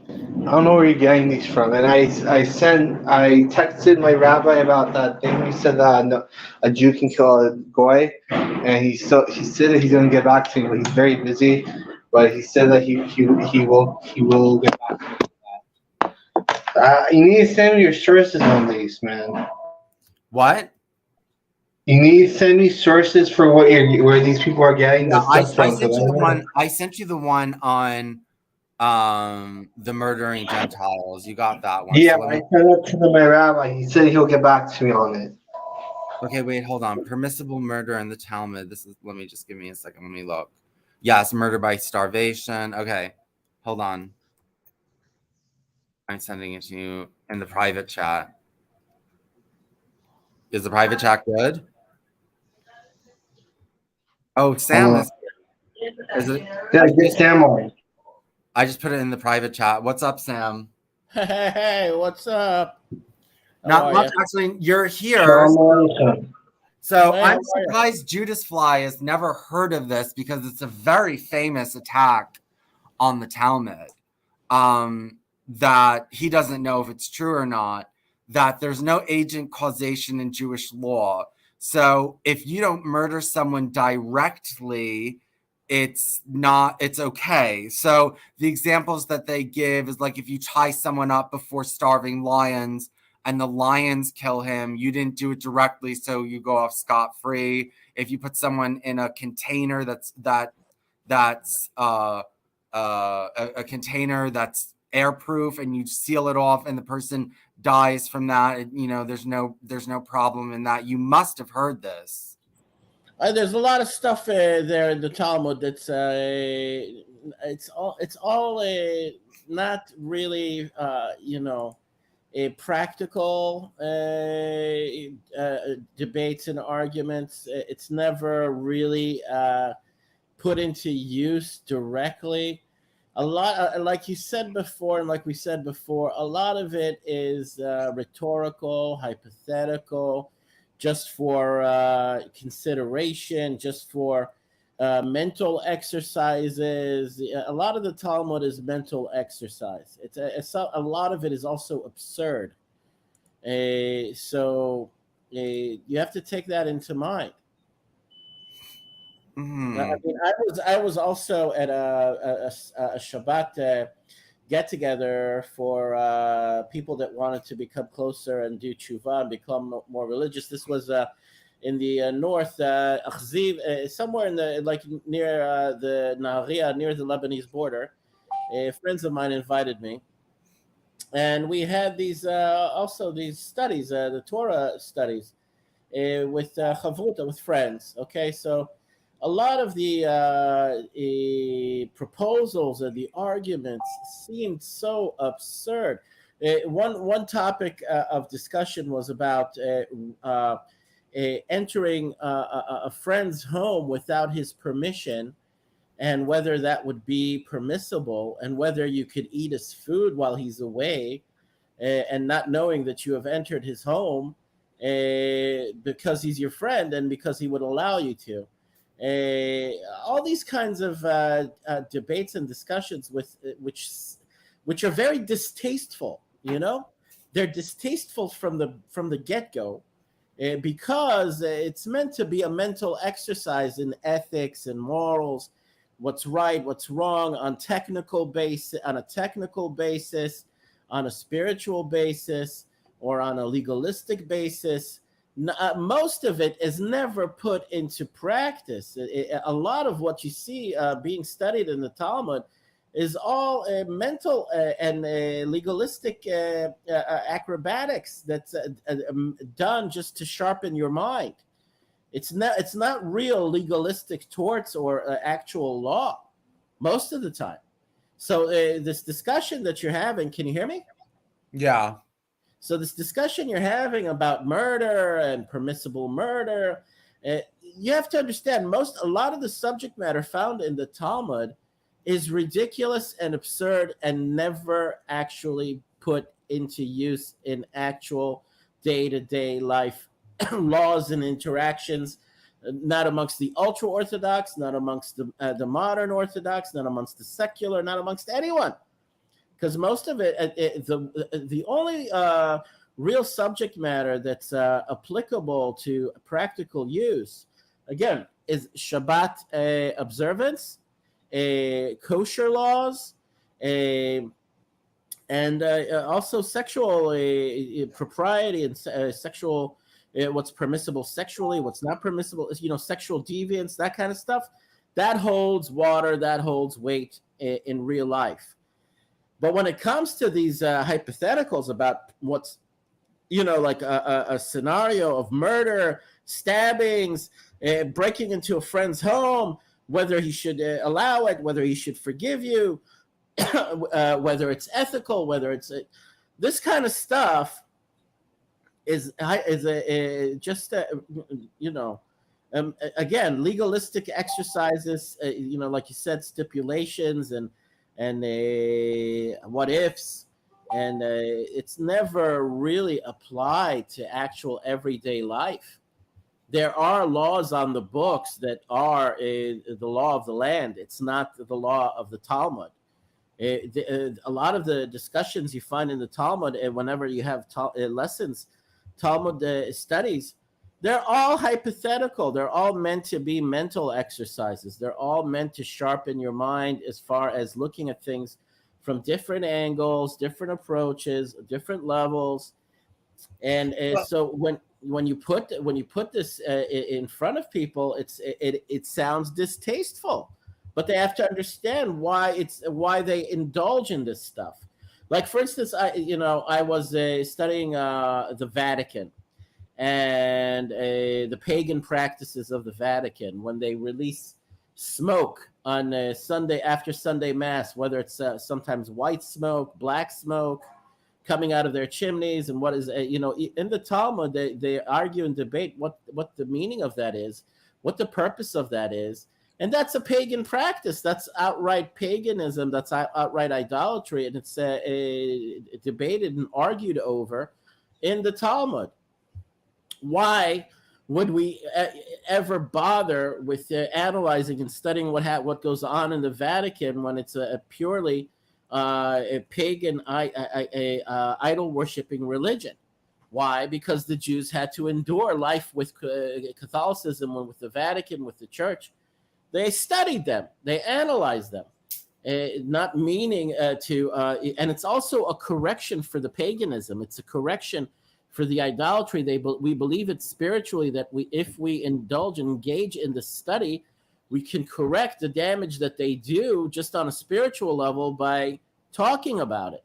I don't know where you're getting these from. And I texted my rabbi about that thing. He said that a Jew can kill a goy, and he said that he's going to get back to me, but he's very busy. But he said that he will get back to me on that. You need to send me your sources on these, man. What? You need to send me sources for where these people are getting this stuff from. I sent you the one on the murdering Gentiles. You got that one. Yeah, so I sent it to my rabbi. He said he'll get back to me on it. Okay, wait, hold on. Permissible murder in the Talmud. Let me just give me a second. Let me look. Yes, murder by starvation. Okay, hold on. I'm sending it to you in the private chat. Is the private chat good? Oh, Sam is it? Yeah, get Sam on. I just put it in the private chat. What's up, Sam? Hey, what's up? Not much, actually. You're here. So I'm surprised Judas Fly has never heard of this because it's a very famous attack on the Talmud. That he doesn't know if it's true or not. That there's no agent causation in Jewish law. So if you don't murder someone directly, it's okay. So the examples that they give is like if you tie someone up before starving lions and the lions kill him, you didn't do it directly, so you go off scot-free. If you put someone in a container that's a container that's airproof and you seal it off and the person dies from that, there's no problem in that. You must have heard this. There's a lot of stuff there in the Talmud that's it's all not really a practical debates and arguments. It's never really put into use directly. A lot, like you said before, and like we said before, a lot of it is rhetorical, hypothetical, just for consideration, just for mental exercises. A lot of the Talmud is mental exercise. A lot of it is also absurd. So you have to take that into mind. Mm-hmm. I mean, I was also at a Shabbat get together for people that wanted to become closer and do tshuva and become more religious. This was in the north, Achziv, somewhere in the near the Nahariya, near the Lebanese border. Friends of mine invited me, and we had these also these studies, the Torah studies, with chavruta, with friends. Okay, so a lot of the proposals and the arguments seemed so absurd. One topic of discussion was about entering a friend's home without his permission, and whether that would be permissible, and whether you could eat his food while he's away, and not knowing that you have entered his home because he's your friend and because he would allow you to. All these kinds of debates and discussions which are very distasteful. They're distasteful from the get-go, because it's meant to be a mental exercise in ethics and morals, what's right, what's wrong, on a technical basis, on a spiritual basis, or on a legalistic basis. Most of it is never put into practice. A lot of what you see being studied in the Talmud is all mental and legalistic acrobatics that's done just to sharpen your mind. It's not real legalistic torts or actual law most of the time. So this discussion that you're having, can you hear me? Yeah. So this discussion you're having about murder and permissible murder, you have to understand a lot of the subject matter found in the Talmud is ridiculous and absurd and never actually put into use in actual day-to-day life laws and interactions, not amongst the ultra-Orthodox, not amongst the modern Orthodox, not amongst the secular, not amongst anyone. Because most of it, the only real subject matter that's applicable to practical use, again, is Shabbat observance, kosher laws, and also sexual propriety and sexual, what's permissible sexually, what's not permissible, sexual deviance, that kind of stuff. That holds water, that holds weight in real life. But when it comes to these hypotheticals about what's, like a scenario of murder, stabbings, breaking into a friend's home, whether he should allow it, whether he should forgive you, whether it's ethical, whether it's this kind of stuff is just again, legalistic exercises, like you said, stipulations and what ifs, and it's never really applied to actual everyday life. There are laws on the books that are the law of the land. It's not the law of the Talmud. A lot of the discussions you find in the Talmud, and whenever you have lessons, Talmud studies, they're all hypothetical. They're all meant to be mental exercises. They're all meant to sharpen your mind as far as looking at things from different angles, different approaches, different levels. And so when you put this in front of people, it sounds distasteful, but they have to understand why they indulge in this stuff. Like, for instance, I was studying the Vatican and the pagan practices of the Vatican when they release smoke on Sunday after Sunday Mass, whether it's sometimes white smoke, black smoke coming out of their chimneys, and what is in the Talmud they argue and debate what the meaning of that is, what the purpose of that is, and that's a pagan practice. That's outright paganism. That's outright idolatry, and it's debated and argued over in the Talmud. Why would we ever bother with analyzing and studying what goes on in the Vatican when it's a purely a pagan idol worshipping religion? Why? Because the Jews had to endure life with Catholicism and with the Vatican, with the church. They studied them, they analyzed them, not meaning to, and it's also a correction for the paganism. It's a correction for the idolatry. We believe it spiritually, that if we indulge and engage in the study, we can correct the damage that they do just on a spiritual level by talking about it.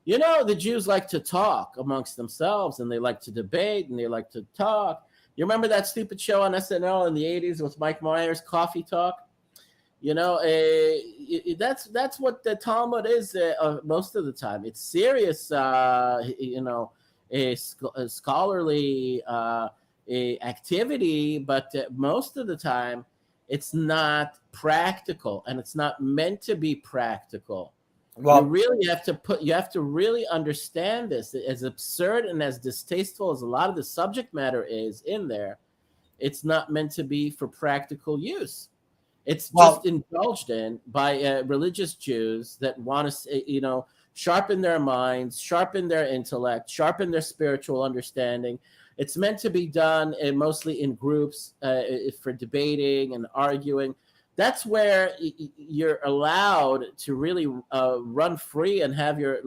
The Jews like to talk amongst themselves, and they like to debate, and they like to talk. You remember that stupid show on SNL in the 80s with Mike Myers, Coffee Talk? That's what the Talmud is most of the time. It's serious, a scholarly activity, but most of the time it's not practical, and it's not meant to be practical. You really have to really understand this. As absurd and as distasteful as a lot of the subject matter is in there, it's not meant to be for practical use. It's just indulged in by religious Jews that want to, sharpen their minds, sharpen their intellect, sharpen their spiritual understanding. It's meant to be done mostly in groups for debating and arguing. That's where you're allowed to really run free and have your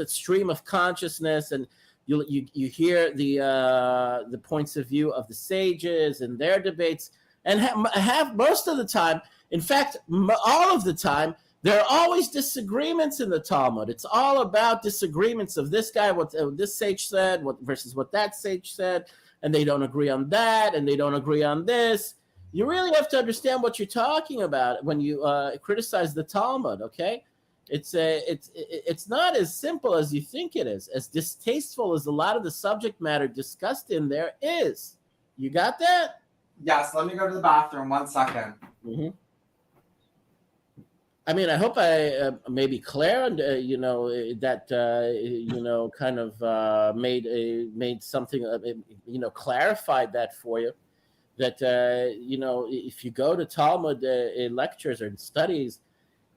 stream of consciousness, and you hear the points of view of the sages and their debates, and have most of the time, in fact, all of the time, there are always disagreements in the Talmud. It's all about disagreements of this guy, what this sage said, versus what that sage said, and they don't agree on that, and they don't agree on this. You really have to understand what you're talking about when you criticize the Talmud. Okay, it's not as simple as you think it is. As distasteful as a lot of the subject matter discussed in there is. You got that? Yes. Let me go to the bathroom. 1 second. Mm-hmm. I mean, I hope I maybe Claire, and kind of made something, clarified that for you. That if you go to Talmud in lectures or in studies,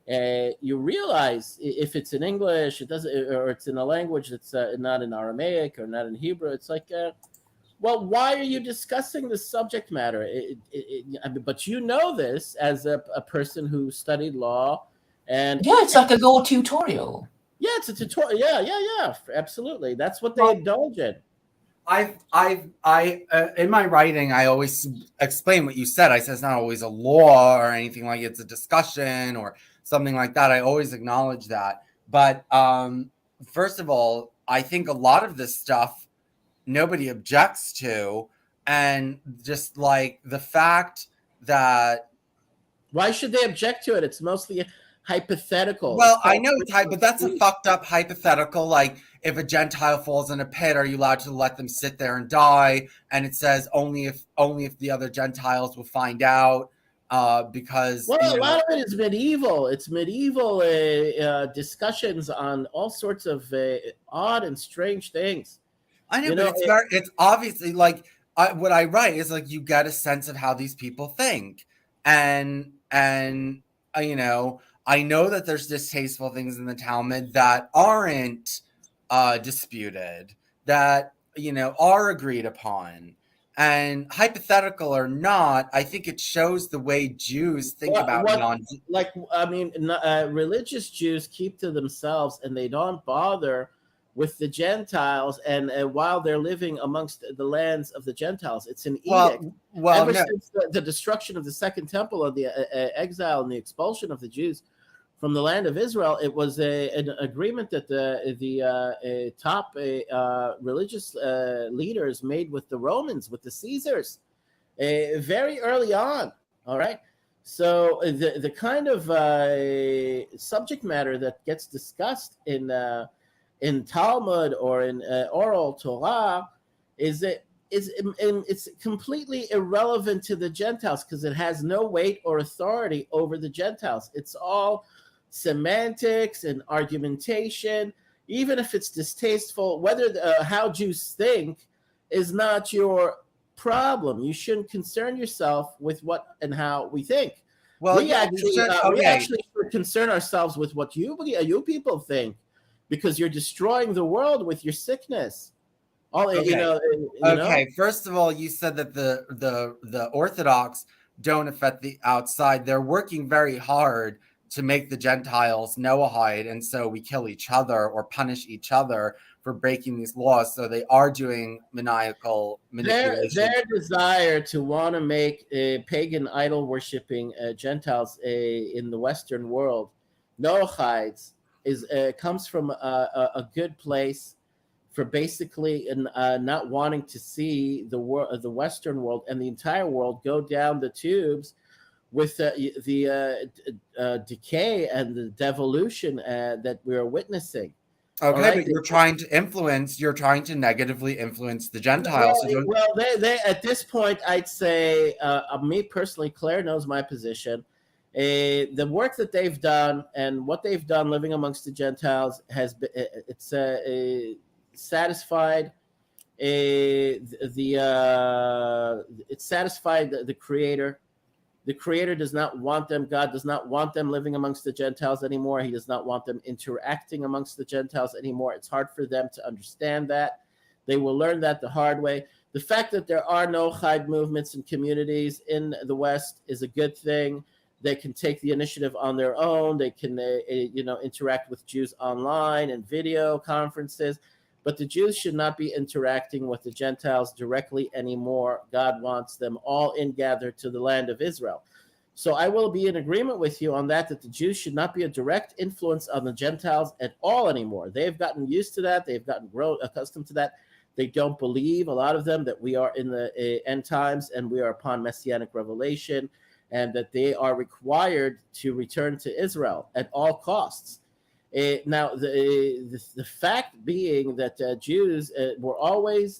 you realize if it's in English, it doesn't, or it's in a language that's not in Aramaic or not in Hebrew. It's like, well, why are you discussing this subject matter? But you know this as a person who studied law, and it's like a law tutorial. Yeah, it's a tutorial. Yeah, absolutely. That's what they indulge in. I in my writing, I always explain what you said. I said it's not always a law or anything like it's a discussion or something like that. I always acknowledge that. But first of all, I think a lot of this stuff nobody objects to, and just like the fact that why should they object to it? It's mostly hypothetical. Well, I know it's but that's a fucked up hypothetical. Like, if a Gentile falls in a pit, are you allowed to let them sit there and die? And it says only if the other Gentiles will find out, because a lot of it is medieval. It's medieval discussions on all sorts of odd and strange things. I know, but it's obviously like what I write is like you get a sense of how these people think, and I know that there's distasteful things in the Talmud that aren't disputed, that are agreed upon, and hypothetical or not, I think it shows the way Jews think about religious Jews keep to themselves, and they don't bother with the Gentiles, and while they're living amongst the lands of the Gentiles. It's an edict. Ever since the destruction of the Second Temple, of the exile and the expulsion of the Jews from the land of Israel, it was an agreement that the top religious leaders made with the Romans, with the Caesars, very early on. All right. So the kind of subject matter that gets discussed in Talmud or in oral Torah it's completely irrelevant to the Gentiles, because it has no weight or authority over the Gentiles. It's all semantics and argumentation. Even if it's distasteful, whether how Jews think is not your problem. You shouldn't concern yourself with what and how we think. Well, we actually should concern ourselves with what you people think, because you're destroying the world with your sickness. First of all, you said that the Orthodox don't affect the outside. They're working very hard to make the Gentiles Noahide, and so we kill each other or punish each other for breaking these laws. So they are doing maniacal manipulation. Their desire to want to make pagan idol worshipping Gentiles in the Western world Noahides comes from a good place for basically not wanting to see the Western world and the entire world go down the tubes with the decay and the devolution that we're witnessing. Okay, right? But you're trying to negatively influence the Gentiles. They at this point, I'd say, me personally, Claire knows my position. The work that they've done and what they've done living amongst the Gentiles has been, it's satisfied it satisfied the Creator. The Creator does not want them. God does not want them living amongst the Gentiles anymore. He does not want them interacting amongst the Gentiles anymore. It's hard for them to understand that. They will learn that the hard way. The fact that there are no Chayed movements and communities in the West is a good thing. They can take the initiative on their own. They can, interact with Jews online and video conferences. But the Jews should not be interacting with the Gentiles directly anymore. God wants them all gathered to the land of Israel. So I will be in agreement with you on that the Jews should not be a direct influence on the Gentiles at all anymore. They've gotten used to that. They've gotten accustomed to that. They don't believe, a lot of them, that we are in the end times and we are upon messianic revelation, and that they are required to return to Israel at all costs. Now, the fact being that Jews were always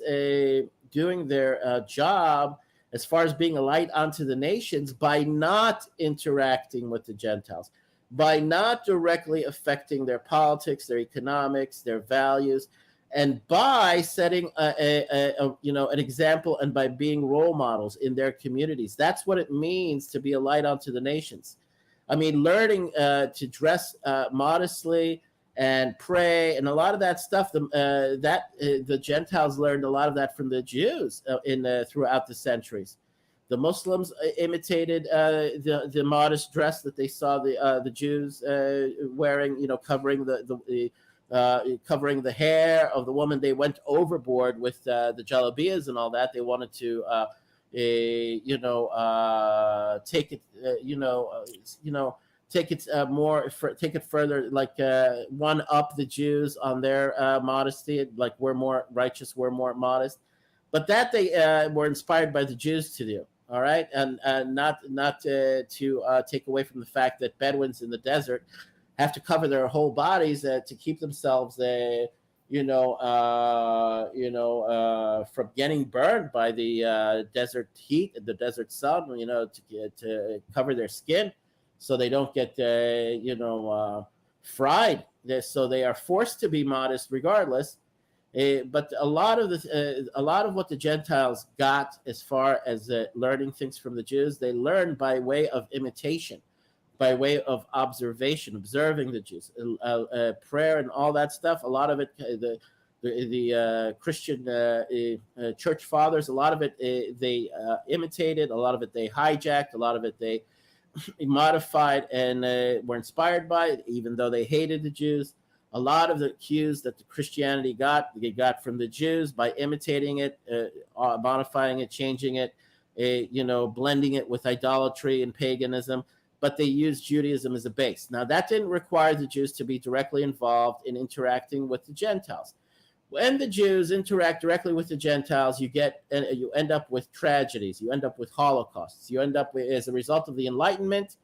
doing their job as far as being a light unto the nations by not interacting with the Gentiles, by not directly affecting their politics, their economics, their values, and by setting an example and by being role models in their communities. That's what it means to be a light unto the nations. I mean, learning to dress modestly and pray, and a lot of that stuff. The Gentiles learned a lot of that from the Jews throughout the centuries. The Muslims imitated the modest dress that they saw the Jews wearing. Covering covering the hair of the woman. They went overboard with the jalabiyas and all that. They wanted to. Take it further, like one up the Jews on their modesty, like we're more righteous, we're more modest, but that they were inspired by the Jews to do. All right, and not to take away from the fact that Bedouins in the desert have to cover their whole bodies to keep themselves from getting burned by the desert heat, the desert sun, to cover their skin so they don't get, fried. So they are forced to be modest regardless. But a lot of what the Gentiles got as far as learning things from the Jews, they learned by way of imitation, by way of observation, observing the Jews, prayer and all that stuff. A lot of it, the Christian church fathers, a lot of it they imitated, a lot of it they hijacked, a lot of it they modified and were inspired by it, even though they hated the Jews. A lot of the cues that the Christianity they got from the Jews by imitating it, modifying it, changing it, blending it with idolatry and paganism. But they used Judaism as a base. Now, that didn't require the Jews to be directly involved in interacting with the Gentiles. When the Jews interact directly with the Gentiles, you end up with tragedies. You end up with holocausts. You end up with, as a result of the Enlightenment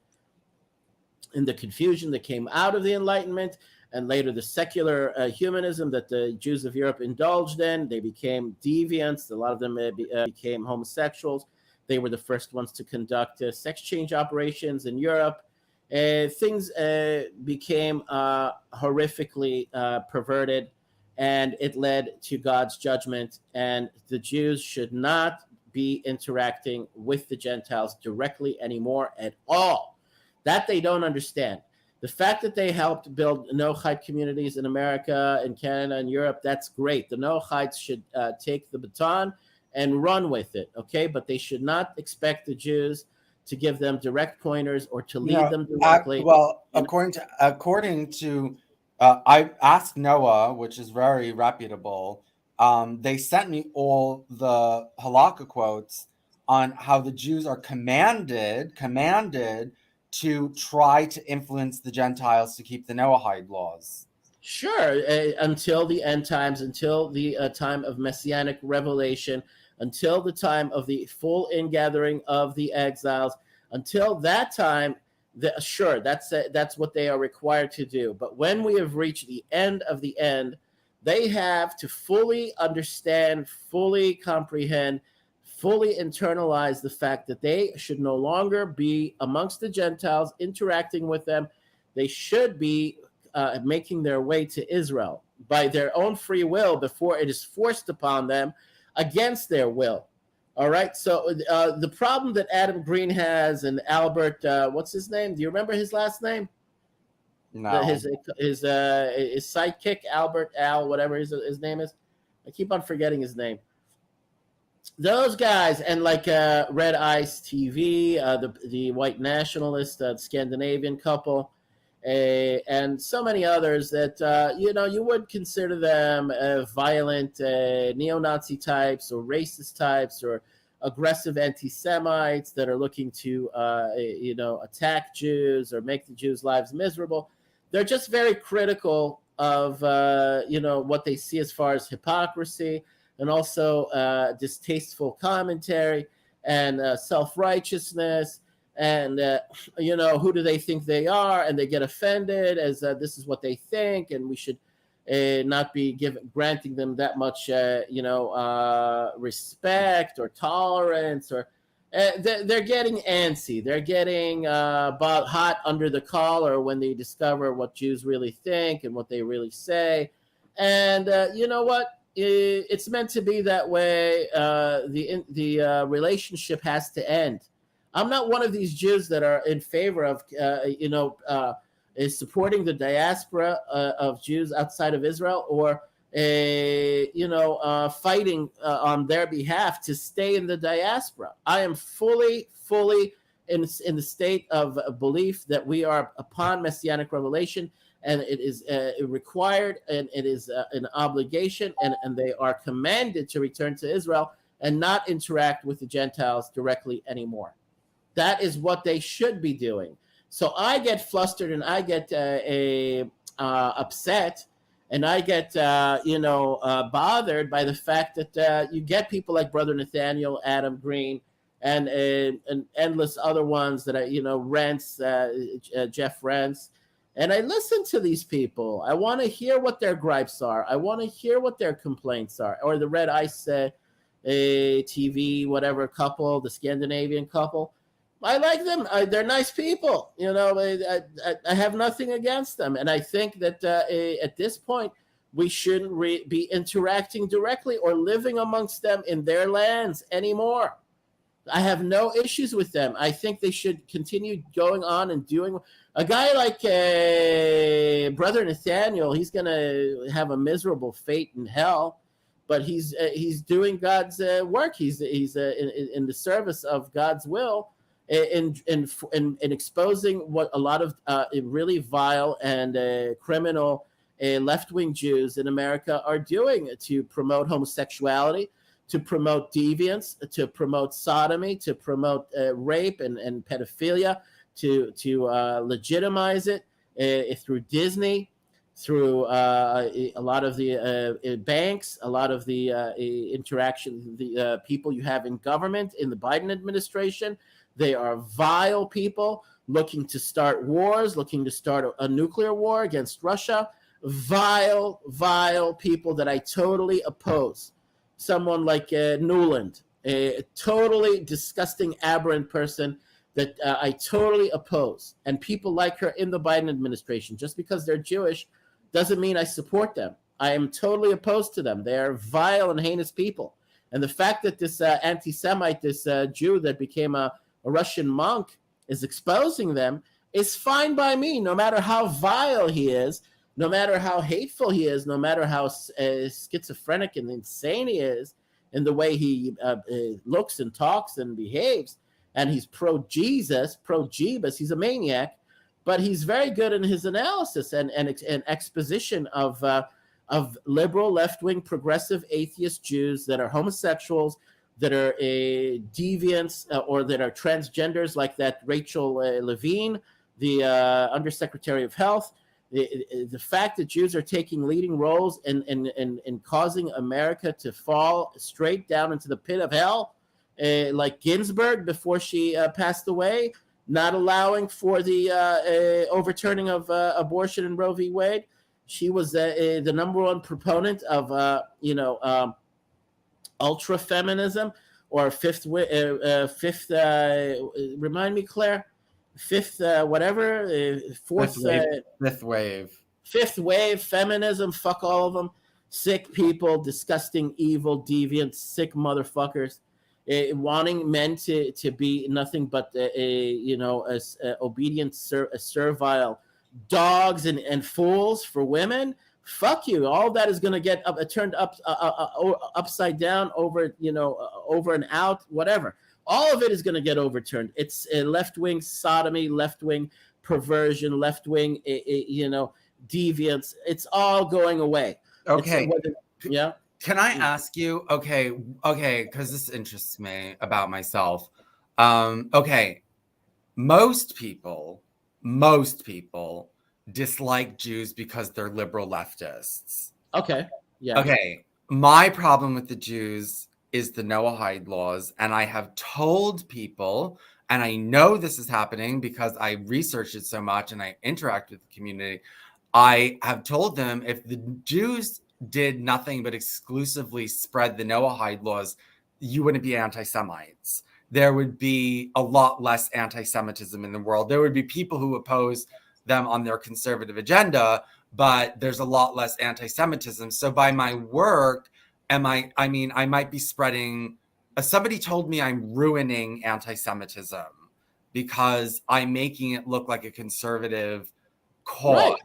and the confusion that came out of the Enlightenment, and later the secular humanism that the Jews of Europe indulged in. They became deviants. A lot of them became homosexuals. They were the first ones to conduct sex change operations in Europe. Things became horrifically perverted, and it led to God's judgment. And the Jews should not be interacting with the Gentiles directly anymore at all. That they don't understand. The fact that they helped build Noahide communities in America and Canada and Europe, that's great. The Noahides should take the baton and run with it, okay? But they should not expect the Jews to give them direct pointers or to lead them directly. According to I asked Noah, which is very reputable. They sent me all the halakha quotes on how the Jews are commanded to try to influence the Gentiles to keep the Noahide laws. Sure, until the end times, until the time of messianic revelation, until the time of the full ingathering of the exiles, until that time, sure, that's what they are required to do. But when we have reached the end of the end, they have to fully understand, fully comprehend, fully internalize the fact that they should no longer be amongst the Gentiles, interacting with them. They should be making their way to Israel by their own free will before it is forced upon them against their will. All right. So the problem that Adam Green has and Albert, what's his name? Do you remember his last name? No. His sidekick, Albert Al, whatever his name is. I keep on forgetting his name. Those guys, and like Red Ice TV, the white nationalist, Scandinavian couple, and so many others that you would consider them violent neo-Nazi types or racist types or aggressive anti-Semites that are looking to attack Jews or make the Jews' lives miserable. They're just very critical of what they see as far as hypocrisy and also distasteful commentary and self-righteousness. And, who do they think they are? And they get offended as this is what they think. And we should not be granting them that much, respect or tolerance. Or they're getting antsy. They're getting hot under the collar when they discover what Jews really think and what they really say. And you know what? It's meant to be that way. The relationship has to end. I'm not one of these Jews that are in favor of, supporting the diaspora of Jews outside of Israel or, fighting on their behalf to stay in the diaspora. I am fully in the state of belief that we are upon Messianic revelation, and it is required, and it is an obligation, and they are commanded to return to Israel and not interact with the Gentiles directly anymore. That is what they should be doing. So I get flustered and I get upset and I get bothered by the fact that you get people like Brother Nathaniel, Adam Green, and endless other ones that Rents, Jeff Rents, and I listen to these people. I want to hear what their gripes are. I want to hear what their complaints are. Or the Red Ice TV, whatever couple, the Scandinavian couple. I like them. They're nice people. I have nothing against them. And I think that at this point, we shouldn't be interacting directly or living amongst them in their lands anymore. I have no issues with them. I think they should continue going on and doing. A guy like Brother Nathaniel, he's going to have a miserable fate in hell, but he's doing God's work. He's in the service of God's will. In exposing what a lot of really vile and criminal left-wing Jews in America are doing to promote homosexuality, to promote deviance, to promote sodomy, to promote rape and pedophilia, to legitimize it through Disney, through a lot of the banks, a lot of the interaction, the people you have in government, in the Biden administration. They are vile people looking to start wars, looking to start a nuclear war against Russia. Vile, vile people that I totally oppose. Someone like Newland, a totally disgusting, aberrant person that I totally oppose. And people like her in the Biden administration. Just because they're Jewish doesn't mean I support them. I am totally opposed to them. They are vile and heinous people. And the fact that this anti-Semite, this Jew that became a Russian monk is exposing them is fine by me, no matter how vile he is, no matter how hateful he is, no matter how schizophrenic and insane he is in the way he looks and talks and behaves. And he's pro-Jesus, pro-Jebus. He's a maniac, but he's very good in his analysis and exposition of liberal, left-wing, progressive atheist Jews that are homosexuals, that are deviants or that are transgenders, like that Rachel Levine, the Undersecretary of Health. The fact that Jews are taking leading roles in causing America to fall straight down into the pit of hell, like Ginsburg before she passed away, not allowing for the overturning of abortion in Roe v. Wade. She was the number one proponent of ultra feminism, or fifth, remind me, Claire, fifth, whatever, fourth, fifth wave. Fifth wave, feminism, fuck all of them. Sick people, disgusting, evil, deviant, sick motherfuckers, wanting men to be nothing but obedient, servile dogs and fools for women. Fuck you. All that is going to get turned upside down, over and out, whatever. All of it is going to get overturned. It's left-wing sodomy, left-wing perversion, left-wing, deviance. It's all going away. Okay. Yeah. Can I ask you? Okay, because this interests me about myself. Okay, most people dislike Jews because they're liberal leftists. Okay. Yeah. Okay. My problem with the Jews is the Noahide laws, and I have told people, and I know this is happening because I researched it so much and I interact with the community. I have told them if the Jews did nothing but exclusively spread the Noahide laws, you wouldn't be anti-Semites. There would be a lot less anti-Semitism in the world. There would be people who oppose them on their conservative agenda, but there's a lot less anti-Semitism. So by my work, I might be spreading, somebody told me I'm ruining anti-Semitism because I'm making it look like a conservative cause. Right.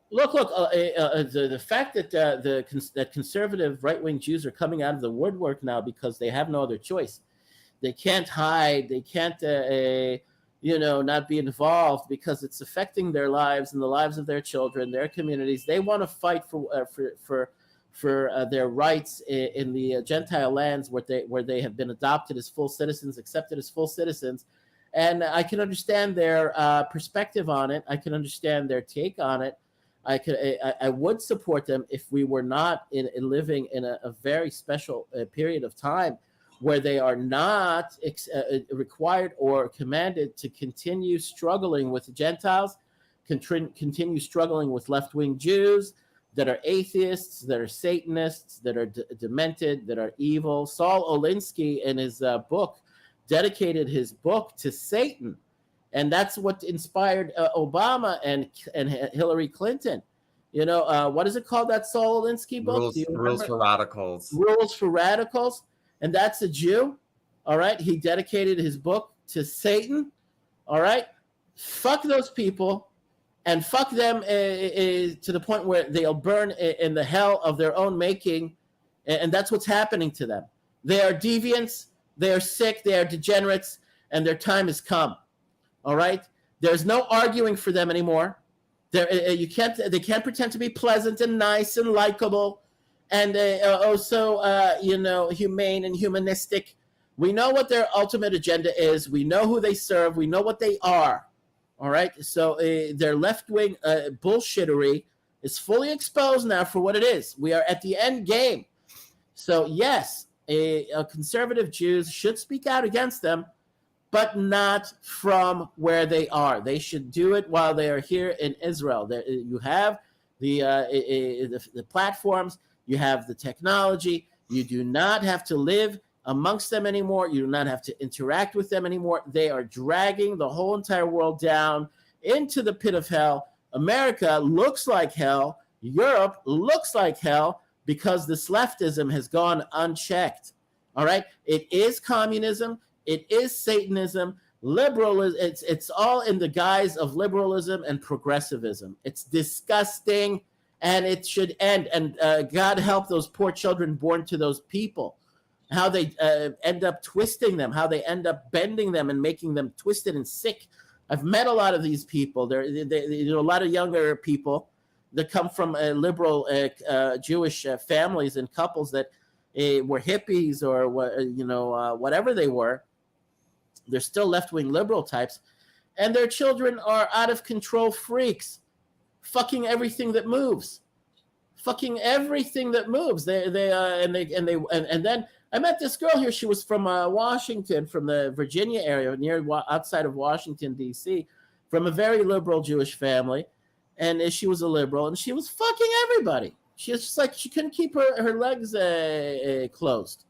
Look, the fact that that conservative right-wing Jews are coming out of the woodwork now because they have no other choice. They can't hide. They can't, not be involved because it's affecting their lives and the lives of their children, their communities. They want to fight for their rights in the Gentile lands where they have been adopted as full citizens, accepted as full citizens. And I can understand their perspective on it. I can understand their take on it. I would support them if we were not living in a very special period of time where they are not required or commanded to continue struggling with Gentiles, continue struggling with left-wing Jews that are atheists, that are Satanists, that are demented, that are evil. Saul Alinsky, in his book, dedicated his book to Satan. And that's what inspired Obama and Hillary Clinton. What is it called, that Saul Alinsky book? Rules for Radicals. Rules for Radicals. And that's a Jew. All right. He dedicated his book to Satan. All right. Fuck those people and fuck them to the point where they'll burn in the hell of their own making. And that's what's happening to them. They are deviants. They are sick. They are degenerates. And their time has come. All right. There's no arguing for them anymore. They can't pretend to be pleasant and nice and likable and humane and humanistic. We know what their ultimate agenda is. We know who they serve. We know what they are. All right. So their left-wing bullshittery is fully exposed now for what it is. We are at the end game. So yes, conservative Jews should speak out against them, but not from where they are. They should do it while they are here in Israel. You have the platforms, you have the technology. You do not have to live amongst them anymore. You do not have to interact with them anymore. They are dragging the whole entire world down into the pit of hell. America looks like hell. Europe looks like hell because this leftism has gone unchecked. All right? It is communism. It is Satanism, liberalism. It's all in the guise of liberalism and progressivism. It's disgusting, and it should end. And God help those poor children born to those people, how they end up twisting them, how they end up bending them and making them twisted and sick. I've met a lot of these people. There a lot of younger people that come from liberal Jewish families and couples that were hippies or whatever they were. They're still left-wing liberal types, and their children are out of control freaks, fucking everything that moves, and then I met this girl here. She was from Washington, from the Virginia area, outside of Washington D.C., from a very liberal Jewish family, and she was a liberal, and she was fucking everybody. She was just like she couldn't keep her legs closed.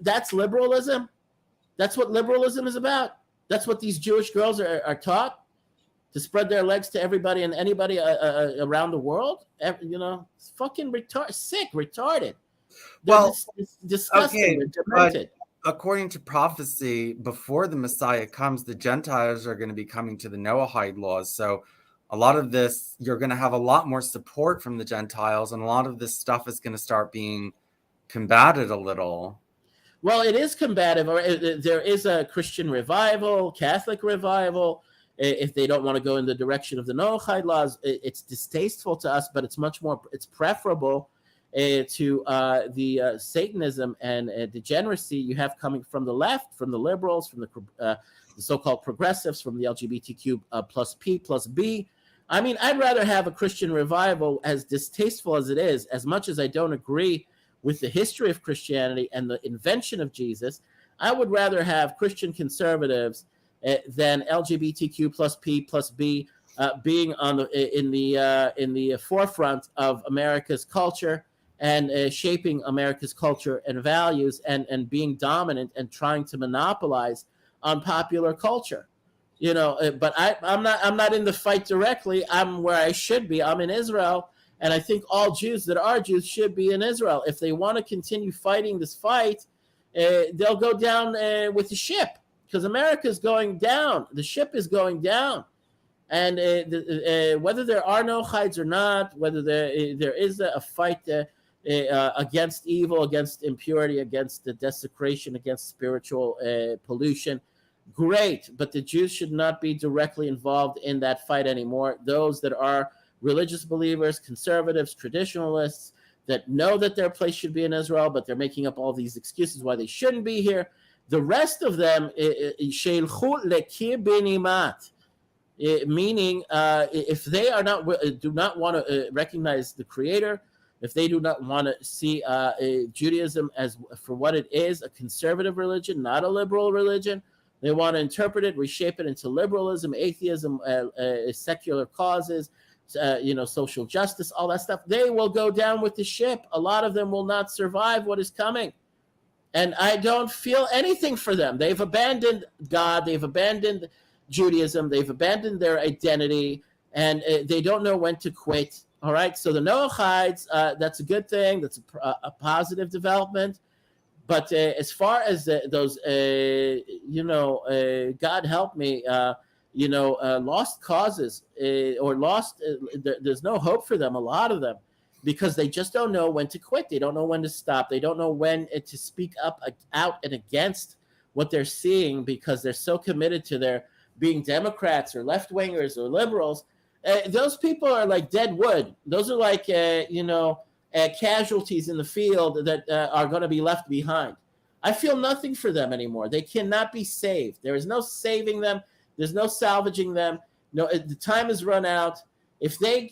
That's liberalism. That's what liberalism is about. That's what these Jewish girls are taught, to spread their legs to everybody and anybody around the world. It's fucking retarded. They're disgusting. Okay, They're demented. but according to prophecy, before the Messiah comes, the Gentiles are going to be coming to the Noahide laws. So a lot of this, you're going to have a lot more support from the Gentiles, and a lot of this stuff is going to start being combated a little. Well, it is combative. There is a Christian revival, Catholic revival. If they don't want to go in the direction of the Noahide laws, it's distasteful to us, but it's preferable to the Satanism and degeneracy you have coming from the left, from the liberals, from the so-called progressives, from the LGBTQ plus P plus B. I mean, I'd rather have a Christian revival, as distasteful as it is, as much as I don't agree with the history of Christianity and the invention of Jesus. I would rather have Christian conservatives than LGBTQ plus P plus B being in the forefront of America's culture and shaping America's culture and values and being dominant and trying to monopolize on popular culture. But I'm not in the fight directly. I'm where I should be. I'm in Israel, and I think all Jews that are Jews should be in Israel. If they want to continue fighting this fight, they'll go down with the ship, because America is going down. The ship is going down. And whether there are no Noahides or not, whether there is a fight against evil, against impurity, against the desecration, against spiritual pollution, great. But the Jews should not be directly involved in that fight anymore. Those that are religious believers, conservatives, traditionalists, that know that their place should be in Israel, but they're making up all these excuses why they shouldn't be here. The rest of them, meaning if they do not want to recognize the Creator, if they do not want to see Judaism as for what it is, a conservative religion, not a liberal religion, they want to interpret it, reshape it into liberalism, atheism, secular causes, social justice, all that stuff, they will go down with the ship. A lot of them will not survive what is coming. And I don't feel anything for them. They've abandoned God. They've abandoned Judaism. They've abandoned their identity, and they don't know when to quit. All right. So the Noahides, that's a good thing. That's a positive development. But as far as those, God help me, lost causes or lost, there's no hope for them, a lot of them, because they just don't know when to quit. They don't know when to stop. They don't know when to speak up out and against what they're seeing, because they're so committed to their being Democrats or left-wingers or liberals. Those people are like dead wood. Those are like, casualties in the field that are going to be left behind. I feel nothing for them anymore. They cannot be saved. There is no saving them. There's no salvaging them. No, the time has run out. If they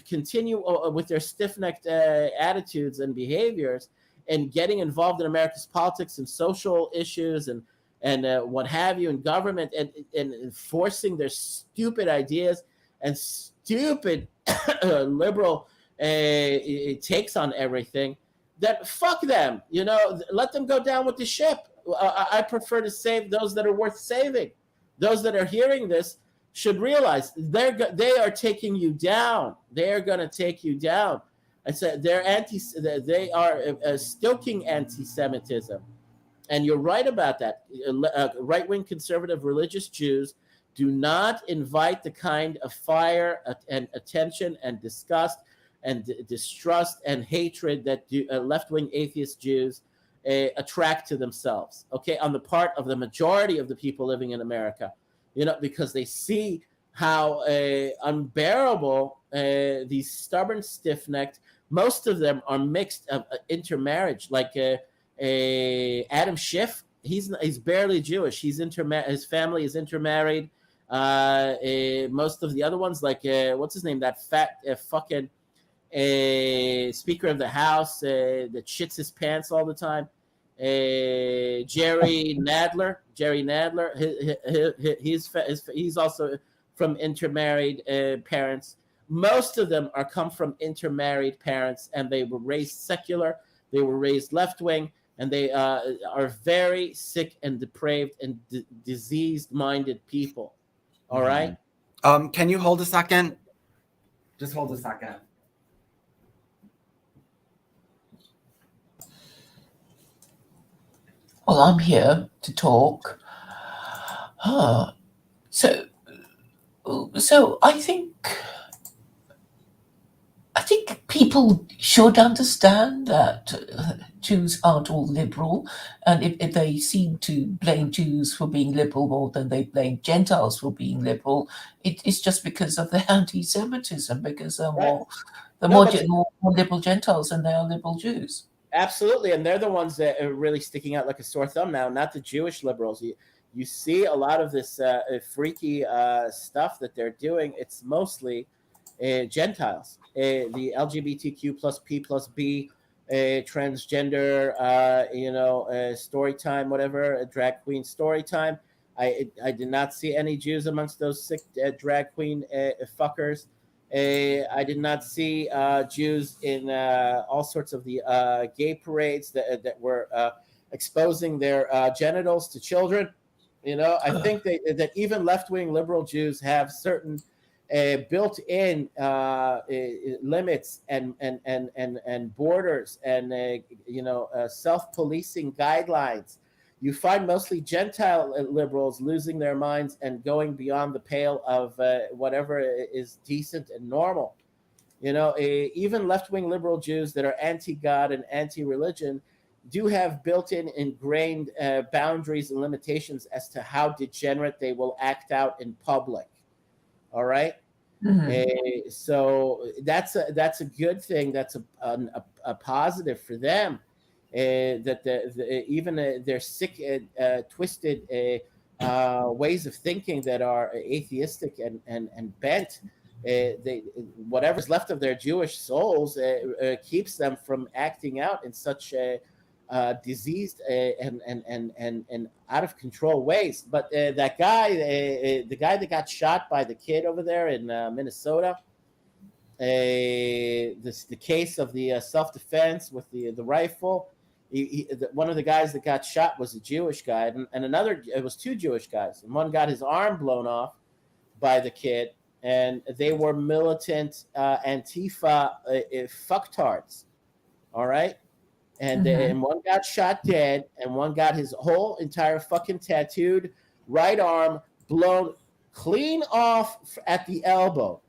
continue with their stiff-necked attitudes and behaviors and getting involved in America's politics and social issues and what have you, in government and forcing their stupid ideas and stupid liberal takes on everything, that fuck them. Let them go down with the ship. I prefer to save those that are worth saving. Those that are hearing this should realize they are taking you down. They are going to take you down. I said they are stoking anti-Semitism, and you're right about that. Right-wing conservative religious Jews do not invite the kind of fire and attention and disgust and distrust and hatred that left-wing atheist Jews attract to themselves. Okay, on the part of the majority of the people living in America. Because they see how unbearable these stubborn, stiff-necked, most of them are mixed intermarriage. Like Adam Schiff, he's barely Jewish. His family is intermarried. Most of the other ones, like what's his name? That fat fucking Speaker of the House that shits his pants all the time. Jerry Nadler. He's also from intermarried parents. Most of them come from intermarried parents, and they were raised secular. They were raised left wing. and they are very sick and depraved and diseased-minded people. All right. Can you hold a second? Just hold a second. Well, I'm here to talk. So I think people should understand that Jews aren't all liberal, and if they seem to blame Jews for being liberal more than they blame Gentiles for being liberal, it's just because of the anti-Semitism, because they're more liberal Gentiles than they are liberal Jews. Absolutely, and they're the ones that are really sticking out like a sore thumb now, not the Jewish liberals. You see a lot of this freaky stuff that they're doing. It's mostly Gentiles, the LGBTQ plus P plus B, transgender, story time, whatever, drag queen story time. I did not see any Jews amongst those sick drag queen fuckers. I did not see Jews in all sorts of the gay parades that were exposing their genitals to children. I think that even left-wing liberal Jews have certain built-in limits and borders and self-policing guidelines. You find mostly Gentile liberals losing their minds and going beyond the pale of whatever is decent and normal. Even left-wing liberal Jews that are anti-God and anti-religion do have built-in ingrained boundaries and limitations as to how degenerate they will act out in public. All right. Mm-hmm. So that's a good thing. That's a positive for them. That even their sick, twisted ways of thinking that are atheistic and bent, whatever's left of their Jewish souls keeps them from acting out in such diseased and out of control ways. But that guy, the guy that got shot by the kid over there in Minnesota, the case of the self-defense with the rifle. One of the guys that got shot was a Jewish guy, and another, it was two Jewish guys, and one got his arm blown off by the kid, and they were militant Antifa fucktards. All right. And, and one got shot dead, and one got his whole entire fucking tattooed right arm blown clean off at the elbow.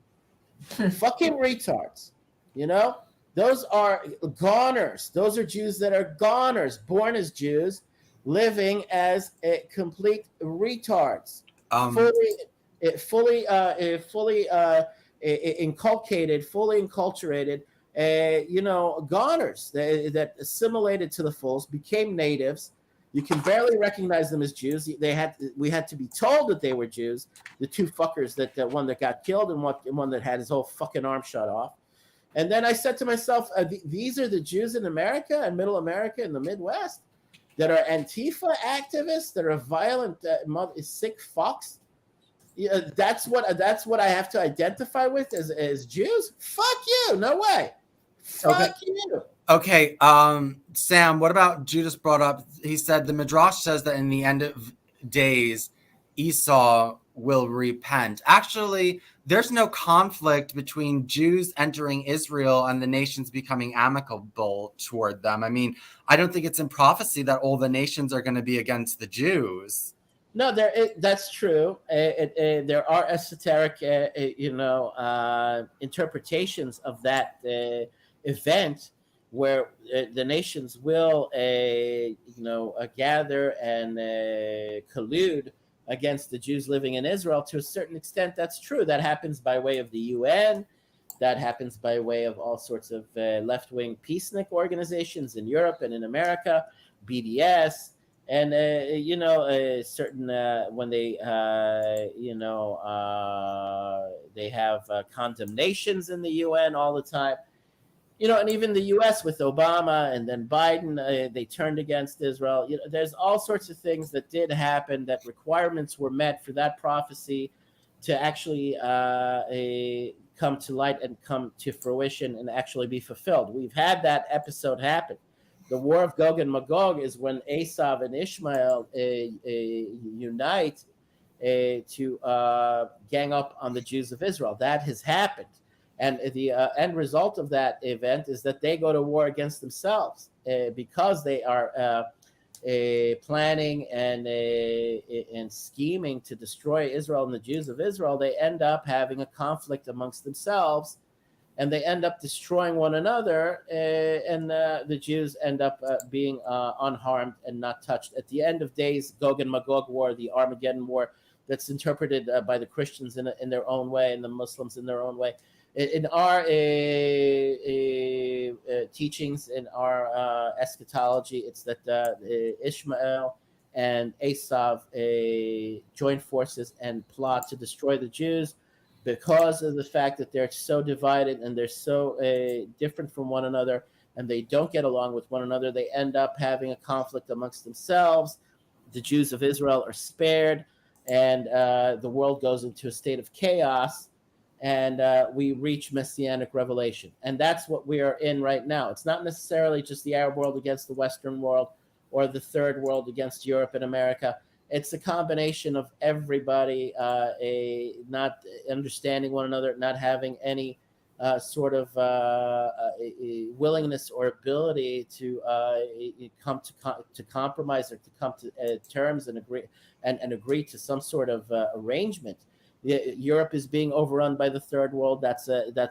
Fucking retards. Those are goners. Those are Jews that are goners, born as Jews, living as complete retards. Fully inculcated, fully enculturated. Goners that assimilated to the fulls, became natives. You can barely recognize them as Jews. We had to be told that they were Jews. The two fuckers, that one that got killed and one that had his whole fucking arm shot off. And then I said to myself, these are the Jews in America and Middle America and the Midwest that are Antifa activists, that are violent, sick fucks. That's what I have to identify with as Jews. Fuck you, no way. Fuck you. Okay, Sam, what about Judas brought up? He said the Midrash says that in the end of days, Esau will repent. Actually, there's no conflict between Jews entering Israel and the nations becoming amicable toward them. I mean, I don't think it's in prophecy that all the nations are going to be against the Jews. No, that's true. There are esoteric, interpretations of that event where the nations will, gather and collude against the Jews living in Israel. To a certain extent, that's true. That happens by way of the UN. That happens by way of all sorts of left-wing peacenik organizations in Europe and in America, BDS. And, certain, when they have condemnations in the UN all the time, and even the U.S. with Obama and then Biden, they turned against Israel. There's all sorts of things that did happen, that requirements were met for that prophecy to actually come to light and come to fruition and actually be fulfilled. We've had that episode happen. The war of Gog and Magog is when Esav and Ishmael unite to gang up on the Jews of Israel. That has happened. And the end result of that event is that they go to war against themselves because they are planning and scheming to destroy Israel and the Jews of Israel. They end up having a conflict amongst themselves, and they end up destroying one another, and the Jews end up being unharmed and not touched. At the end of days, Gog and Magog war, the Armageddon war, that's interpreted by the Christians in their own way and the Muslims in their own way. In our teachings, in our eschatology, it's that Ishmael and Esav join forces and plot to destroy the Jews because of the fact that they're so divided and they're so different from one another, and they don't get along with one another. They end up having a conflict amongst themselves. The Jews of Israel are spared, and the world goes into a state of chaos, and we reach Messianic revelation. And that's what we are in right now. It's not necessarily just the Arab world against the Western world or the third world against Europe and America. It's a combination of everybody not understanding one another, not having any sort of willingness or ability to come to compromise or to come to terms and agree to some sort of arrangement. Europe is being overrun by the third world. That's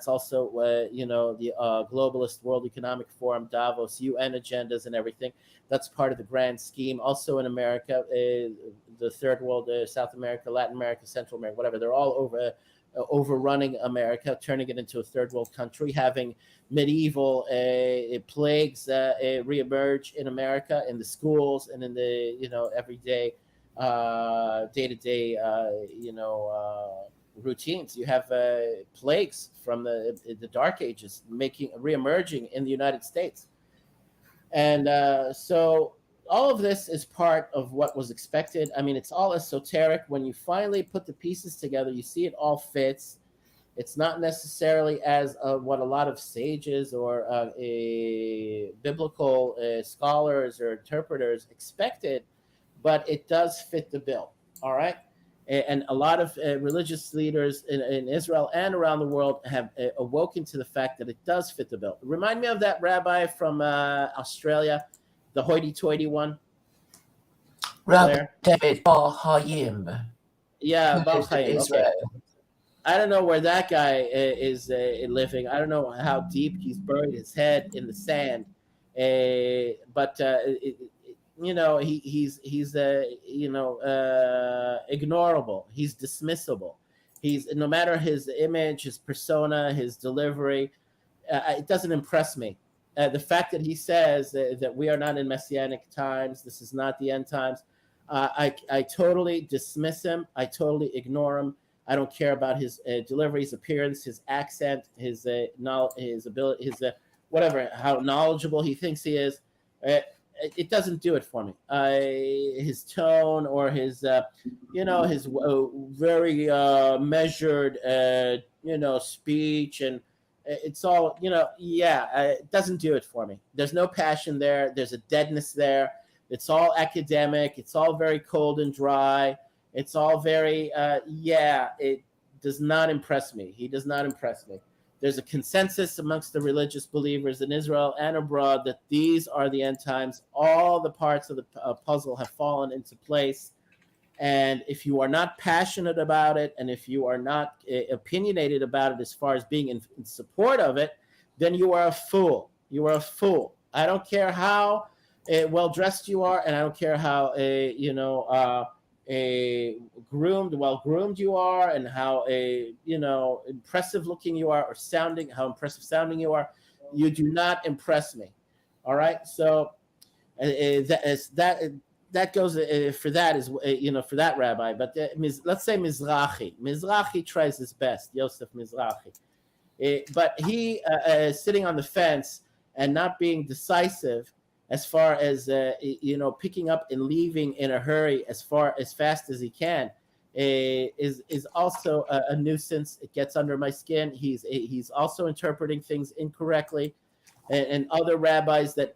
also the globalist World Economic Forum, Davos, UN agendas and everything. That's part of the grand scheme. Also in America, the third world, South America, Latin America, Central America, whatever, they're all overrunning America, turning it into a third world country, having medieval plagues reemerge in America, in the schools and in the everyday day-to-day routines. You have plagues from the Dark Ages reemerging in the United States. And so all of this is part of what was expected. I mean, it's all esoteric. When you finally put the pieces together, you see it all fits. It's not necessarily as what a lot of sages or biblical scholars or interpreters expected, but it does fit the bill, all right? And a lot of religious leaders in Israel and around the world have awoken to the fact that it does fit the bill. Remind me of that rabbi from Australia, the hoity-toity one. Rabbi David Bar Chaim. Yeah, Bar Bar Chaim. Okay. I don't know where that guy is living. I don't know how deep he's buried his head in the sand, but he's ignorable. He's dismissible. He's, no matter his image, his persona, his delivery, it doesn't impress me. The fact that he says that we are not in messianic times, this is not the end times, I totally dismiss him. I totally ignore him. I don't care about his delivery, his appearance, his accent, his ability, his whatever, how knowledgeable he thinks he is. It doesn't do it for me. His tone or his, his very measured, speech, and it's all, it doesn't do it for me. There's no passion there. There's a deadness there. It's all academic. It's all very cold and dry. It's all very, it does not impress me. He does not impress me. There's a consensus amongst the religious believers in Israel and abroad that these are the end times. All the parts of the puzzle have fallen into place. And if you are not passionate about it, and if you are not opinionated about it as far as being in support of it, then you are a fool. You are a fool. I don't care how well-dressed you are, and I don't care how, well-groomed you are, and how impressive looking you are, or how impressive sounding you are. You do not impress me. All right. So that goes for that is for that rabbi. But let's say Mizrahi tries his best. Yosef Mizrahi, but he sitting on the fence and not being decisive as far as picking up and leaving in a hurry as fast as he can, is also a nuisance. It gets under my skin. He's also interpreting things incorrectly. and other rabbis that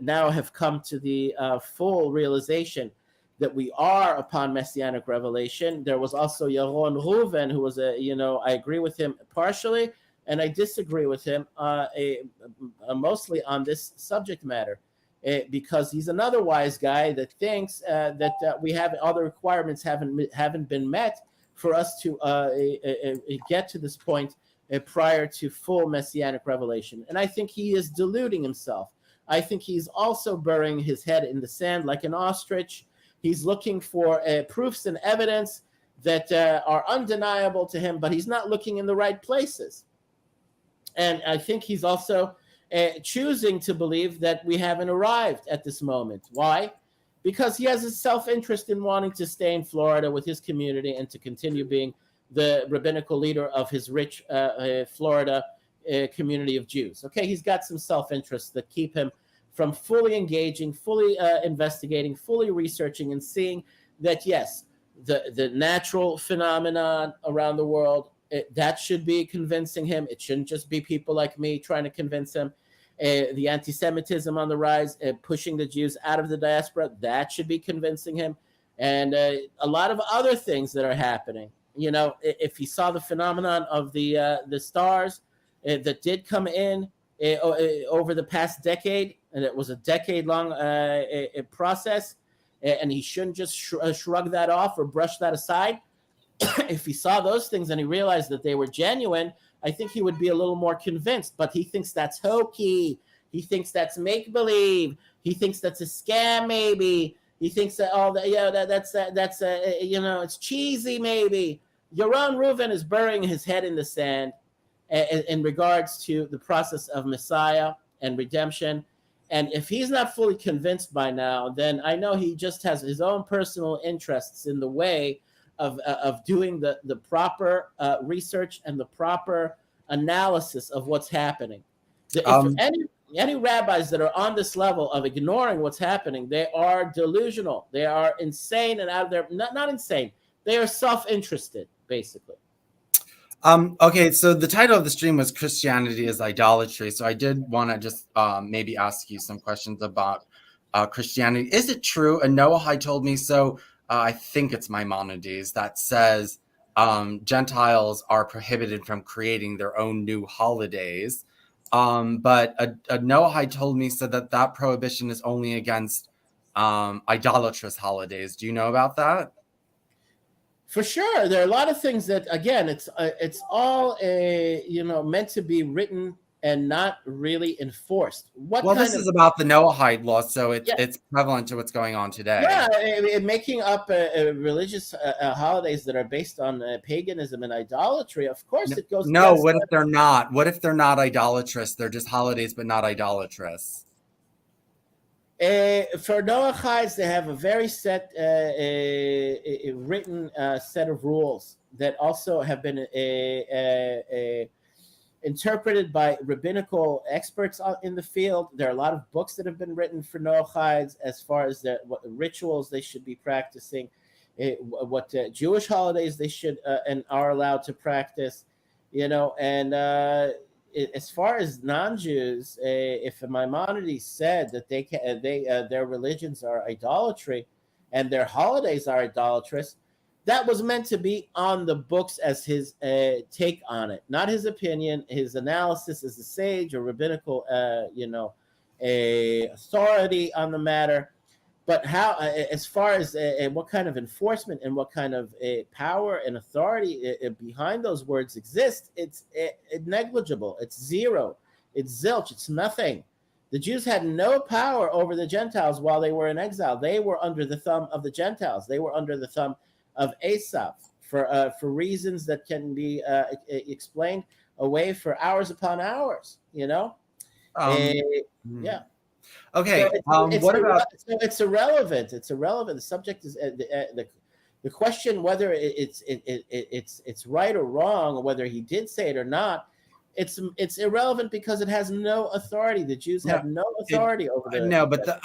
now have come to the full realization that we are upon messianic revelation. There was also Yaron Reuven, who was I agree with him partially, and I disagree with him mostly on this subject matter, because he's another wise guy that thinks that we have all the requirements haven't been met for us to get to this point prior to full messianic revelation. And I think he is deluding himself. I think he's also burying his head in the sand like an ostrich. He's looking for proofs and evidence that are undeniable to him, but he's not looking in the right places. And I think he's also choosing to believe that we haven't arrived at this moment. Why? Because he has a self-interest in wanting to stay in Florida with his community and to continue being the rabbinical leader of his rich Florida community of Jews. Okay, he's got some self-interests that keep him from fully engaging, fully investigating, fully researching, and seeing that, yes, the natural phenomenon around the world, that should be convincing him. It shouldn't just be people like me trying to convince him. The anti-Semitism on the rise, pushing the Jews out of the diaspora, that should be convincing him. And a lot of other things that are happening. If he saw the phenomenon of the stars that did come in over the past decade, and it was a decade-long process, and he shouldn't just shrug that off or brush that aside. If he saw those things and he realized that they were genuine, I think he would be a little more convinced. But he thinks that's hokey. He thinks that's make-believe. He thinks that's a scam, maybe. He thinks that it's cheesy, maybe. Yaron Reuven is burying his head in the sand in regards to the process of Messiah and redemption. And if he's not fully convinced by now, then I know he just has his own personal interests in the way of doing the proper research and the proper analysis of what's happening. If any rabbis that are on this level of ignoring what's happening, they are delusional. They are insane and out of their not insane. They are self-interested, basically. Okay, so the title of the stream was Christianity is Idolatry. So I did want to just maybe ask you some questions about Christianity. Is it true? And Noahide told me so. I think it's Maimonides that says Gentiles are prohibited from creating their own new holidays. But a Noahide told me so that prohibition is only against idolatrous holidays. Do you know about that? For sure, there are a lot of things that, again, it's all meant to be written and not really enforced. This is about the Noahide law, so it's prevalent to what's going on today. Yeah, making up religious holidays that are based on paganism and idolatry. Of course, it goes. No, what if they're not? What if they're not idolatrous? They're just holidays, but not idolatrous. For Noachides, they have a very set written set of rules that also have been interpreted by rabbinical experts in the field. There are a lot of books that have been written for Noachides as far as what rituals they should be practicing, what Jewish holidays they should and are allowed to practice, and as far as non-Jews, if Maimonides said that their religions are idolatry and their holidays are idolatrous, that was meant to be on the books as his take on it, not his opinion, his analysis as a sage or rabbinical, authority on the matter. But how, as far as what kind of enforcement and what kind of power and authority behind those words exist, it's negligible. It's zero. It's zilch. It's nothing. The Jews had no power over the Gentiles while they were in exile. They were under the thumb of the Gentiles. They were under the thumb of Asaph for reasons that can be explained away for hours upon hours. Yeah. Okay. It's irrelevant. It's irrelevant. The subject is the question whether it's right or wrong, or whether he did say it or not. It's irrelevant because it has no authority. The Jews have no authority over the. No, but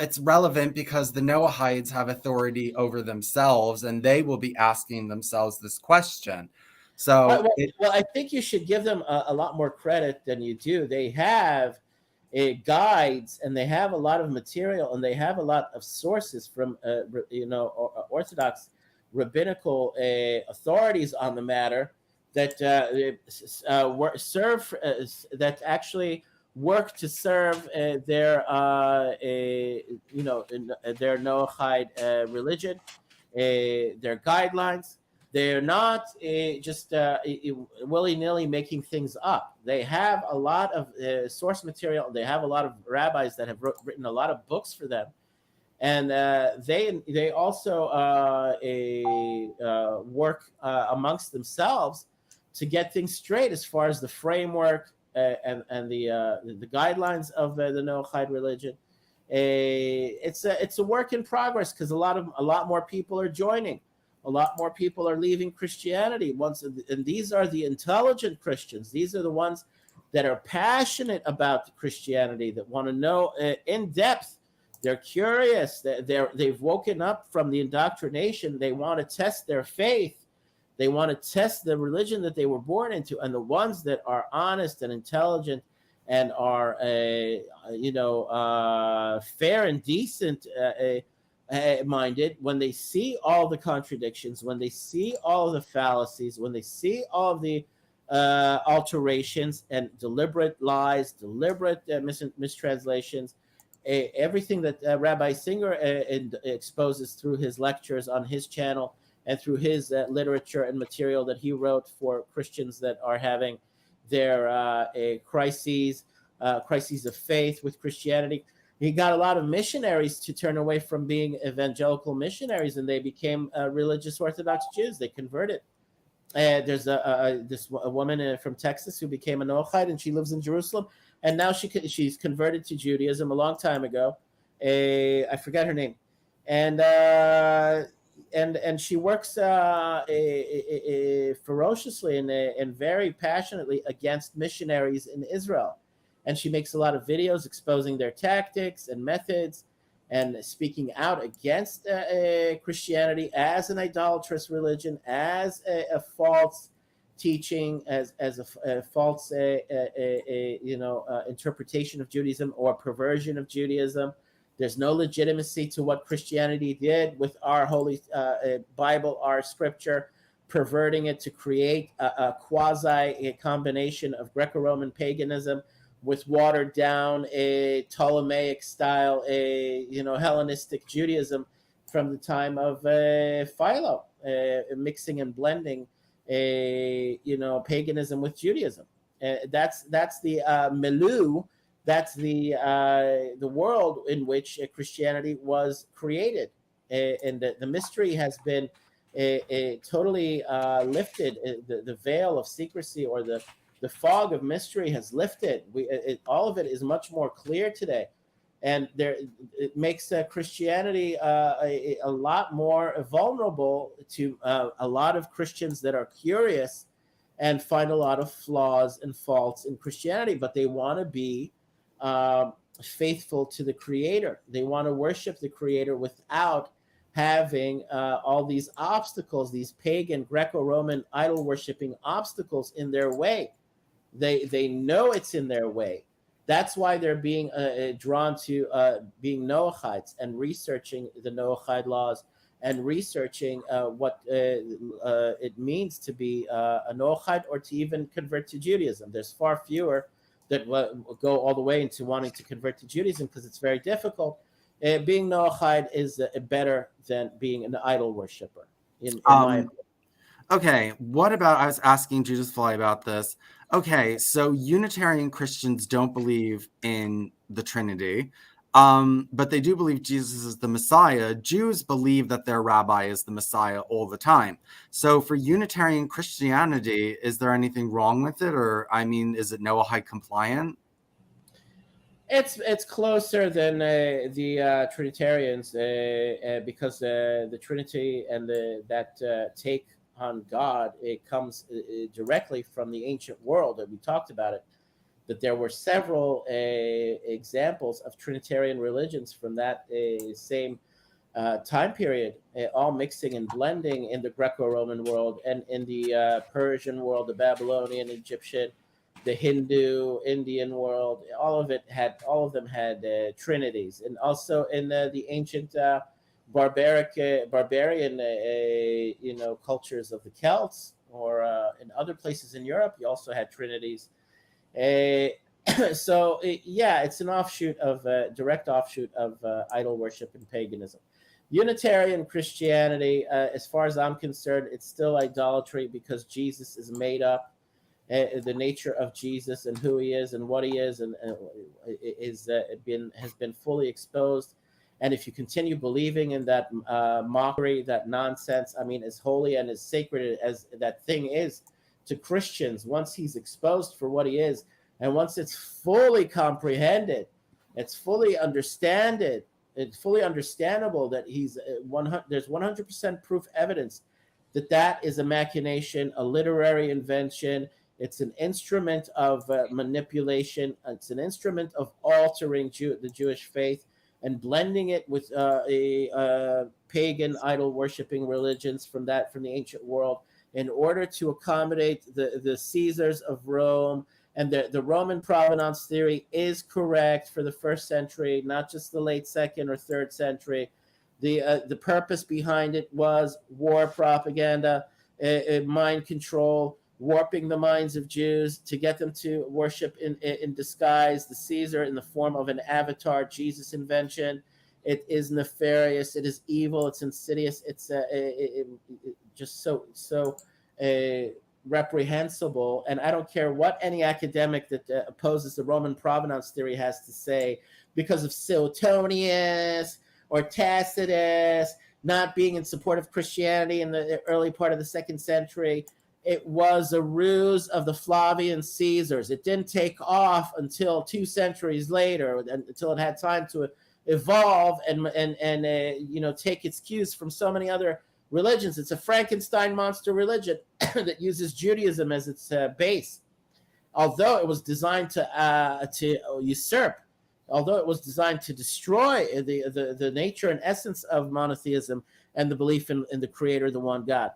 it's relevant because the Noahides have authority over themselves, and they will be asking themselves this question. So, I think you should give them a lot more credit than you do. They have guides, and they have a lot of material, and they have a lot of sources from Orthodox rabbinical authorities on the matter that that actually work to serve their their Noahide religion, their guidelines. They're not just willy-nilly making things up. They have a lot of source material. They have a lot of rabbis that have written a lot of books for them, and they also work amongst themselves to get things straight as far as the framework and the guidelines of the Noahide religion. It's a work in progress, because a lot more people are joining. A lot more people are leaving Christianity and these are the intelligent Christians. These are the ones that are passionate about Christianity, that want to know in depth. They're curious. They've woken up from the indoctrination. They want to test their faith. They want to test the religion that they were born into. And the ones that are honest and intelligent and are fair and decent minded, when they see all the contradictions, when they see all the fallacies, when they see all the alterations and deliberate lies, deliberate mistranslations, everything that Rabbi Singer exposes through his lectures on his channel and through his literature and material that he wrote for Christians that are having their crises of faith with Christianity. He got a lot of missionaries to turn away from being evangelical missionaries, and they became religious Orthodox Jews. They converted. There's a woman from Texas who became a Noahide, and she lives in Jerusalem. And now she's converted to Judaism a long time ago. I forget her name, and she works ferociously and very passionately against missionaries in Israel. And she makes a lot of videos exposing their tactics and methods and speaking out against Christianity as an idolatrous religion, as a false teaching, as a false interpretation of Judaism or perversion of Judaism. There's no legitimacy to what Christianity did with our Holy Bible, our scripture, perverting it to create a quasi combination of Greco-Roman paganism with watered down a Ptolemaic style, Hellenistic Judaism from the time of Philo, mixing and blending paganism with Judaism. That's the milieu. That's the world in which Christianity was created, and the mystery has been totally lifted. The veil of secrecy, or the fog of mystery, has lifted. All of it is much more clear today, and it makes Christianity a lot more vulnerable to a lot of Christians that are curious and find a lot of flaws and faults in Christianity, but they want to be faithful to the Creator. They want to worship the Creator without having all these obstacles, these pagan Greco-Roman idol-worshipping obstacles in their way. They know it's in their way. That's why they're being drawn to being Noahites and researching the Noahide laws and researching what it means to be a Noahide or to even convert to Judaism. There's far fewer that go all the way into wanting to convert to Judaism because it's very difficult. Being Noahide is better than being an idol worshiper, in my opinion. Okay, what about, I was asking Judas Fly about this. Okay, so Unitarian Christians don't believe in the Trinity, but they do believe Jesus is the Messiah. Jews believe that their rabbi is the Messiah all the time. So for Unitarian Christianity, is there anything wrong with it? Or, I mean, is it Noahide compliant? It's closer than the Trinitarians because the Trinity and that take on God, it comes directly from the ancient world, and we talked about it, that there were several examples of Trinitarian religions from that same time period, all mixing and blending in the Greco-Roman world and in the Persian world, the Babylonian, Egyptian, the Hindu, Indian world, all of them had trinities, and also in the ancient barbarian cultures of the Celts, or in other places in Europe, you also had trinities. So it's an offshoot of direct offshoot of idol worship and paganism. Unitarian Christianity, as far as I'm concerned, it's still idolatry, because Jesus is made up. The nature of Jesus and who he is and what he is, and has been fully exposed. And if you continue believing in that mockery, that nonsense, I mean, as holy and as sacred as that thing is to Christians, once he's exposed for what he is, and once it's fully comprehended, it's fully understanded, it's fully understandable that there's 100% proof evidence that is a machination, a literary invention. It's an instrument of manipulation. It's an instrument of altering the Jewish faith and blending it with pagan idol worshiping religions from the ancient world, in order to accommodate the Caesars of Rome. And the Roman provenance theory is correct for the first century, not just the late second or third century. The purpose behind it was war propaganda, mind control, warping the minds of Jews to get them to worship in disguise the Caesar in the form of an avatar Jesus invention. It is nefarious. It is evil. It's insidious. It's just so reprehensible. And I don't care what any academic that opposes the Roman provenance theory has to say, because of Suetonius or Tacitus not being in support of Christianity in the early part of the second century. It was a ruse of the Flavian Caesars. It didn't take off until 2 centuries later, until it had time to evolve and take its cues from so many other religions. It's a Frankenstein monster religion that uses Judaism as its base, although it was designed to usurp, although it was designed to destroy the nature and essence of monotheism and the belief in the Creator, the one God.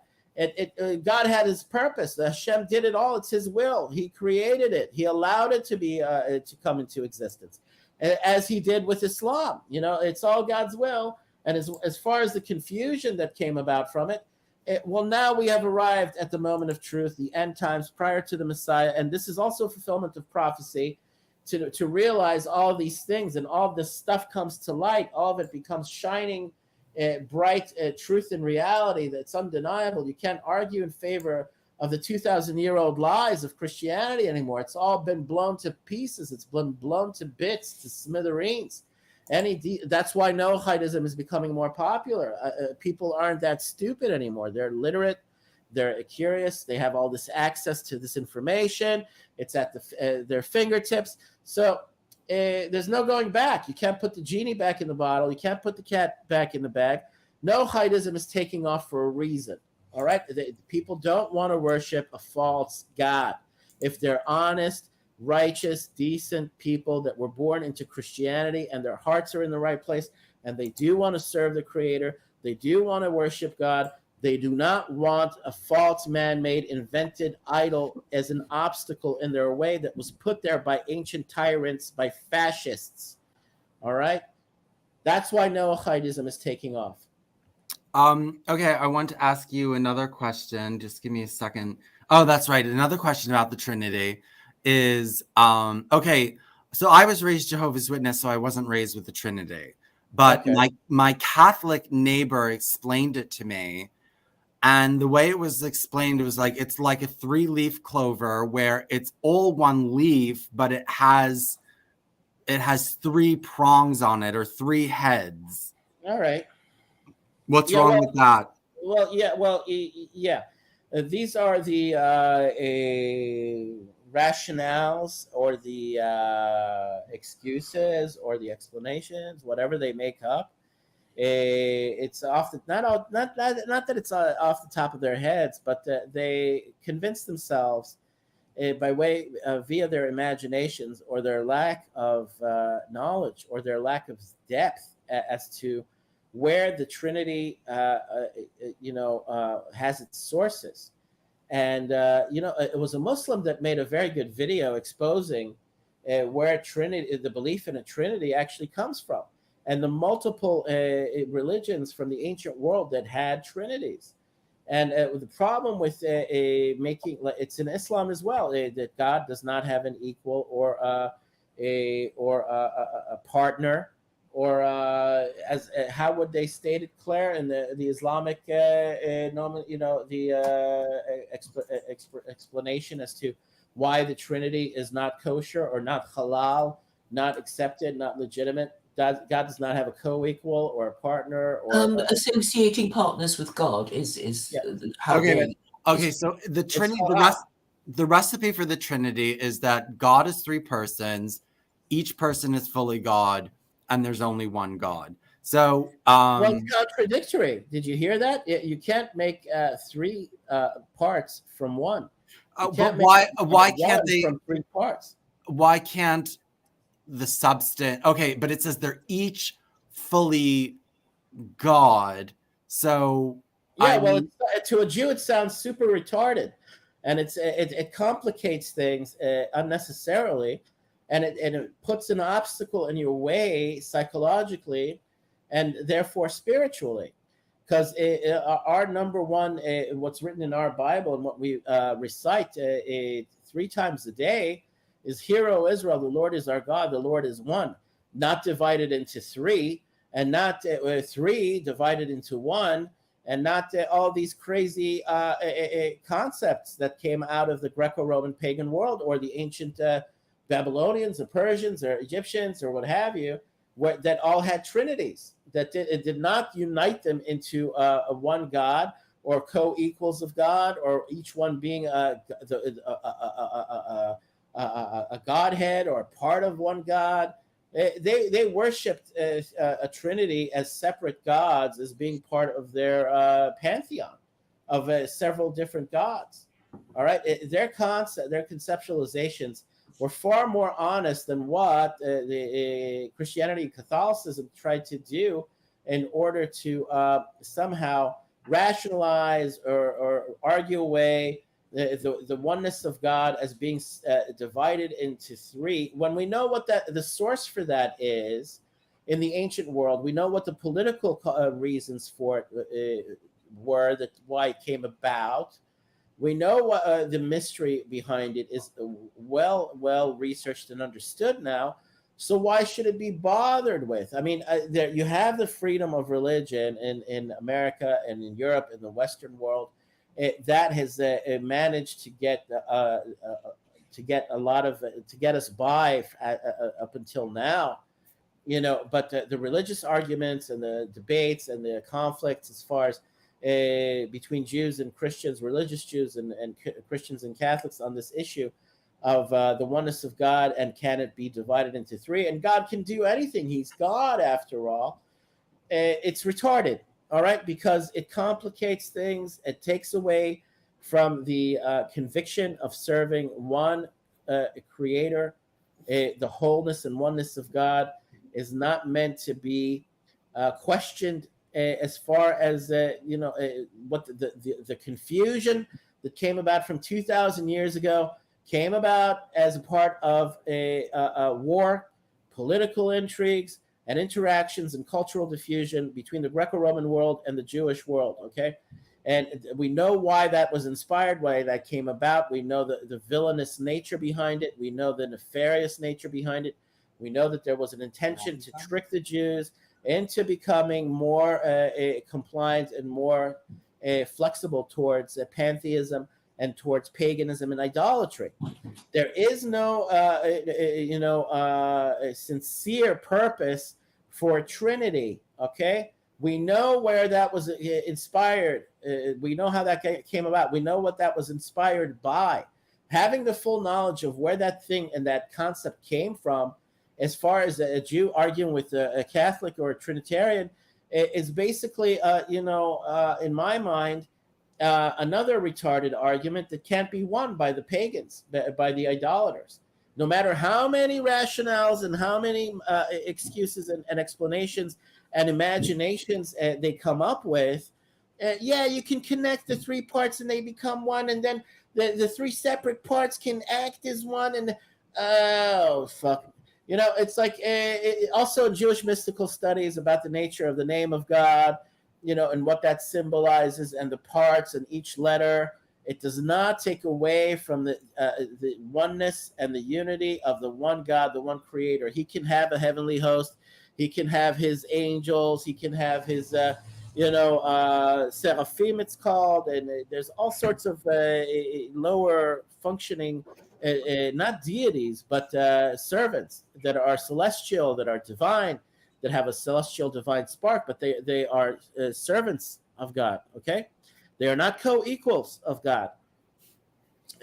God had his purpose. Hashem did it all. It's his will. He created it. He allowed it to come into existence, as he did with Islam. It's all God's will. And as far as the confusion that came about from it, now we have arrived at the moment of truth, the end times prior to the Messiah. And this is also fulfillment of prophecy, to realize all these things, and all this stuff comes to light. All of it becomes shining, bright truth and reality that's undeniable. You can't argue in favor of the 2,000-year-old lies of Christianity anymore. It's all been blown to pieces. It's been blown to bits, to smithereens. That's why Noahidism is becoming more popular. People aren't that stupid anymore. They're literate. They're curious. They have all this access to this information. It's at their fingertips. So there's no going back. You can't put the genie back in the bottle. You can't put the cat back in the bag. Noahidism is taking off for a reason. All right? People don't want to worship a false god. If they're honest, righteous, decent people that were born into Christianity and their hearts are in the right place, and they do want to serve the Creator, they do want to worship God, they do not want a false man-made invented idol as an obstacle in their way that was put there by ancient tyrants, by fascists. All right? That's why Noahidism is taking off. Okay, I want to ask you another question. Just give me a second. Oh, that's right. Another question about the Trinity is, okay, so I was raised Jehovah's Witness, so I wasn't raised with the Trinity. But Okay. my Catholic neighbor explained it to me. And the way it was explained, it was like, it's like a 3-leaf clover where it's all one leaf, but it has 3 prongs on it, or 3 heads. All right. What's wrong with that? Well, yeah. These are the rationales, or the excuses, or the explanations, whatever they make up. It's off the not that it's off the top of their heads, but they convince themselves by way via their imaginations, or their lack of knowledge, or their lack of depth as to where the Trinity has its sources. And it was a Muslim that made a very good video exposing where Trinity, the belief in a Trinity, actually comes from, and the multiple religions from the ancient world that had Trinities. And the problem with making, it's in Islam as well, that God does not have an equal or a partner, or as how would they state it, Claire, in the Islamic explanation as to why the Trinity is not kosher or not halal, not accepted, not legitimate. God does not have a co-equal or a partner, or associating partners with God is how Okay. So the Trinity, the recipe for the Trinity is that God is three persons, each person is fully God, and there's only one God. So, well, it's contradictory. Did you hear that? You can't make three parts from one. But why can't they from three parts? Why can't the substance? Okay, but it says they're each fully God. So yeah, to a Jew it sounds super retarded, and it complicates things unnecessarily, and it puts an obstacle in your way psychologically, and therefore spiritually, because our number one, what's written in our Bible and what we recite 3 times a day is, "Hear, O Israel, the Lord is our God, the Lord is one, not divided into three, and not three divided into one, and not all these crazy concepts that came out of the Greco-Roman pagan world, or the ancient Babylonians or Persians or Egyptians or what have you, that all had trinities, that it did not unite them into a one God, or co-equals of God, or each one being a Godhead or part of one God. They worshipped a Trinity as separate gods, as being part of their pantheon of several different gods. All right, their conceptualizations were far more honest than what the Christianity and Catholicism tried to do in order to somehow rationalize or argue away the oneness of God as being divided into three, when we know what the source for that is in the ancient world. We know what the political reasons for it were, that why it came about. We know what the mystery behind it is well researched and understood now. So why should it be bothered with? I mean, you have the freedom of religion in America and in Europe, in the Western world. That has managed to get a lot of to get us by up until now, But the religious arguments and the debates and the conflicts, as far as between Jews and Christians, religious Jews and Christians and Catholics, on this issue of the oneness of God, and can it be divided into three? And God can do anything; He's God after all. It's retarded. All right, because it complicates things. It takes away from the conviction of serving one creator. The wholeness and oneness of God is not meant to be questioned, as far as what the confusion that came about from 2,000 years ago came about as a part of a war, political intrigues, and interactions and cultural diffusion between the Greco-Roman world and the Jewish world, okay? And we know why that was inspired, why that came about. We know the villainous nature behind it. We know the nefarious nature behind it. We know that there was an intention to trick the Jews into becoming more compliant and more flexible towards pantheism and towards paganism and idolatry. There is no, sincere purpose for Trinity, okay? We know where that was inspired. We know how that came about. We know what that was inspired by. Having the full knowledge of where that thing and that concept came from, as far as a Jew arguing with a Catholic or a Trinitarian, is basically, in my mind, another retarded argument that can't be won by the pagans, by the idolaters. No matter how many rationales and how many excuses and explanations and imaginations they come up with, Yeah, you can connect the three parts and they become one, and then the three separate parts can act as one. And oh fuck, it's like also in Jewish mystical studies about the nature of the name of God, and what that symbolizes, and the parts and each letter. It does not take away from the oneness and the unity of the one God, the one Creator. He can have a heavenly host. He can have his angels. He can have his seraphim, it's called, and there's all sorts of lower functioning, not deities, but servants that are celestial, that are divine, that have a celestial divine spark, but they are servants of God, okay? They are not co-equals of God.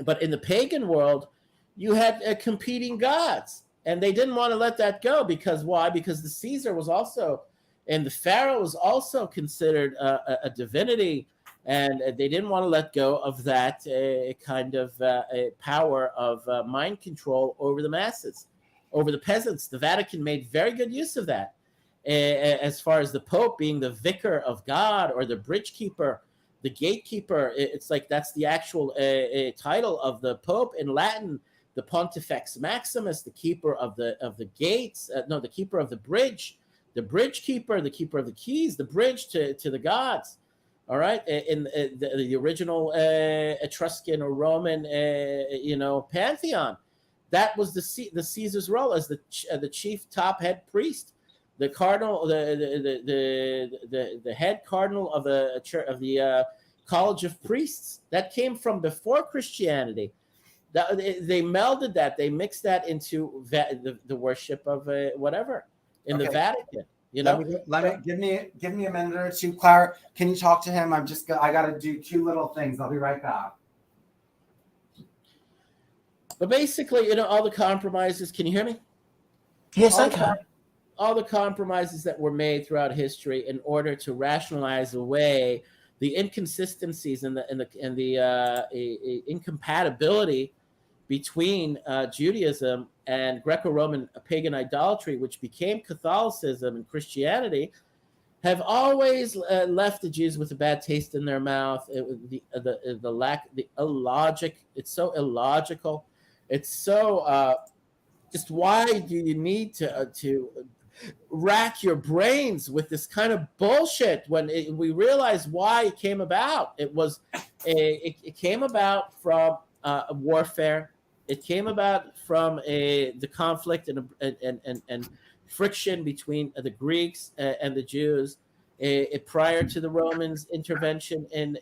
But in the pagan world, you had competing gods, and they didn't want to let that go, because why? Because the Caesar was also, and the Pharaoh was also considered a divinity, and they didn't want to let go of that kind of power of mind control over the masses, over the peasants. The Vatican made very good use of that, as far as the Pope being the vicar of God, or the bridge keeper, the gatekeeper. It's like that's the actual title of the Pope in Latin, the Pontifex Maximus, the keeper of the gates. No, the keeper of the bridge. The bridge keeper, the keeper of the keys, the bridge to the gods. All right, in the original Etruscan or Roman, pantheon, that was the Caesar's role as the chief top head priest, the cardinal, the head cardinal of the College of Priests. That came from before Christianity. They melded that, they mixed that into the worship of whatever. In the Vatican, Give me a minute or two. Clara, can you talk to him? I got to do two little things. I'll be right back. But basically, all the compromises. Can you hear me? Yes, I can. All the compromises that were made throughout history in order to rationalize away the inconsistencies and the incompatibility between Judaism and Greco-Roman pagan idolatry, which became Catholicism and Christianity, have always left the Jews with a bad taste in their mouth. The illogic. It's so illogical. It's so just why do you need to rack your brains with this kind of bullshit when we realize why it came about? It came about from warfare. It came about from the conflict and friction between the Greeks and the Jews prior to the Romans' intervention in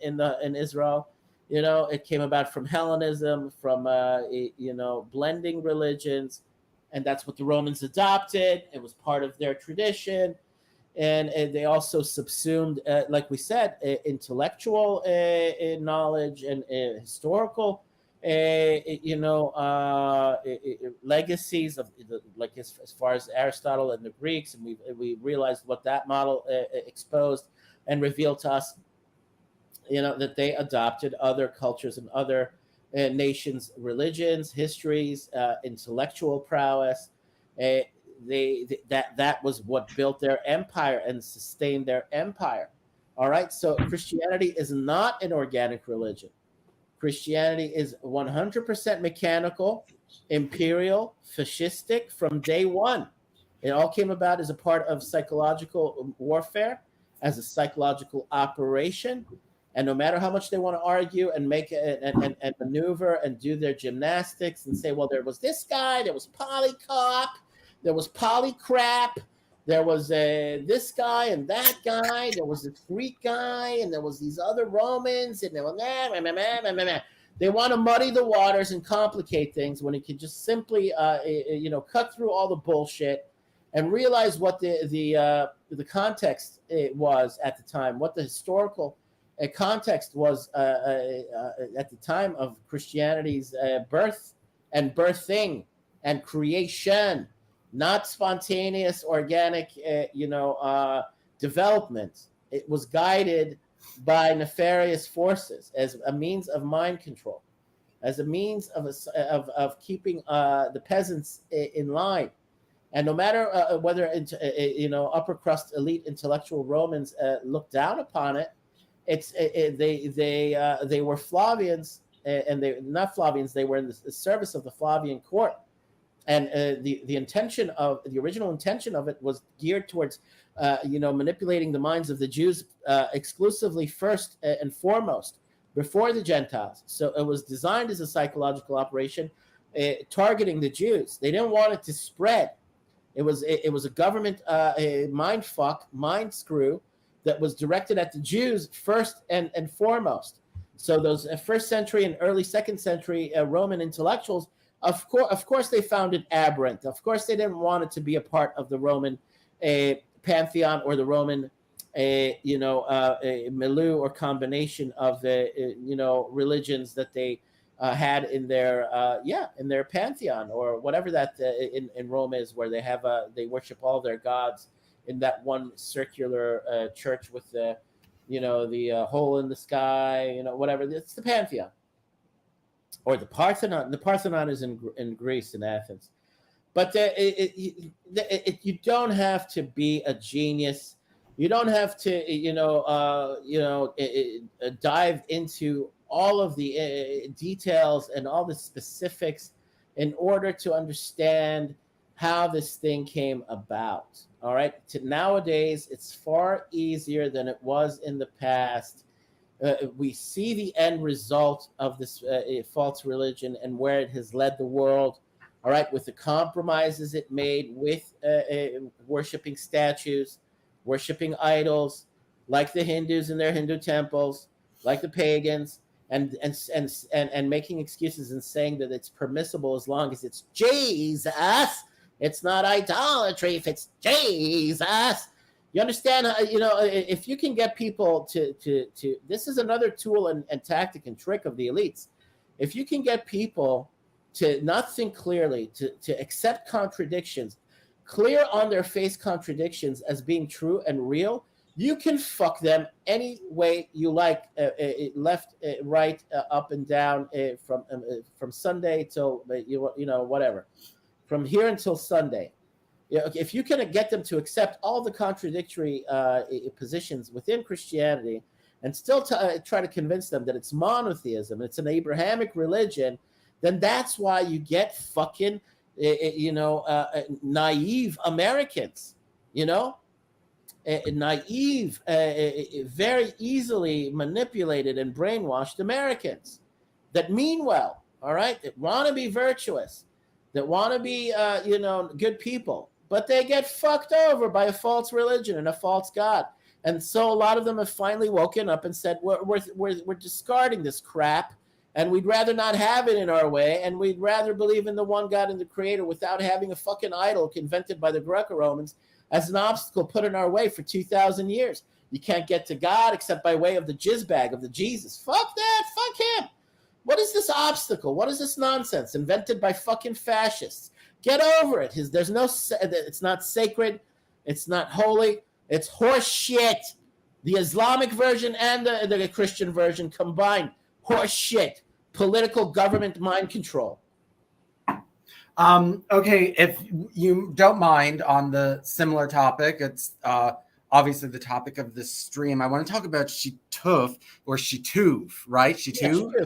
Israel. It came about from Hellenism, from blending religions, and that's what the Romans adopted. It was part of their tradition, and they also subsumed, like we said, intellectual knowledge and historical legacies of like as far as Aristotle and the Greeks, and we realized what that model exposed and revealed to us, that they adopted other cultures and other nations' religions, histories, intellectual prowess. That was what built their empire and sustained their empire. All right, so Christianity is not an organic religion. Christianity is 100% mechanical, imperial, fascistic from day one. It all came about as a part of psychological warfare, as a psychological operation. And no matter how much they want to argue and make and maneuver and do their gymnastics and say, well, there was this guy, there was Polycarp, there was Polycrap, there was this guy and that guy, there was this Greek guy, and there was these other Romans, and there was they want to muddy the waters and complicate things when it could just simply cut through all the bullshit and realize what the context was at the time, what the historical context was at the time of Christianity's birth and birthing and creation. Not spontaneous, organic, development. It was guided by nefarious forces as a means of mind control, as a means of keeping the peasants in line. And no matter whether upper crust elite intellectual Romans looked down upon it, they were Flavians, and they not Flavians. They were in the service of the Flavian court, and the original intention of it was geared towards manipulating the minds of the Jews exclusively first and foremost before the Gentiles. So it was designed as a psychological operation targeting the Jews. They didn't want it to spread. It was a government mind fuck, mind screw that was directed at the Jews first and foremost. So those first century and early second century Roman intellectuals, of course, they found it aberrant. Of course, they didn't want it to be a part of the Roman pantheon or the Roman, milieu or combination of religions that they had in their pantheon or whatever that in Rome is, where they worship all their gods in that one circular church with the hole in the sky, whatever. It's the pantheon. Or the Parthenon. The Parthenon is in Greece, in Athens. But you don't have to be a genius. You don't have to, dive into all of the details and all the specifics in order to understand how this thing came about. All right. Nowadays, it's far easier than it was in the past. We see the end result of this false religion and where it has led the world, all right, with the compromises it made with worshiping statues, worshiping idols, like the Hindus in their Hindu temples, like the pagans, and making excuses and saying that it's permissible as long as it's Jesus. It's not idolatry if it's Jesus. You understand? If you can get people to this is another tool and tactic and trick of the elites. If you can get people to not think clearly, to accept contradictions, clear on their face contradictions as being true and real, you can fuck them any way you like, left, right, up and down, from Sunday till whatever, from here until Sunday. If you can get them to accept all the contradictory positions within Christianity and still try to convince them that it's monotheism, it's an Abrahamic religion, then that's why you get fucking, naive Americans, naive, very easily manipulated and brainwashed Americans that mean well, all right, that want to be virtuous, that want to be, good people. But they get fucked over by a false religion and a false God. And so a lot of them have finally woken up and said, we're discarding this crap, and we'd rather not have it in our way, and we'd rather believe in the one God and the creator without having a fucking idol invented by the Greco-Romans as an obstacle put in our way for 2,000 years. You can't get to God except by way of the jizz bag of the Jesus. Fuck that. Fuck him. What is this obstacle? What is this nonsense invented by fucking fascists? Get over it. It's not sacred. It's not holy. It's horse shit. The Islamic version and the Christian version combined. Horse shit. Political government mind control. Okay, if you don't mind, on the similar topic, it's obviously the topic of this stream. I want to talk about Shituf or Shituv, right? Shituv? Yeah,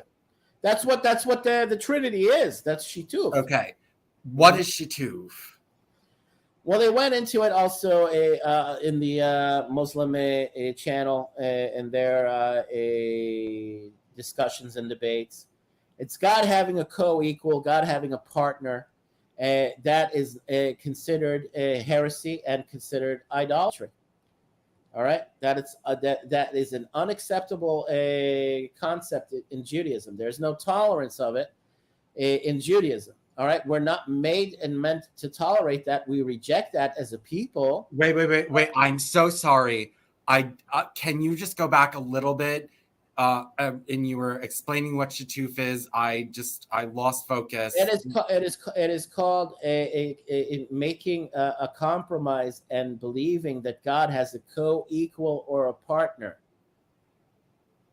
that's what the Trinity is. That's Shituv. Okay. What is Shituv? Well, they went into it also in the Muslim channel in their discussions and debates. It's God having a co-equal, God having a partner. That is considered a heresy and considered idolatry. All right, that is an unacceptable concept in Judaism. There's no tolerance of it in Judaism. All right, we're not made and meant to tolerate that. We reject that as a people. Wait. I'm so sorry. Can you just go back a little bit? And you were explaining what Shituf is. I lost focus. It is called making a compromise and believing that God has a co-equal or a partner.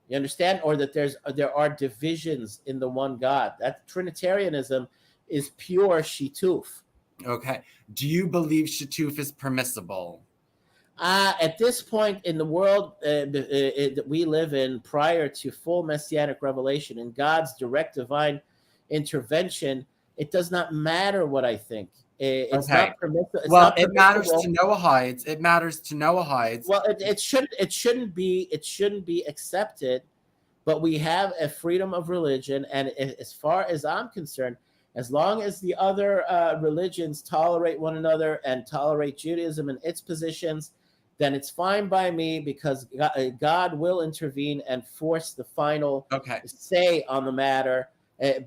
You understand? Or that there are divisions in the one God. That Trinitarianism is pure Shituf. Okay. Do you believe Shituf is permissible? At this point in the world that we live in, prior to full messianic revelation and God's direct divine intervention, it does not matter what I think. It's Okay. not permissible. Well, it matters to Noahides. It matters to Noahides. Well, it shouldn't be accepted, but we have a freedom of religion, and as far as I'm concerned, as long as the other religions tolerate one another and tolerate Judaism and its positions, then it's fine by me, because God will intervene and force the final say on the matter.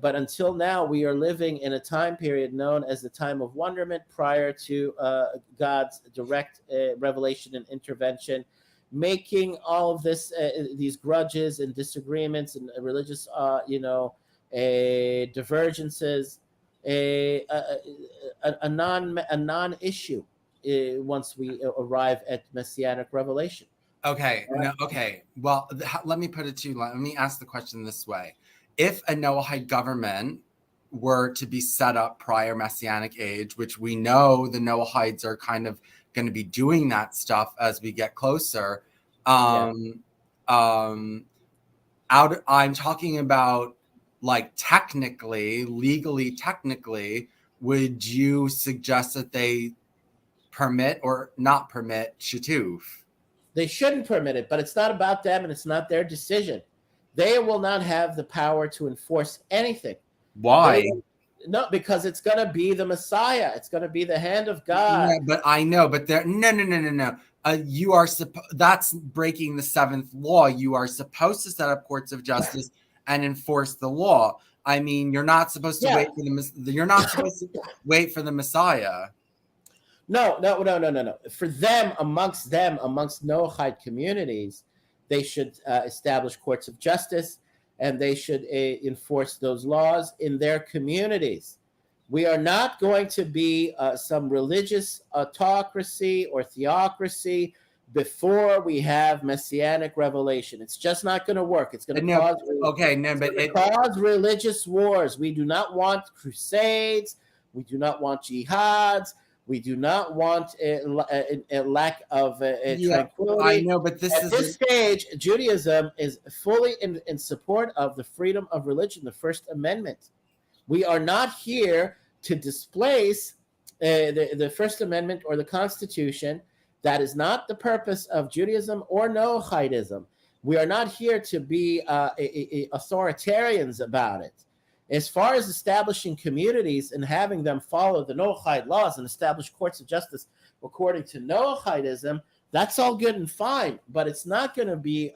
But until now, we are living in a time period known as the time of wonderment, prior to God's direct revelation and intervention, making all of this, these grudges and disagreements and religious, divergences, a non-issue once we arrive at messianic revelation. Okay. No. Okay. Well, let me put it to you. Let me ask the question this way: if a Noahide government were to be set up prior Messianic age, which we know the Noahides are kind of going to be doing that stuff as we get closer, I'm talking about, like, legally technically, would you suggest that they permit or not permit Shituf? They shouldn't permit it, but it's not about them and it's not their decision. They will not have the power to enforce anything. Why? No, because it's going to be the Messiah. It's going to be the hand of God. Yeah, but I know, but no. You are that's breaking the seventh law. You are supposed to set up courts of justice and enforce the law. I mean, you're not supposed to wait for you're not supposed to wait for the Messiah. No. For them, amongst Noahide communities, they should establish courts of justice, and they should enforce those laws in their communities. We are not going to be some religious autocracy or theocracy before we have messianic revelation. It's just not going to work. It's going to cause religious wars. We do not want crusades. We do not want jihads. We do not want a lack of tranquility. I know, but at this stage, Judaism is fully in support of the freedom of religion, the First Amendment. We are not here to displace the First Amendment or the Constitution. That is not the purpose of Judaism or Noahidism. We are not here to be authoritarians about it. As far as establishing communities and having them follow the Noahide laws and establish courts of justice according to Noahidism, that's all good and fine, but it's not going to be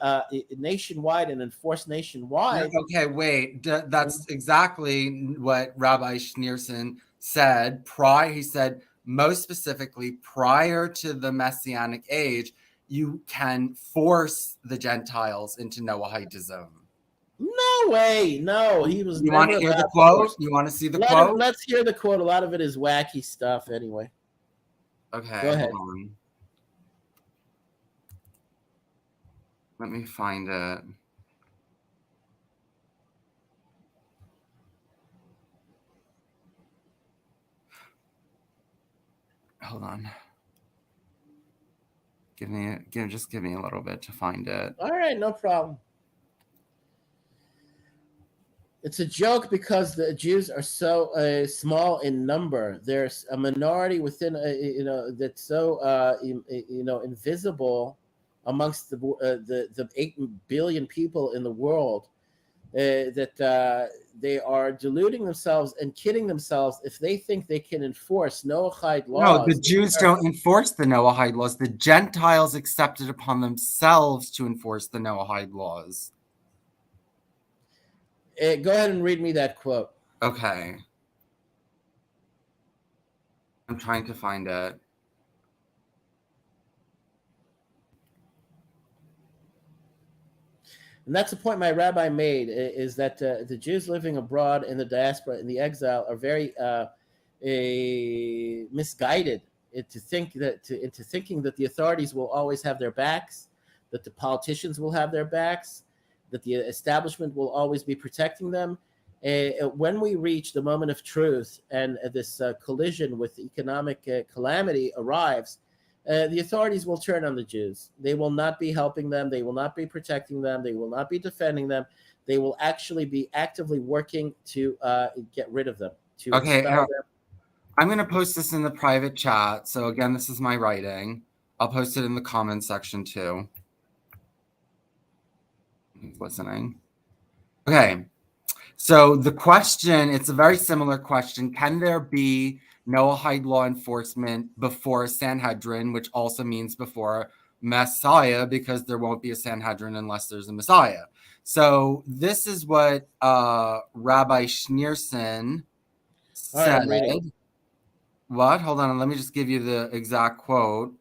nationwide and enforced nationwide. Okay, wait. That's exactly what Rabbi Schneerson said. He said, most specifically, prior to the Messianic age, you can force the Gentiles into Noahidism. No way. No, he was. You want to hear the quote? You want to see the quote? Let's hear the quote. A lot of it is wacky stuff anyway. Okay. Go ahead. Hold on. Let me find it. Hold on. Just give me a little bit to find it. All right, no problem. It's a joke because the Jews are so small in number. There's a minority within, that's so invisible amongst the 8 billion people in the world that they are deluding themselves and kidding themselves if they think they can enforce Noahide laws. No, the Jews don't enforce the Noahide laws. The Gentiles accept it upon themselves to enforce the Noahide laws. Go ahead and read me that quote. Okay. I'm trying to find it. And that's the point my rabbi made, is that the Jews living abroad in the diaspora, in the exile, are very misguided into thinking that the authorities will always have their backs, that the politicians will have their backs, that the establishment will always be protecting them. When we reach the moment of truth and this collision with economic calamity arrives, the authorities will turn on the Jews. They will not be helping them. They will not be protecting them. They will not be defending them. They will actually be actively working to get rid of them, to Okay, expel them. I'm going to post this in the private chat. So again, this is my writing. I'll post it in the comments section too. Listening. Okay. So the question, it's a very similar question. Can there be Noahide law enforcement before a Sanhedrin, which also means before Messiah, because there won't be a Sanhedrin unless there's a Messiah. So this is what Rabbi Schneerson said. What? Hold on. Let me just give you the exact quote.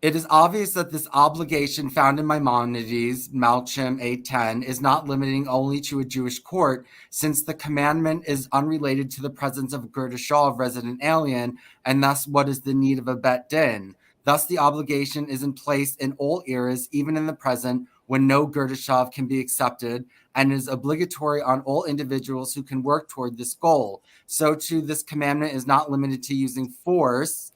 It is obvious that this obligation found in Maimonides, Malchim 8:10, is not limiting only to a Jewish court, since the commandment is unrelated to the presence of a Gerdashah of resident alien, and thus what is the need of a Bet Din. Thus, the obligation is in place in all eras, even in the present, when no Gerdashah can be accepted, and is obligatory on all individuals who can work toward this goal. So, too, this commandment is not limited to using force,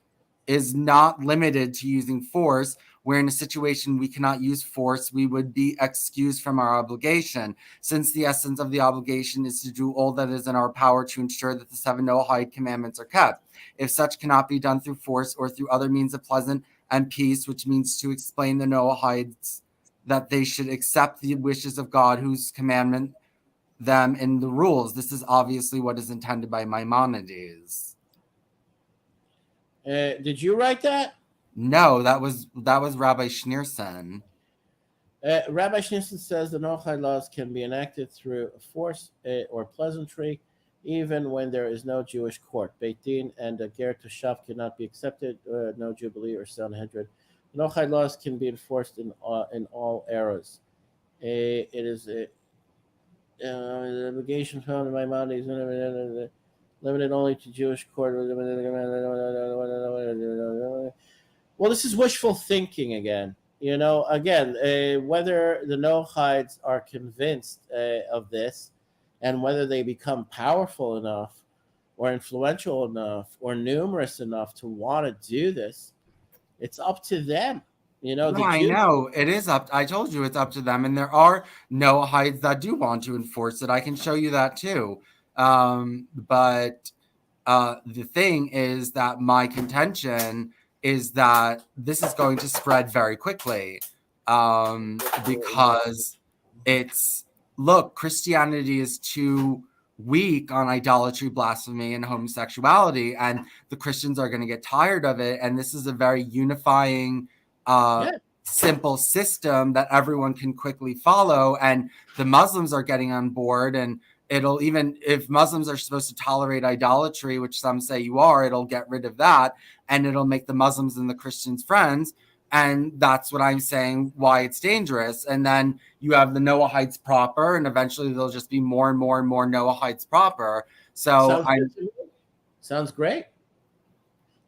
where in a situation we cannot use force, we would be excused from our obligation, since the essence of the obligation is to do all that is in our power to ensure that the 7 Noahide commandments are kept. If such cannot be done through force or through other means of pleasant and peace, which means to explain the Noahides that they should accept the wishes of God, whose commandment them in the rules. This is obviously what is intended by Maimonides. Did you write that? No, that was Rabbi Schneerson. Rabbi Schneerson says the Noahide laws can be enacted through force or pleasantry, even when there is no Jewish court. Beit Din and Ger Toshav cannot be accepted, no Jubilee or Sanhedrin. The Noahide laws can be enforced in all eras. It is the obligation found in Maimonides limited only to Jewish court. Well, this is wishful thinking again. Whether the Noahides are convinced of this, and whether they become powerful enough or influential enough or numerous enough to want to do this, it's up to them. I know it is up. I told you it's up to them, and there are Noahides that do want to enforce it. I can show you that too. But the thing is that my contention is that this is going to spread very quickly, because Christianity is too weak on idolatry, blasphemy, and homosexuality, and the Christians are going to get tired of it. And this is a very unifying, simple system that everyone can quickly follow, and the Muslims are getting on board. And it'll, even if Muslims are supposed to tolerate idolatry, which some say you are, it'll get rid of that, and it'll make the Muslims and the Christians friends. And that's what I'm saying, why it's dangerous. And then you have the Noahides proper, and eventually there'll just be more and more and more Noahides proper. So sounds great.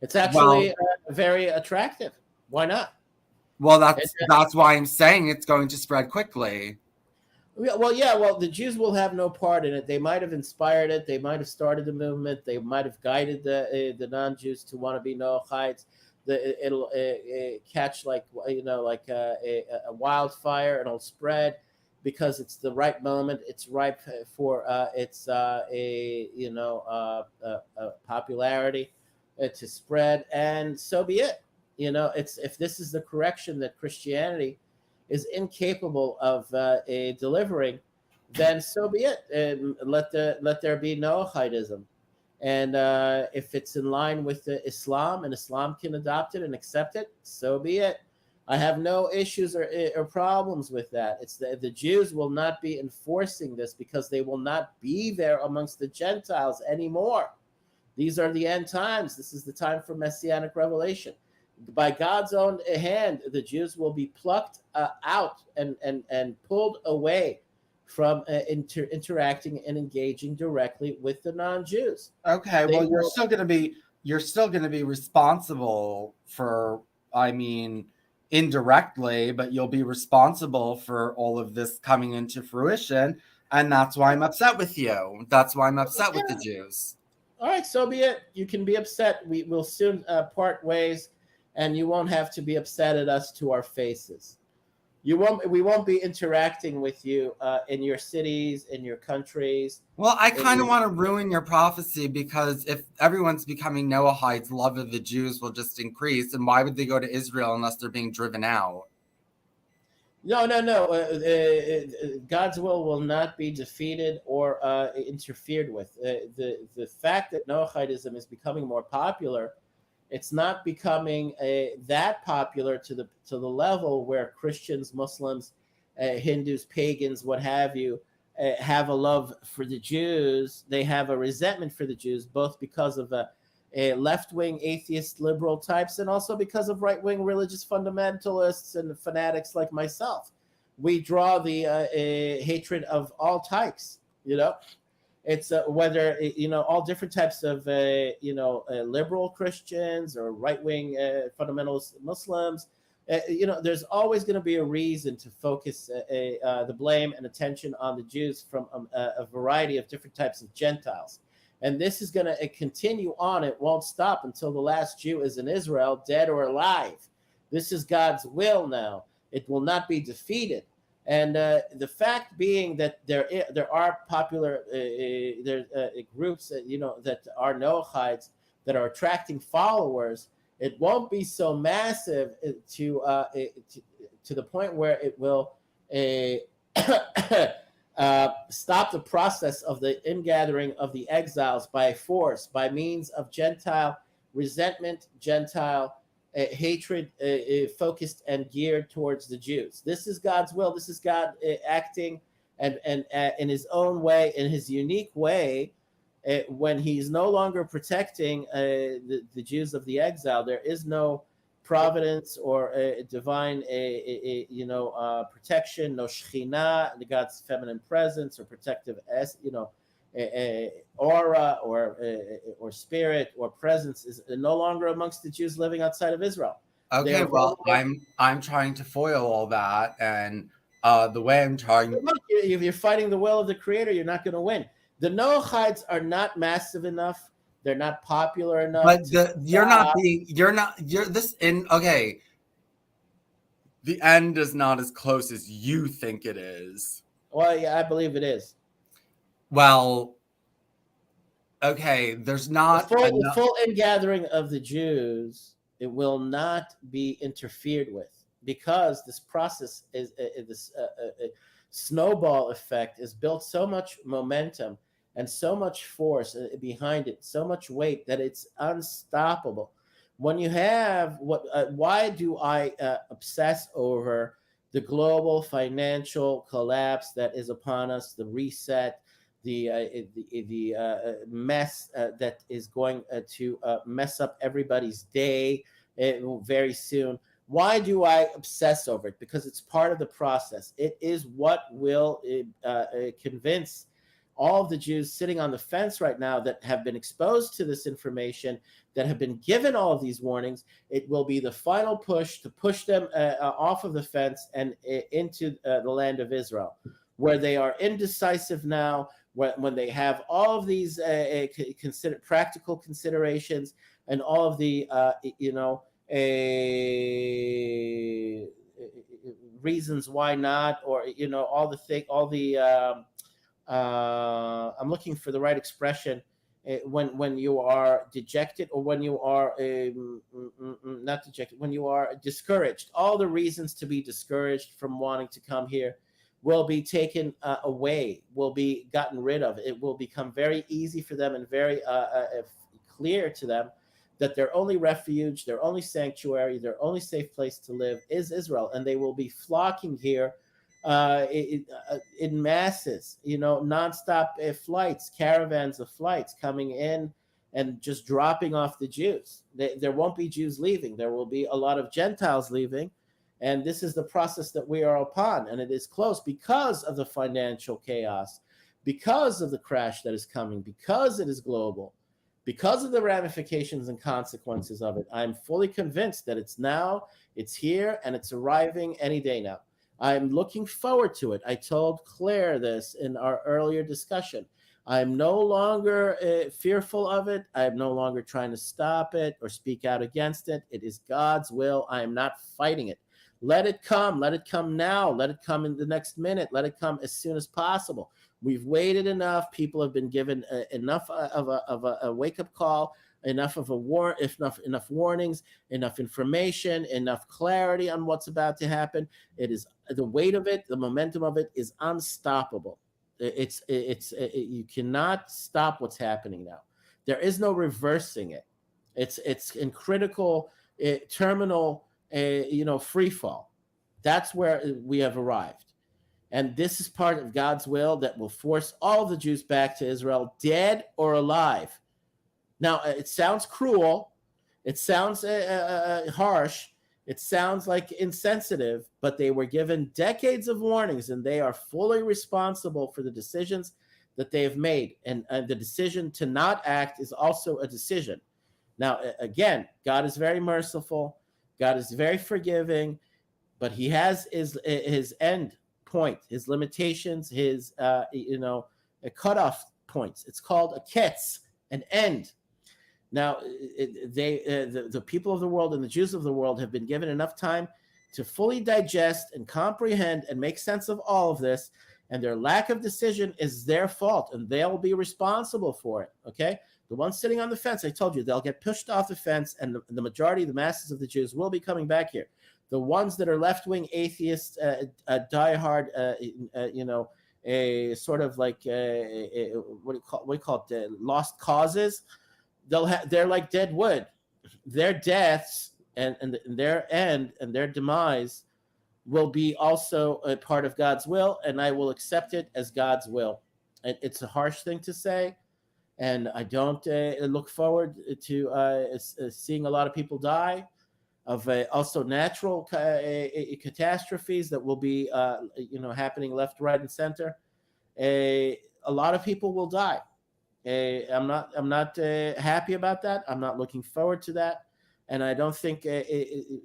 It's actually very attractive. Why not? Well, that's why I'm saying it's going to spread quickly. Well, the Jews will have no part in it. They might have inspired it. They might have started the movement. They might have guided the non-Jews to want to be Noahides. It'll catch like a wildfire, and it'll spread because it's the right moment. It's ripe for popularity to spread, and so be it. If this is the correction that Christianity is incapable of delivering, then so be it. And let there be Noahidism. And if it's in line with Islam, and Islam can adopt it and accept it, so be it. I have no issues or problems with that. It's the Jews will not be enforcing this because they will not be there amongst the Gentiles anymore. These are the end times. This is the time for Messianic revelation. By God's own hand, the Jews will be plucked out and pulled away from interacting and engaging directly with the non-Jews. Okay, well, you're still going to be responsible for, indirectly, but you'll be responsible for all of this coming into fruition, and that's why I'm upset with you. That's why I'm upset with the Jews. All right, so be it. You can be upset. We will soon part ways, and you won't have to be upset at us to our faces. We won't be interacting with you in your cities, in your countries. Well, I kind of want to ruin your prophecy, because if everyone's becoming Noahites, love of the Jews will just increase. And why would they go to Israel unless they're being driven out? No. God's will not be defeated or interfered with. The fact that Noahidism is becoming more popular, it's not becoming that popular to the level where Christians, Muslims, Hindus, pagans, what have you, have a love for the Jews. They have a resentment for the Jews, both because of left-wing atheist liberal types and also because of right-wing religious fundamentalists and fanatics like myself. We draw the hatred of all types. It's whether all different types of liberal Christians or right-wing fundamentalist Muslims. There's always going to be a reason to focus the blame and attention on the Jews from a variety of different types of Gentiles. And this is going to continue on. It won't stop until the last Jew is in Israel, dead or alive. This is God's will now. It will not be defeated. And the fact being that there are popular groups that are Noahites that are attracting followers, it won't be so massive to the point where it will stop the process of the ingathering of the exiles by force, by means of Gentile resentment, Gentile hatred focused and geared towards the Jews. This is God's will. This is God acting and in his own way, in his unique way, when he's no longer protecting the Jews of the exile. There is no providence or divine protection, no Shekhinah, God's feminine presence or protective aura or spirit or presence is no longer amongst the Jews living outside of Israel. Okay, well, I'm trying to foil all that, and the way I'm trying. Look, if you're fighting the will of the Creator, you're not going to win. The Noahites are not massive enough. They're not popular enough. But okay. The end is not as close as you think it is. Well, yeah, I believe it is. Well, okay, there's not the full ingathering of the Jews. It will not be interfered with because this process is this snowball effect is built so much momentum and so much force behind it, so much weight that it's unstoppable. When you have why do I obsess over the global financial collapse that is upon us, the reset, the mess that is going to mess up everybody's day very soon? Why do I obsess over it? Because it's part of the process. It is what will convince all of the Jews sitting on the fence right now that have been exposed to this information, that have been given all of these warnings. It will be the final push to push them off of the fence and into the land of Israel, where they are indecisive now, when they have all of these practical considerations and all of the reasons why not, or I'm looking for the right expression. When you are dejected, or when you are not dejected, when you are discouraged, all the reasons to be discouraged from wanting to come here will be taken away, will be gotten rid of. It will become very easy for them and very clear to them that their only refuge, their only sanctuary, their only safe place to live is Israel, and they will be flocking here in masses, nonstop flights, caravans of flights coming in and just dropping off the Jews. There won't be Jews leaving. There will be a lot of Gentiles leaving. And this is the process that we are upon. And it is close because of the financial chaos, because of the crash that is coming, because it is global, because of the ramifications and consequences of it. I'm fully convinced that it's now, it's here, and it's arriving any day now. I'm looking forward to it. I told Claire this in our earlier discussion. I'm no longer fearful of it. I'm no longer trying to stop it or speak out against it. It is God's will. I am not fighting it. Let it come. Let it come now. Let it come in the next minute. Let it come as soon as possible. We've waited enough. People have been given enough of a wake-up call, enough of enough warnings, enough information, enough clarity on what's about to happen. It is the weight of it, the momentum of it is unstoppable. You cannot stop what's happening now. There is no reversing it. It's in critical terminal free fall. That's where we have arrived. And this is part of God's will that will force all the Jews back to Israel, dead or alive. Now, it sounds cruel. It sounds harsh. It sounds like insensitive, but they were given decades of warnings, and they are fully responsible for the decisions that they have made. And the decision to not act is also a decision. Now, again, God is very merciful. God is very forgiving, but he has his end point, his limitations, his cutoff points. It's called a ketz, an end. Now, the people of the world and the Jews of the world have been given enough time to fully digest and comprehend and make sense of all of this, and their lack of decision is their fault, and they'll be responsible for it, okay? The ones sitting on the fence, I told you, they'll get pushed off the fence, and the majority, the masses of the Jews, will be coming back here. The ones that are left-wing atheists, diehard, a sort of like what do you call it, lost causes. They're like dead wood. Their deaths and their end and their demise will be also a part of God's will, and I will accept it as God's will. And it's a harsh thing to say, and I don't look forward to seeing a lot of people die of also natural catastrophes that will be happening left, right, and center. A lot of people will die. I'm not happy about that. I'm not looking forward to that, and I don't think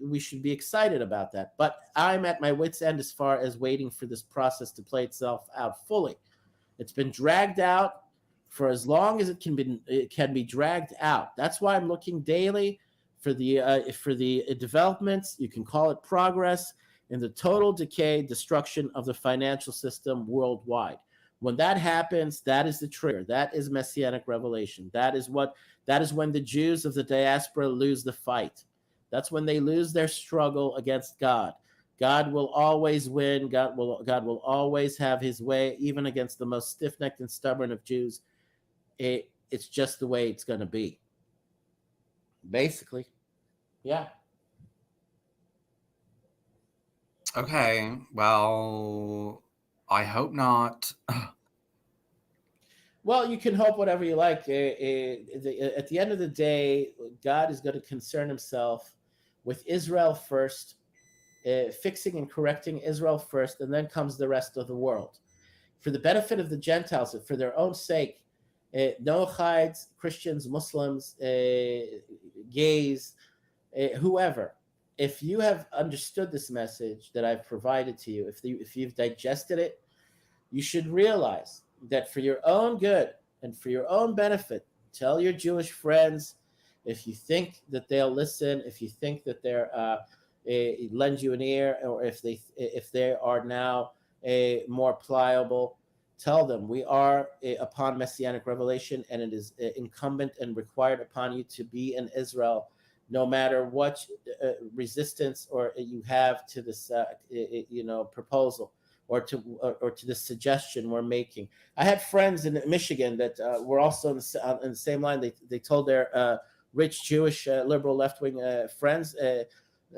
we should be excited about that. But I'm at my wit's end as far as waiting for this process to play itself out fully. It's been dragged out for as long as it can be dragged out. That's why I'm looking daily for the developments. You can call it progress in the total decay, destruction of the financial system worldwide. When that happens, that is the trigger. That is messianic revelation. That is when the Jews of the diaspora lose the fight. That's when they lose their struggle against God. God will always win. God will always have his way, even against the most stiff-necked and stubborn of Jews. It's just the way it's going to be. Basically. Yeah. Okay. Well, I hope not. Well, you can hope whatever you like. At the end of the day, God is going to concern himself with Israel first, fixing and correcting Israel first, and then comes the rest of the world. For the benefit of the Gentiles, for their own sake, Noachites, Christians, Muslims, gays, whoever, if you have understood this message that I've provided to you, if you've digested it, you should realize that for your own good and for your own benefit, tell your Jewish friends, if you think that they'll listen, if you think that they're lend you an ear, or if they are now more pliable, tell them we are upon messianic revelation, and it is incumbent and required upon you to be in Israel, no matter what resistance or you have to this proposal or to this suggestion we're making. I had friends in Michigan that were also in the same line. They told their rich Jewish liberal left-wing friends,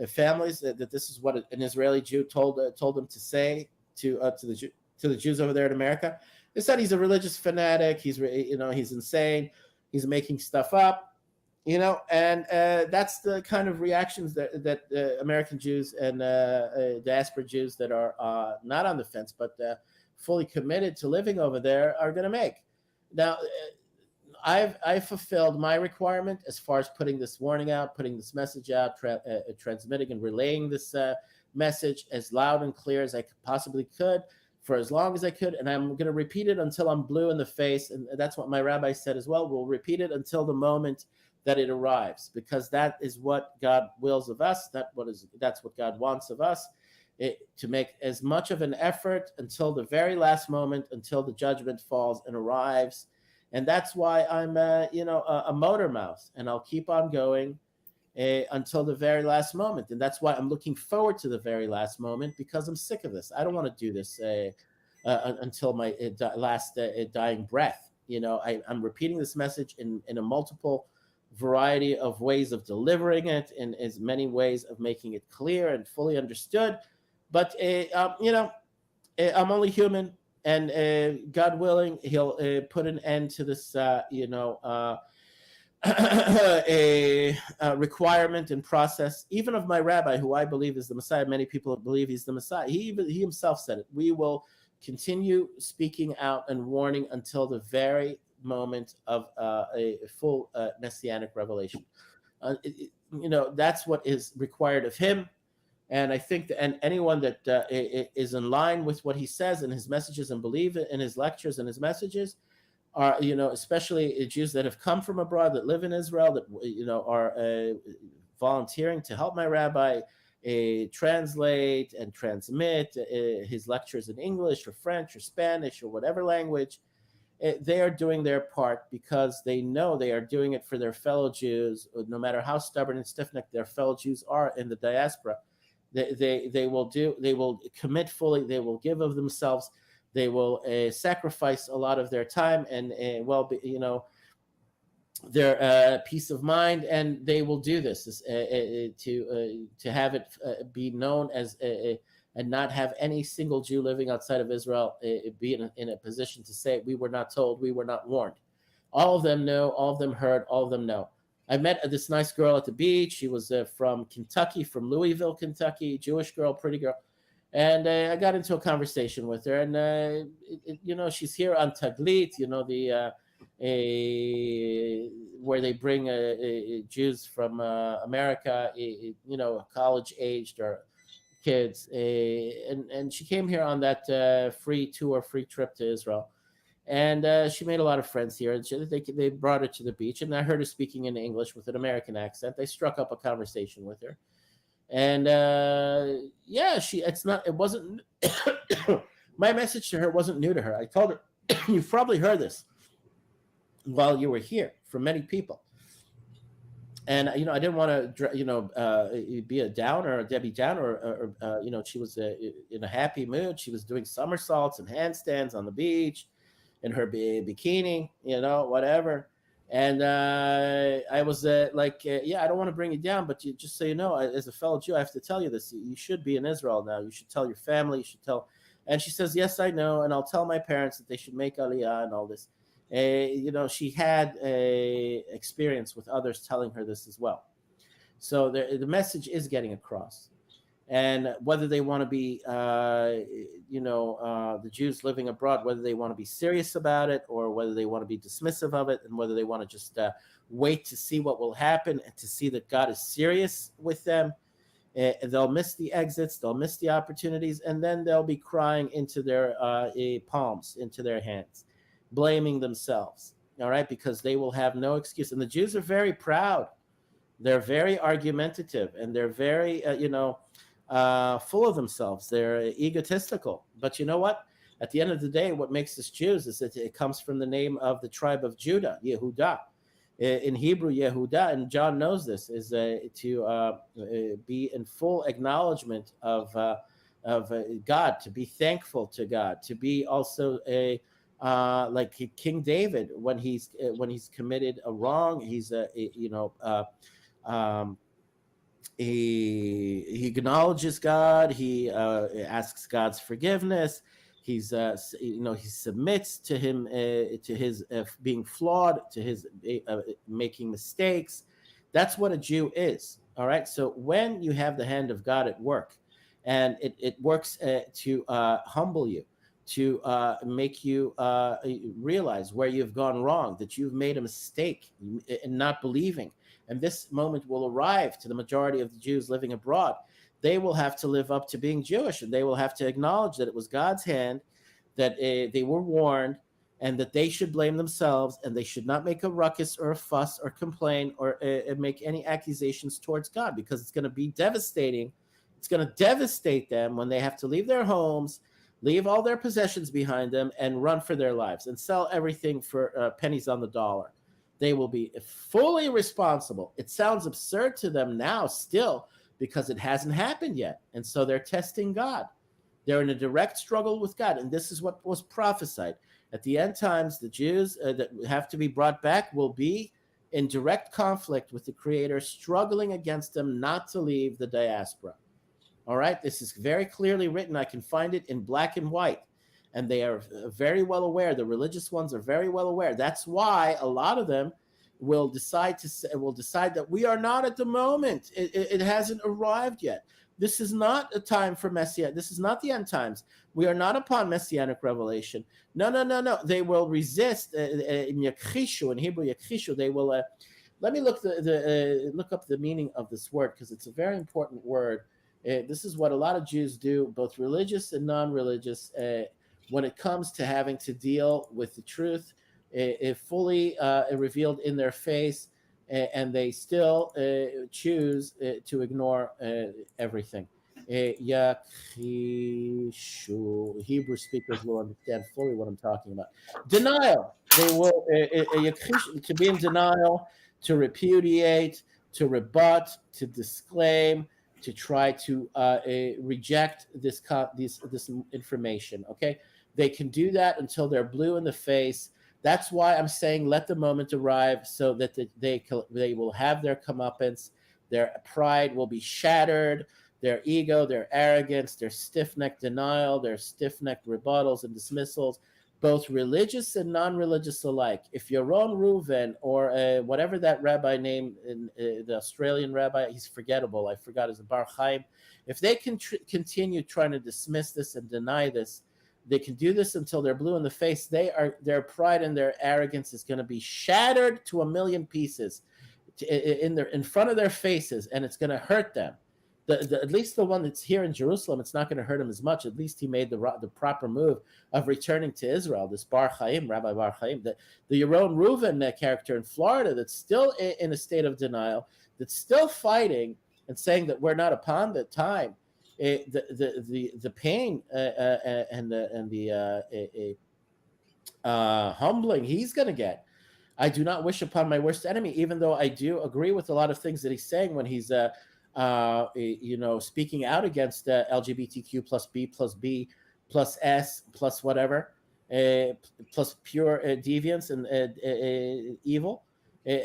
families, that this is what an Israeli Jew told them to say to the Jews over there in America. They said he's a religious fanatic. He's insane. He's making stuff up. And that's the kind of reactions that American Jews and diaspora Jews that are not on the fence but fully committed to living over there are going to make. Now, I've fulfilled my requirement as far as putting this warning out, putting this message out, transmitting and relaying this message as loud and clear as I possibly could for as long as I could, and I'm going to repeat it until I'm blue in the face. And that's what my rabbi said as well. We'll repeat it until the moment that it arrives, because that is what God wills of us. That's what God wants of us, to make as much of an effort until the very last moment, until the judgment falls and arrives. And that's why I'm, a motor mouth, and I'll keep on going until the very last moment. And that's why I'm looking forward to the very last moment, because I'm sick of this. I don't want to do this until my last dying breath. I'm repeating this message in a multiple variety of ways of delivering it, in as many ways of making it clear and fully understood. But I'm only human, and God willing, He'll put an end to this, a requirement and process, even of my rabbi, who I believe is the Messiah. Many people believe he's the Messiah. He himself said it. We will continue speaking out and warning until the very moment of a full messianic revelation. That's what is required of him. And I think that, and anyone that is in line with what he says in his messages and believe in his lectures and his messages are, especially Jews that have come from abroad, that live in Israel, that, are volunteering to help my rabbi translate and transmit his lectures in English or French or Spanish or whatever language. They are doing their part because they know they are doing it for their fellow Jews, no matter how stubborn and stiff-necked their fellow Jews are in the diaspora. They will commit fully. They will give of themselves. They will sacrifice a lot of their time and their peace of mind, and they will do this to have it be known as and not have any single Jew living outside of Israel be in a position to say, we were not told, we were not warned. All of them know, all of them heard, all of them know. I met this nice girl at the beach. She was from Kentucky, from Louisville, Kentucky, Jewish girl, pretty girl. And I got into a conversation with her. And, she's here on Taglit, where they bring Jews from America, college-aged or kids. And she came here on that free trip to Israel. And she made a lot of friends here. And they brought her to the beach. And I heard her speaking in English with an American accent. They struck up a conversation with her. And it wasn't, my message to her wasn't new to her. I told her, you've probably heard this while you were here from many people. And, I didn't want to, be a downer or a Debbie Downer or she was in a happy mood. She was doing somersaults and handstands on the beach in her bikini, whatever. And I was I don't want to bring you down, but just so you know, as a fellow Jew, I have to tell you this. You should be in Israel now. You should tell your family. You should tell. And she says, yes, I know. And I'll tell my parents that they should make Aliyah and all this. She had a experience with others telling her this as well. So the message is getting across. And whether they want to be, the Jews living abroad, whether they want to be serious about it or whether they want to be dismissive of it, and whether they want to just wait to see what will happen and to see that God is serious with them, they'll miss the exits, they'll miss the opportunities, and then they'll be crying into their palms, into their hands, blaming themselves, all right, because they will have no excuse. And the Jews are very proud. They're very argumentative, and they're very, full of themselves. They're egotistical. But you know what? At the end of the day, what makes us Jews is that it comes from the name of the tribe of Judah, Yehudah. In Hebrew, Yehudah, and John knows this, is to be in full acknowledgement of God, to be thankful to God, to be also like King David when he's committed a wrong. He's he acknowledges God. He asks God's forgiveness. He submits to him, to his being flawed, to his making mistakes. That's what a Jew is. All right. So when you have the hand of God at work, and it works to humble you, to make you realize where you've gone wrong, that you've made a mistake in not believing. And this moment will arrive to the majority of the Jews living abroad. They will have to live up to being Jewish, and they will have to acknowledge that it was God's hand that they were warned, and that they should blame themselves, and they should not make a ruckus or a fuss or complain or make any accusations towards God, because it's going to be devastating. It's going to devastate them when they have to leave their homes, leave all their possessions behind them, and run for their lives and sell everything for pennies on the dollar. They will be fully responsible. It sounds absurd to them now still, because it hasn't happened yet. And so they're testing God. They're in a direct struggle with God. And this is what was prophesied. At the end times, the Jews that have to be brought back will be in direct conflict with the Creator, struggling against them not to leave the diaspora. All right, this is very clearly written. I can find it in black and white. And they are very well aware. The religious ones are very well aware. That's why a lot of them will decide that we are not at the moment. It hasn't arrived yet. This is not a time for Messiah. This is not the end times. We are not upon Messianic revelation. No. They will resist. In Yakhishu, in Hebrew, Yakhishu, they will. Let me look up the meaning of this word, because it's a very important word. This is what a lot of Jews do, both religious and non-religious, when it comes to having to deal with the truth, fully revealed in their face, and they still choose to ignore everything. Yakhishu. Hebrew speakers will understand fully what I'm talking about. Denial. They will to be in denial, to repudiate, to rebut, to disclaim, to try to reject this information. Okay, they can do that until they're blue in the face. That's why I'm saying let the moment arrive, so that they will have their comeuppance, their pride will be shattered, their ego, their arrogance, their stiff-necked denial, their stiff-necked rebuttals and dismissals, both religious and non-religious alike. If Yaron Reuven or whatever that rabbi name, the Australian rabbi, he's forgettable, I forgot his Bar Chaim, if they can continue trying to dismiss this and deny this, they can do this until they're blue in the face. Their pride and their arrogance is going to be shattered to a million pieces in front of their faces, and it's going to hurt them. At least the one that's here in Jerusalem, it's not going to hurt him as much. At least he made the proper move of returning to Israel. This Bar Chaim, Rabbi Bar Chaim, the Yaron Reuven character in Florida, that's still in a state of denial, that's still fighting and saying that we're not upon the time. The pain and the humbling he's going to get. I do not wish upon my worst enemy, even though I do agree with a lot of things that he's saying when he's speaking out against LGBTQ plus B plus S plus whatever, plus pure deviance and evil.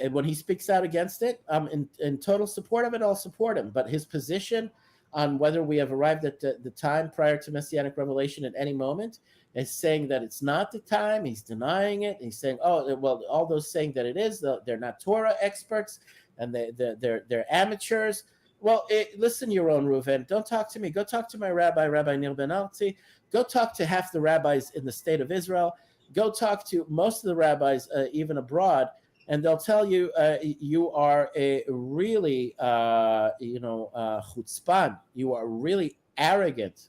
When he speaks out against it, I'm in total support of it. I'll support him. But his position on whether we have arrived at the time prior to Messianic revelation at any moment is saying that it's not the time. He's denying it. He's saying, oh, well, all those saying that it is, they're not Torah experts and they're amateurs. Well, listen, Yaron Reuven, don't talk to me. Go talk to my rabbi, Rabbi Nir Ben Artzi. Go talk to half the rabbis in the state of Israel. Go talk to most of the rabbis, even abroad, and they'll tell you you are a really, chutzpan. You are really arrogant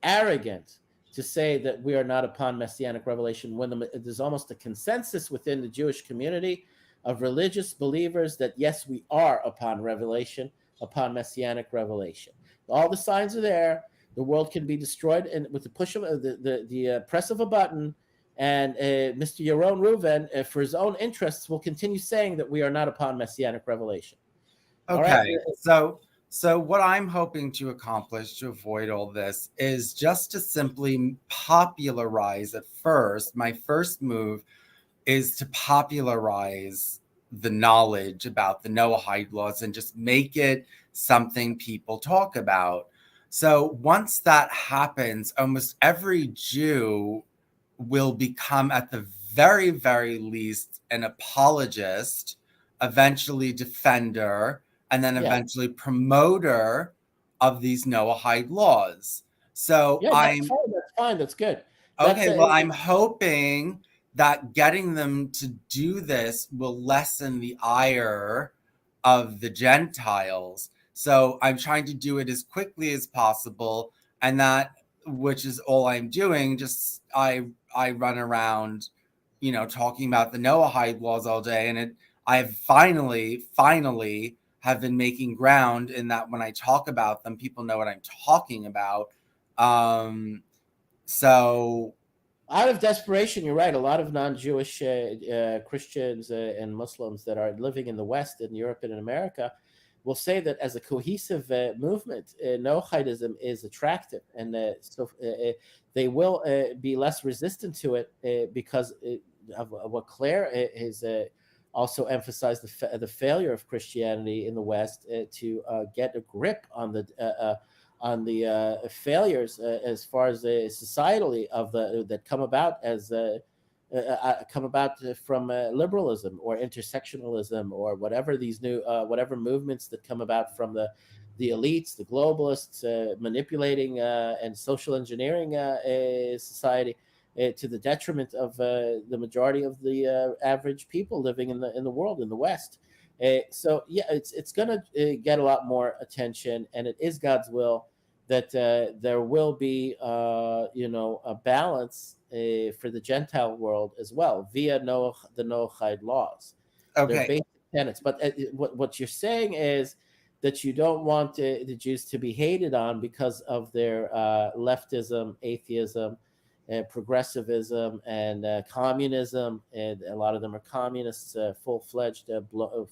to say that we are not upon Messianic revelation when there's almost a consensus within the Jewish community of religious believers that, yes, we are upon revelation, upon Messianic revelation. All the signs are there. The world can be destroyed and with the push of the press of a button. And Mr. Yaron Reuven, for his own interests, will continue saying that we are not upon Messianic revelation. Okay, so what I'm hoping to accomplish to avoid all this is just to simply popularize at first. My first move is to popularize the knowledge about the Noahide laws and just make it something people talk about. So once that happens, almost every Jew will become, at the very, very least, an apologist, eventually defender, and then eventually promoter of these Noahide laws. So that's fine. That's good. I'm hoping that getting them to do this will lessen the ire of the Gentiles. So I'm trying to do it as quickly as possible, and that which is all I'm doing. Just I run around, talking about the Noahide laws all day, and I've finally have been making ground in that when I talk about them, people know what I'm talking about. So out of desperation, you're right. A lot of non-Jewish Christians and Muslims that are living in the West, in Europe and in America, will say that as a cohesive movement, Noahidism is attractive, and so they will be less resistant to it because of what Claire has also emphasized, the failure of Christianity in the West to get a grip on the failures as far as societally of that come about as from liberalism or intersectionalism or whatever these new whatever movements that come about from the elites, the globalists manipulating and social engineering society to the detriment of the majority of the average people living in the world, in the West. So yeah, it's going to get a lot more attention, and it is God's will that there will be a balance for the Gentile world as well via the Noahide laws. Okay. They're basic tenets. But what you're saying is that you don't want the Jews to be hated on because of their leftism, atheism, progressivism, and communism. And a lot of them are communists, full-fledged,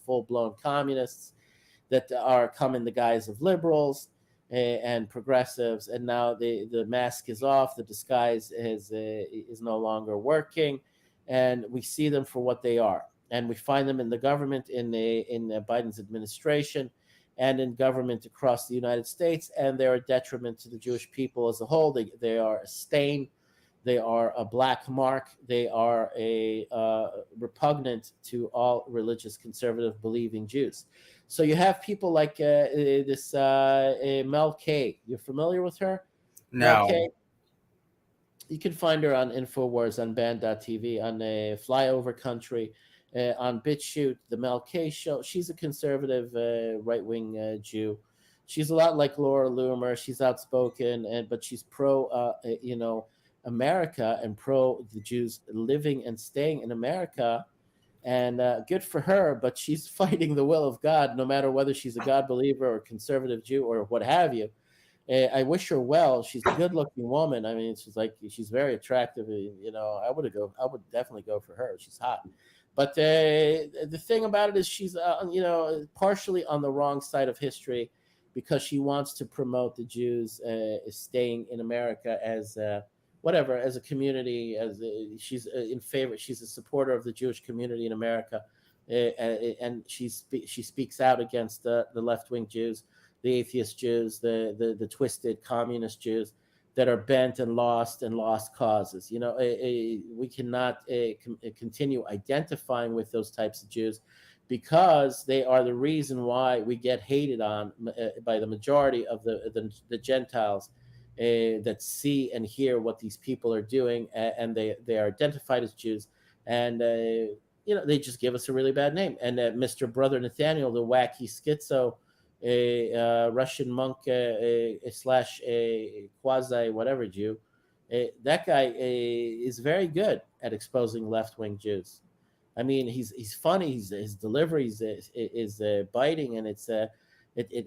full-blown communists that come in the guise of liberals and progressives. And now the mask is off, the disguise is no longer working, and we see them for what they are. And we find them in the government, in Biden's administration, and in government across the United States, and they're a detriment to the Jewish people as a whole. They are a stain. They are a black mark. They are a repugnant to all religious, conservative, believing Jews. So you have people like this Mel K. You're familiar with her? No. Mel K. You can find her on InfoWars, on Band.tv, on Flyover Country, on BitChute, the Mel K Show. She's a conservative, right-wing Jew. She's a lot like Laura Loomer. She's outspoken, but she's pro, America and pro the Jews living and staying in America. And good for her, but she's fighting the will of God, no matter whether she's a God believer or conservative Jew or what have you. I wish her well. She's a good-looking woman. I mean, she's very attractive. I would definitely go for her. She's hot. But the thing about it is she's partially on the wrong side of history because she wants to promote the Jews staying in America as as a community, she's in favor. She's a supporter of the Jewish community in America, and she speaks out against the left-wing Jews, the atheist Jews, the twisted communist Jews that are bent and lost causes. We cannot continue identifying with those types of Jews because they are the reason why we get hated on by the majority of the Gentiles that see and hear what these people are doing, and they are identified as Jews, and they just give us a really bad name. And Mr. Brother Nathaniel, the wacky schizo Russian monk slash quasi whatever Jew, that guy is very good at exposing left-wing Jews. I mean, he's funny. His delivery is biting, and it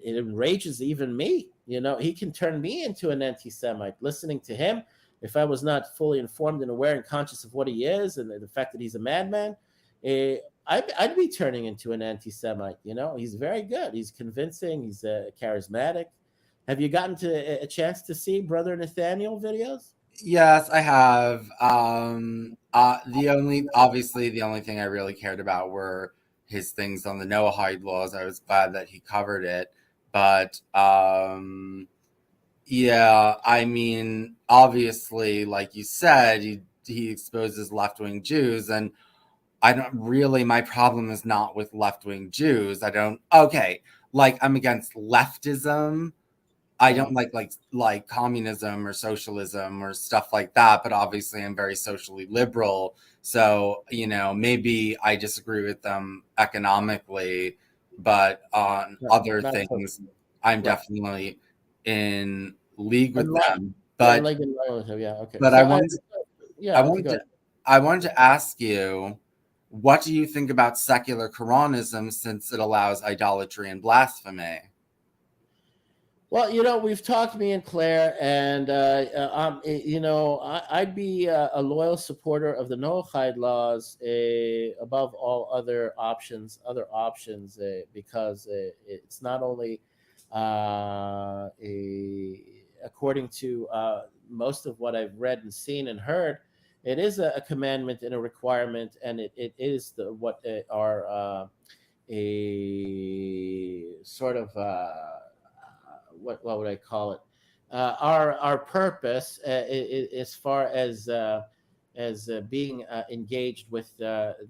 enrages even me. He can turn me into an anti-Semite. Listening to him, if I was not fully informed and aware and conscious of what he is and the fact that he's a madman, I'd be turning into an anti-Semite. He's very good. He's convincing. He's charismatic. Have you gotten to a chance to see Brother Nathaniel videos? Yes, I have. The only thing I really cared about were his things on the Noahide laws. I was glad that he covered it. But yeah, I mean, obviously, like you said, he exposes left-wing Jews, and my problem is not with left-wing Jews. I'm against leftism. I don't like communism or socialism or stuff like that, but obviously I'm very socially liberal. So, maybe I disagree with them economically, but on other things, I'm definitely in league with them. But Lincoln, yeah, okay. But So I wanted, yeah, okay, go ahead. I wanted to ask you, what do you think about secular Quranism since it allows idolatry and blasphemy? Well, we've talked, me and Claire, and I'd be a loyal supporter of the Noahide laws above all other options, because it's not only according to most of what I've read and seen and heard, it is a commandment and a requirement, and it is what are a sort of what would I call it? Our purpose, as far as being engaged with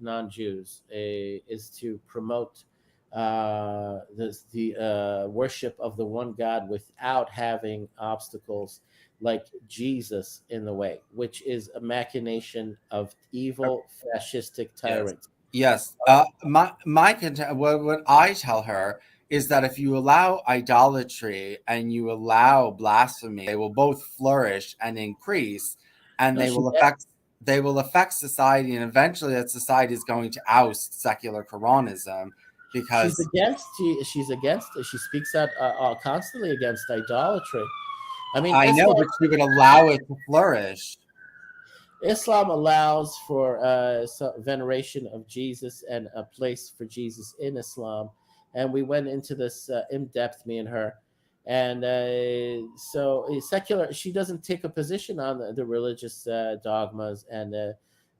non-Jews, is to promote the worship of the one God without having obstacles like Jesus in the way, which is a machination of evil fascistic tyrants. Yes. What I tell her is that if you allow idolatry and you allow blasphemy, they will both flourish and increase, and No, they will affect society, and eventually that society is going to oust secular Quranism because she's against. She speaks out constantly against idolatry. I mean, I know, but she would allow it to flourish. Islam allows for veneration of Jesus and a place for Jesus in Islam, and we went into this in depth, me and her, and so secular. She doesn't take a position on the religious dogmas and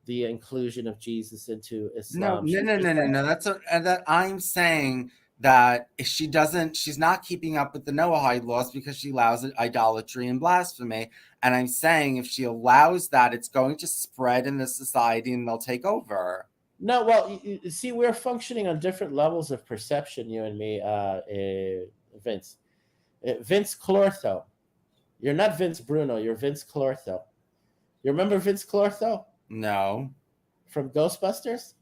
the inclusion of Jesus into Islam. No. That I'm saying that she's not keeping up with the Noahide laws because she allows idolatry and blasphemy. And I'm saying if she allows that, it's going to spread in the society and they'll take over. No, well, you see, we're functioning on different levels of perception, you and me, Vince. Vince Clortho. You're not Vince Bruno. You're Vince Clortho. You remember Vince Clortho? No. From Ghostbusters?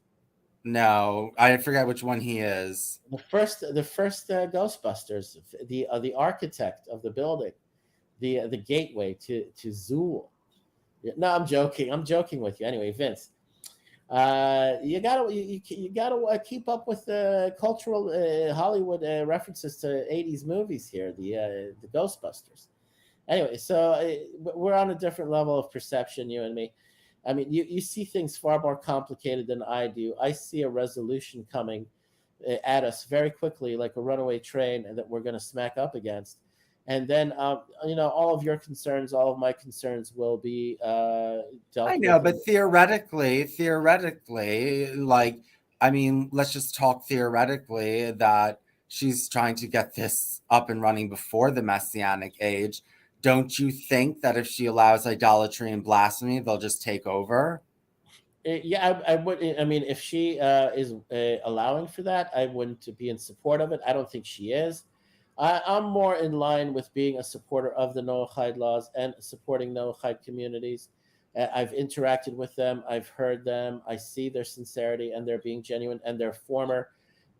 No, I forget which one he is. The first Ghostbusters, the architect of the building, the gateway to Zool. No, I'm joking. I'm joking with you. Anyway, Vince, you gotta keep up with the cultural Hollywood references to '80s movies here. The Ghostbusters. Anyway, so we're on a different level of perception, you and me. I mean, you see things far more complicated than I do. I see a resolution coming at us very quickly, like a runaway train, and that we're going to smack up against. And then, all of your concerns, all of my concerns will be dealt with. I know, but theoretically, let's just talk theoretically that she's trying to get this up and running before the Messianic age. Don't you think that if she allows idolatry and blasphemy, they'll just take over? Yeah, I would. I mean, if she is allowing for that, I wouldn't be in support of it. I don't think she is. I'm more in line with being a supporter of the Noahide laws and supporting Noahide communities. I've interacted with them. I've heard them. I see their sincerity and they're being genuine. And they're former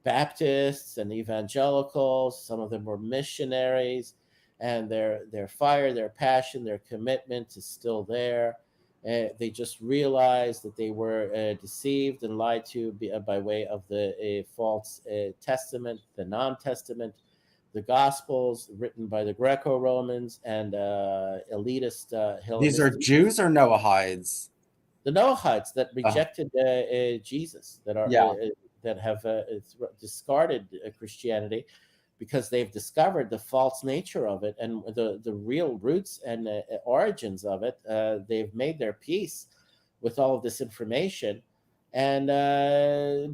Baptists and evangelicals. Some of them were missionaries. And their fire, their passion, their commitment is still there. They just realized that they were deceived and lied to by way of the false testament, the non-testament, the Gospels written by the Greco-Romans and elitist Hellenists. These are Jews or Noahides? The Noahides that rejected Jesus, that have discarded Christianity, because they've discovered the false nature of it and the real roots and origins of it. They've made their peace with all of this information, and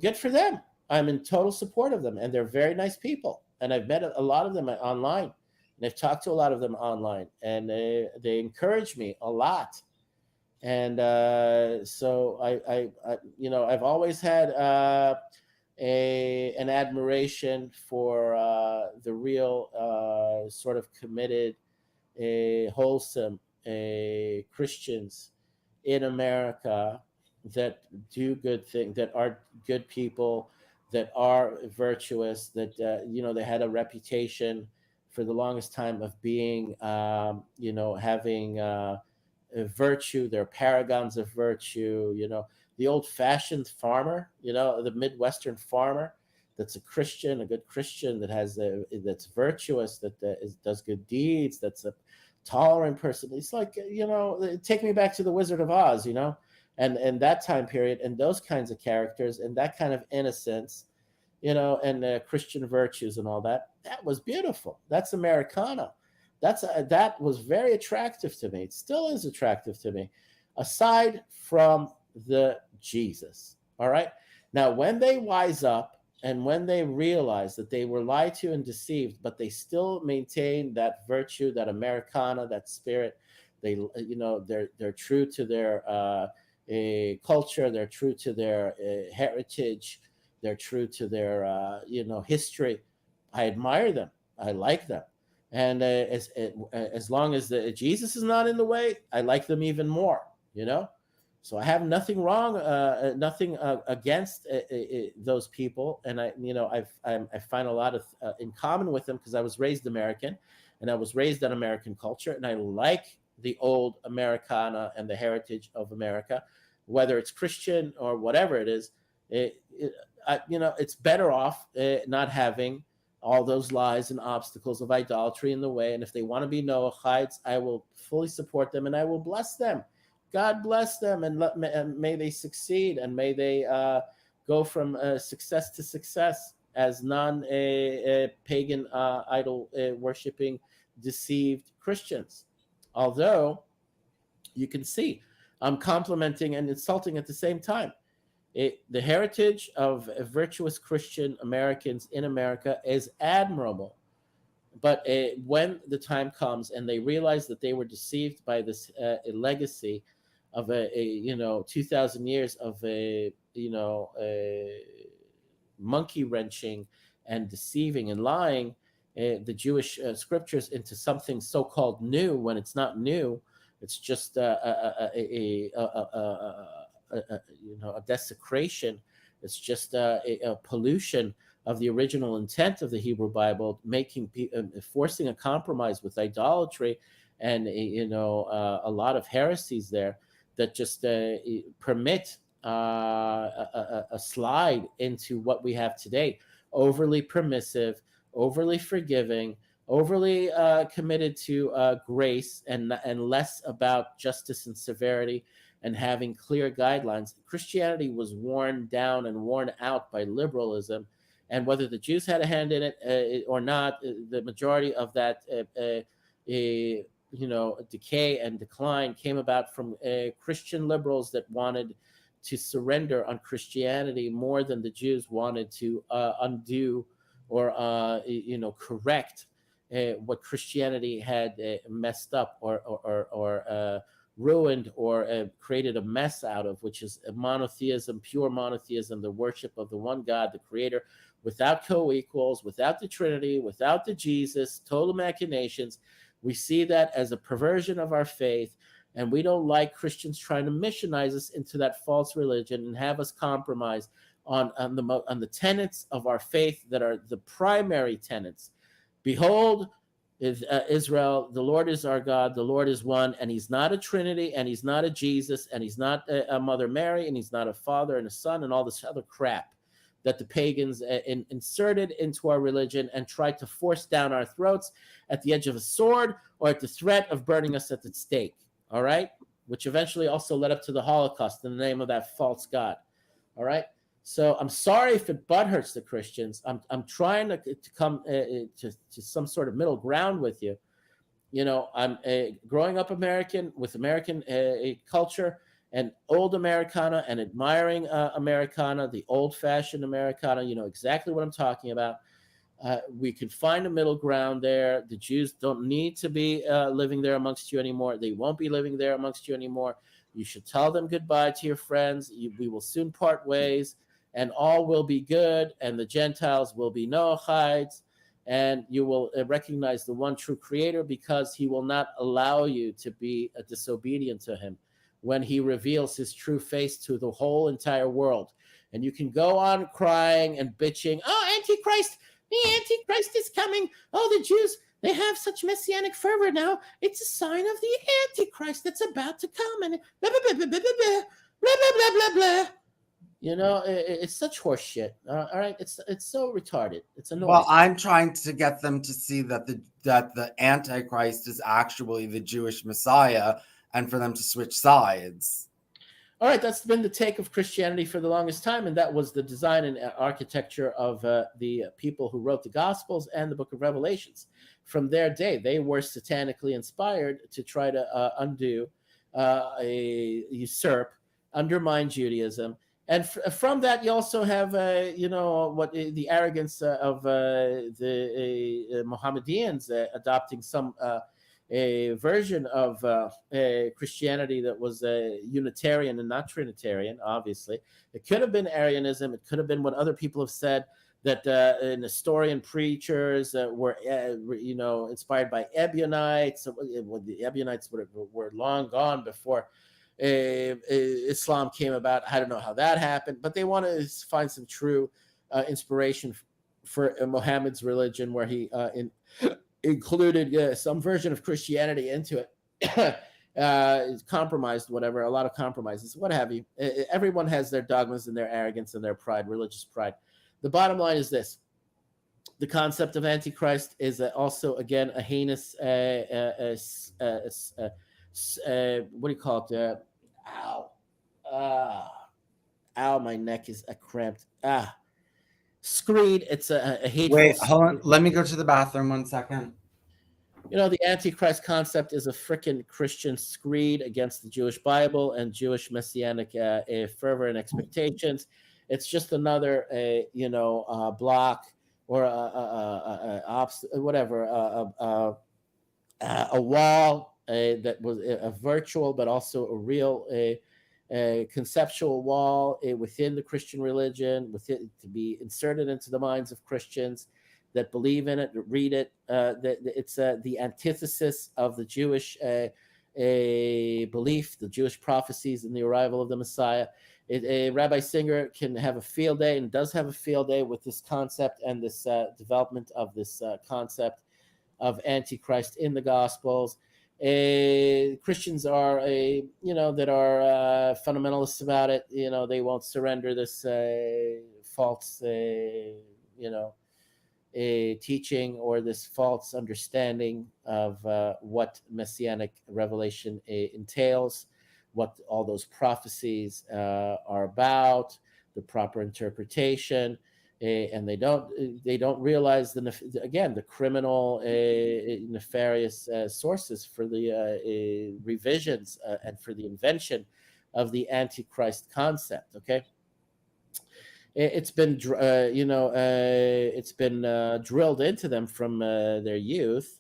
good for them. I'm in total support of them, and they're very nice people. And I've met a lot of them online, and I've talked to a lot of them online, and they encourage me a lot. And so I've always had an admiration for the real sort of committed, wholesome Christians in America that do good things, that are good people, that are virtuous, that they had a reputation for the longest time of being, having virtue. They're paragons of virtue. The old-fashioned farmer, the Midwestern farmer, that's a Christian, a good Christian that that's virtuous, that does good deeds, that's a tolerant person. It's like, take me back to the Wizard of Oz, and that time period, and those kinds of characters, and that kind of innocence, and Christian virtues and all that. That was beautiful. That's Americana. That was very attractive to me. It still is attractive to me, aside from the Jesus. All right. Now, when they wise up and when they realize that they were lied to and deceived, but they still maintain that virtue, that Americana, that spirit, they're true to their culture, they're true to their heritage, they're true to their history. I admire them. I like them. And as long as Jesus is not in the way, I like them even more, So I have nothing wrong, nothing against those people. And I find a lot of in common with them, because I was raised American and I was raised on American culture. And I like the old Americana and the heritage of America, whether it's Christian or whatever it is. It's better off not having all those lies and obstacles of idolatry in the way. And if they want to be Noahites, I will fully support them and I will bless them. God bless them, and may they succeed, and may they go from success to success as non-pagan, idol-worshipping, deceived Christians. Although, you can see, I'm complimenting and insulting at the same time. The heritage of virtuous Christian Americans in America is admirable. But when the time comes and they realize that they were deceived by this legacy of 2,000 years of monkey wrenching and deceiving and lying the Jewish scriptures into something so-called new, when it's not new, it's just a desecration. It's just a pollution of the original intent of the Hebrew Bible, forcing a compromise with idolatry, and a lot of heresies there that just permit a slide into what we have today: overly permissive, overly forgiving, overly committed to grace, and less about justice and severity, and having clear guidelines. Christianity was worn down and worn out by liberalism, and whether the Jews had a hand in it or not, the majority of that decay and decline came about from Christian liberals that wanted to surrender on Christianity more than the Jews wanted to undo or correct what Christianity had messed up or ruined or created a mess out of, which is monotheism, pure monotheism, the worship of the one God, the Creator, without co-equals, without the Trinity, without the Jesus, total machinations. We see that as a perversion of our faith, and we don't like Christians trying to missionize us into that false religion and have us compromise on the tenets of our faith that are the primary tenets. Behold, Israel, the Lord is our God, the Lord is one, and he's not a Trinity, and he's not a Jesus, and he's not a Mother Mary, and he's not a Father and a Son, and all this other crap that the pagans inserted into our religion and tried to force down our throats at the edge of a sword or at the threat of burning us at the stake, all right? Which eventually also led up to the Holocaust in the name of that false God, all right? So I'm sorry if it butthurts the Christians. I'm trying to come to some sort of middle ground with you. I'm growing up American with American culture and old Americana, and admiring Americana, the old-fashioned Americana. You know exactly what I'm talking about. We can find a middle ground there. The Jews don't need to be living there amongst you anymore. They won't be living there amongst you anymore. You should tell them goodbye to your friends. We will soon part ways, and all will be good, and the Gentiles will be Noahites, and you will recognize the one true Creator, because he will not allow you to be disobedient to him when he reveals his true face to the whole entire world. And you can go on crying and bitching, oh, Antichrist, the Antichrist is coming. Oh, the Jews, They have such messianic fervor now. It's a sign of the Antichrist that's about to come, and blah blah blah blah blah blah blah blah blah blah blah. You know, it's such horse shit. All right, it's so retarded. It's annoying. Well, I'm trying to get them to see that the Antichrist is actually the Jewish Messiah, and for them to switch sides. All right, that's been the take of Christianity for the longest time, and that was the design and architecture of the people who wrote the Gospels and the Book of Revelations. From their day, they were satanically inspired to try to undo, usurp, undermine Judaism. And from that, you also have, what the arrogance of the Mohammedans adopting some a version of Christianity that was Unitarian and not Trinitarian. Obviously, it could have been Arianism. It could have been what other people have said, that Nestorian preachers were, inspired by Ebionites. The Ebionites were long gone before Islam came about. I don't know how that happened, but they want to find some true inspiration for Muhammad's religion, where he included some version of Christianity into it. Compromised, whatever, a lot of compromises, what have you. Everyone has their dogmas and their arrogance and their pride, religious pride. The bottom line is this: the concept of Antichrist is also, again, a heinous what do you call it? Ow, my neck is cramped. Screed. It's a hateful. Wait, hold on. Let me go to the bathroom 1 second. You know, the Antichrist concept is a freaking Christian screed against the Jewish Bible and Jewish messianic fervor and expectations. It's just another, block or a wall that was a virtual but also a real a conceptual wall within the Christian religion, to be inserted into the minds of Christians that believe in it, that read it. It's the antithesis of the Jewish belief, the Jewish prophecies in the arrival of the Messiah. Rabbi Singer can have a field day, and does have a field day, with this concept and this development of this concept of Antichrist in the Gospels. Christians are that are fundamentalists about it. They won't surrender this false teaching or this false understanding of what messianic revelation entails, what all those prophecies are about, the proper interpretation. And they don't realize the criminal nefarious sources for the revisions and for the invention of the Antichrist concept. Okay, it's been drilled into them from their youth.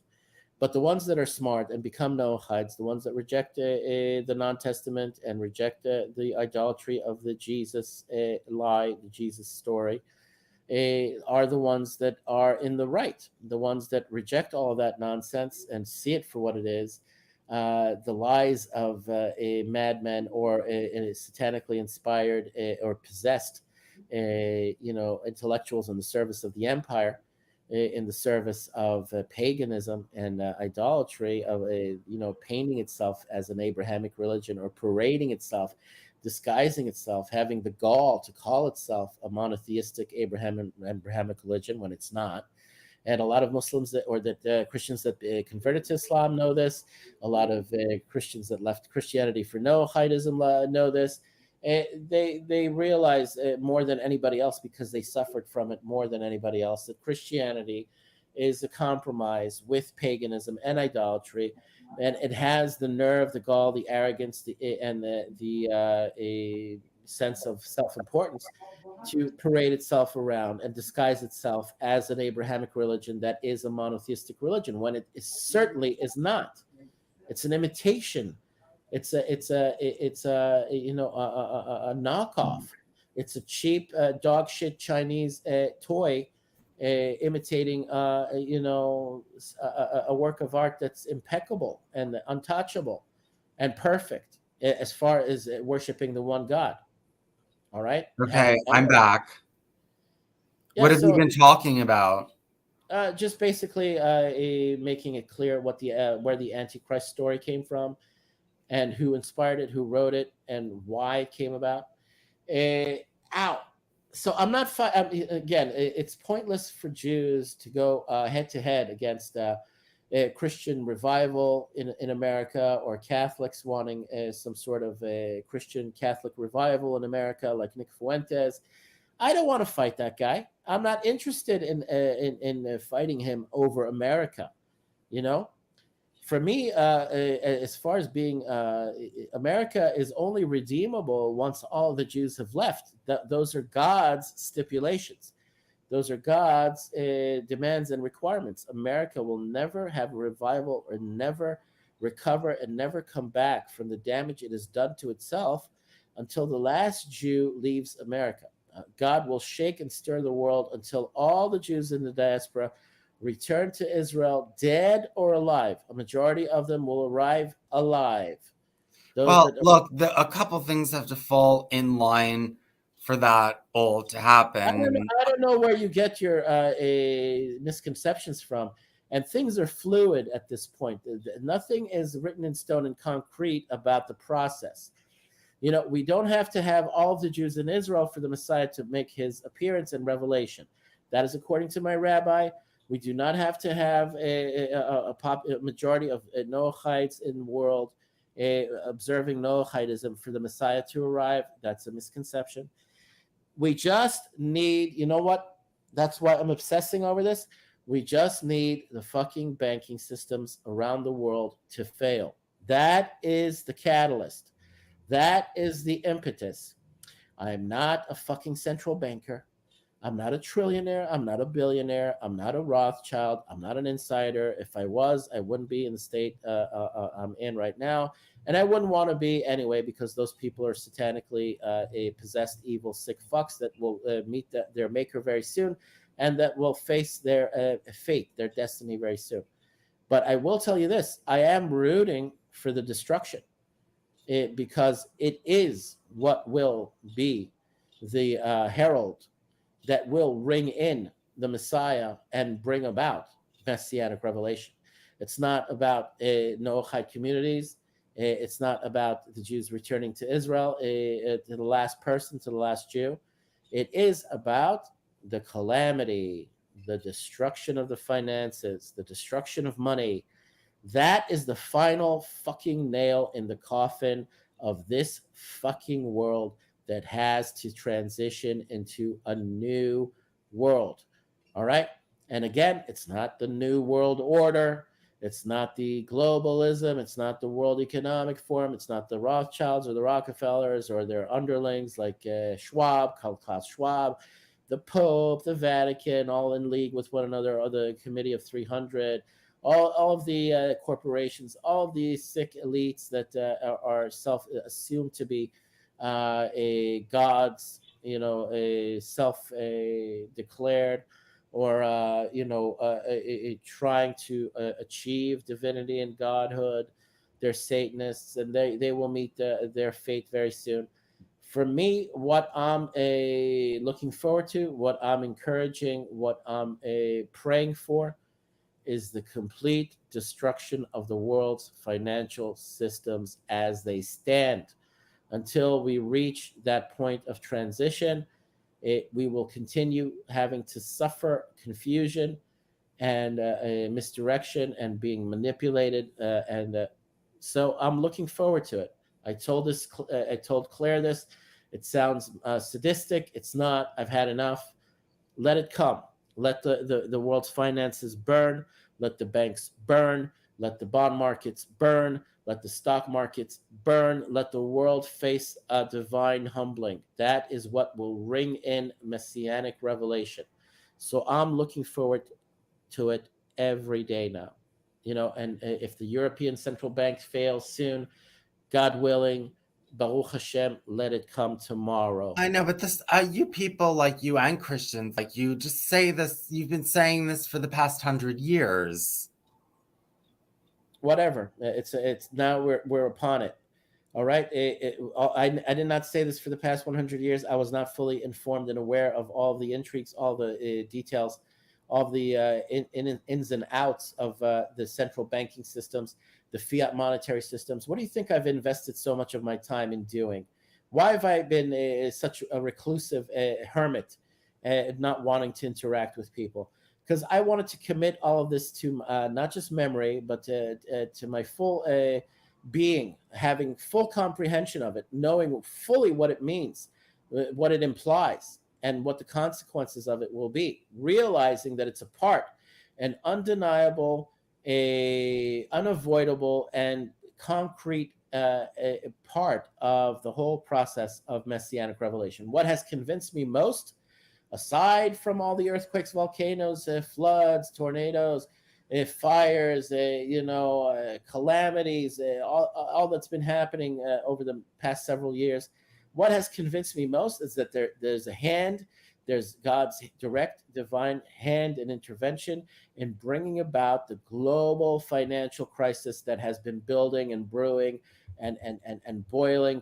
But the ones that are smart and become Noahides, the ones that reject the non-Testament and reject the idolatry of the Jesus lie, the Jesus story, are the ones that are in the right, the ones that reject all of that nonsense and see it for what it is, the lies of a madman or a satanically inspired or possessed, intellectuals in the service of the empire, in the service of paganism and idolatry, of painting itself as an Abrahamic religion, or parading itself, disguising itself, having the gall to call itself a monotheistic Abrahamic religion when it's not. And a lot of Muslims Christians that converted to Islam know this. A lot of Christians that left Christianity for Noahidism know this. They realize more than anybody else, because they suffered from it more than anybody else, that Christianity is a compromise with paganism and idolatry. And it has the nerve, the gall, the arrogance, and the sense of self-importance to parade itself around and disguise itself as an Abrahamic religion that is a monotheistic religion, when it certainly is not. It's an imitation. It's a knockoff. It's a cheap dog shit Chinese toy, imitating a work of art that's impeccable and untouchable and perfect as far as worshiping the one God. All right. Okay, I'm back. Yeah, what have you been talking about? Just basically making it clear what the where the Antichrist story came from, and who inspired it, who wrote it, and why it came about. Uh, Out. So I'm not. Again, it's pointless for Jews to go head to head against a Christian revival in America, or Catholics wanting some sort of a Christian Catholic revival in America, like Nick Fuentes. I don't want to fight that guy. I'm not interested in fighting him over America. You know, for me, as far as being America is only redeemable once all the Jews have left. Those are God's stipulations. Those are God's demands and requirements. America will never have a revival, or never recover, and never come back from the damage it has done to itself until the last Jew leaves America. God will shake and stir the world until all the Jews in the diaspora return to Israel, dead or alive. A majority of them will arrive alive. Well, look, a couple things have to fall in line for that all to happen. I don't know where you get your misconceptions from, and things are fluid at this point. Nothing is written in stone and concrete about the process. You know, we don't have to have all of the Jews in Israel for the Messiah to make his appearance in Revelation. That is according to my rabbi. We do not have to have a majority of Noachites in the world observing Noachidism for the Messiah to arrive. That's a misconception. We just need, you know what? That's why I'm obsessing over this. We just need the fucking banking systems around the world to fail. That is the catalyst. That is the impetus. I am not a fucking central banker. I'm not a trillionaire. I'm not a billionaire. I'm not a Rothschild. I'm not an insider. If I was, I wouldn't be in the state I'm in right now. And I wouldn't want to be anyway, because those people are satanically a possessed, evil, sick fucks that will meet their maker very soon, and that will face their fate, their destiny very soon. But I will tell you this. I am rooting for the destruction. Because it is what will be the herald that will ring in the Messiah and bring about messianic revelation. It's not about Noahide communities. It's not about the Jews returning to Israel, to the last person, to the last Jew. It is about the calamity, the destruction of the finances, the destruction of money. That is the final fucking nail in the coffin of this fucking world that has to transition into a new world. All right? And again, it's not the new world order. It's not the globalism. It's not the World Economic Forum. It's not the Rothschilds or the Rockefellers or their underlings like Schwab, Klaus Schwab, the Pope, the Vatican, all in league with one another, or the Committee of 300. All of the corporations, all of the sick elites that are assumed to be a gods, a self-declared, or trying to achieve divinity and godhood. They're Satanists, and they will meet their fate very soon. For me, what I'm looking forward to, what I'm encouraging, what I'm praying for, is the complete destruction of the world's financial systems as they stand. Until we reach that point of transition, we will continue having to suffer confusion and misdirection and being manipulated. So I'm looking forward to it. I told Claire this. It sounds sadistic. It's not. I've had enough. Let it come. Let the world's finances burn. Let the banks burn. Let the bond markets burn. Let the stock markets burn. Let the world face a divine humbling. That is what will ring in messianic revelation. So I'm looking forward to it every day now. And if the European Central Bank fails soon, God willing, Baruch Hashem, let it come tomorrow. I know, but this, you people like you and Christians, like you, just say this. You've been saying this for the past 100 years. Whatever. It's now we're upon it. All right. I did not say this for the past 100 years. I was not fully informed and aware of all the intrigues, all the details, all the ins and outs of the central banking systems, the fiat monetary systems. What do you think I've invested so much of my time in doing? Why have I been such a reclusive hermit, not wanting to interact with people? Because I wanted to commit all of this to not just memory, but to my full being, having full comprehension of it, knowing fully what it means, what it implies, and what the consequences of it will be, realizing that it's a part, an undeniable, unavoidable, and concrete a part of the whole process of messianic revelation. What has convinced me most, aside from all the earthquakes, volcanoes, floods, tornadoes, fires, calamities, all that's been happening over the past several years, what has convinced me most is that there's a hand, there's God's direct divine hand and intervention in bringing about the global financial crisis that has been building and brewing and boiling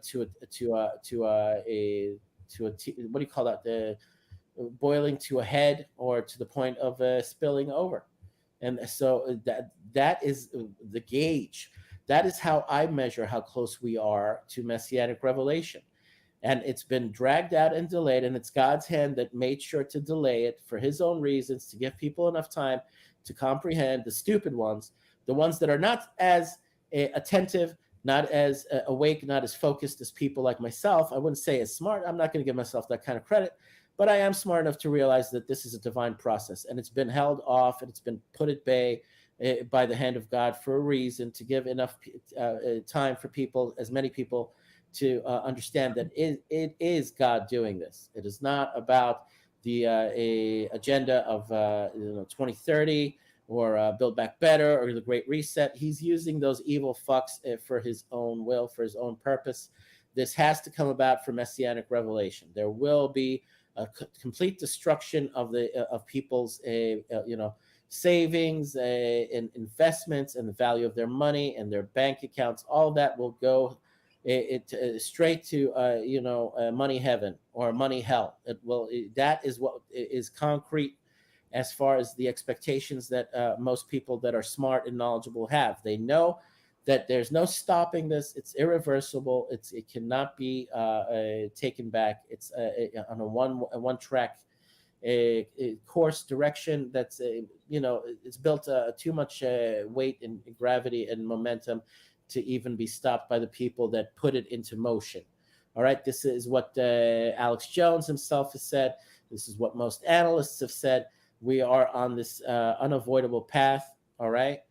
boiling to a head, or to the point of spilling over. And so that is the gauge. That is how I measure how close we are to messianic revelation. And it's been dragged out and delayed, and it's God's hand that made sure to delay it for his own reasons, to give people enough time to comprehend, the stupid ones, the ones that are not as attentive, not as awake, not as focused as people like myself. I wouldn't say as smart. I'm not going to give myself that kind of credit, but I am smart enough to realize that this is a divine process, and it's been held off, and it's been put at bay by the hand of God for a reason, to give enough time for people, as many people, to understand that it is God doing this. It is not about the agenda of 2030 or Build Back Better or the Great Reset. He's using those evil fucks for his own will, for his own purpose. This has to come about for messianic revelation. There will be a complete destruction of people's savings and investments, and the value of their money and their bank accounts. All that will go straight to money heaven or money hell. That is what is concrete as far as the expectations that most people that are smart and knowledgeable have. They know that there's no stopping this. It's irreversible. It cannot be taken back. It's on a one track course direction that's it's built too much weight and gravity and momentum to even be stopped by the people that put it into motion. All right, this is what Alex Jones himself has said. This is what most analysts have said. We are on this unavoidable path. All right,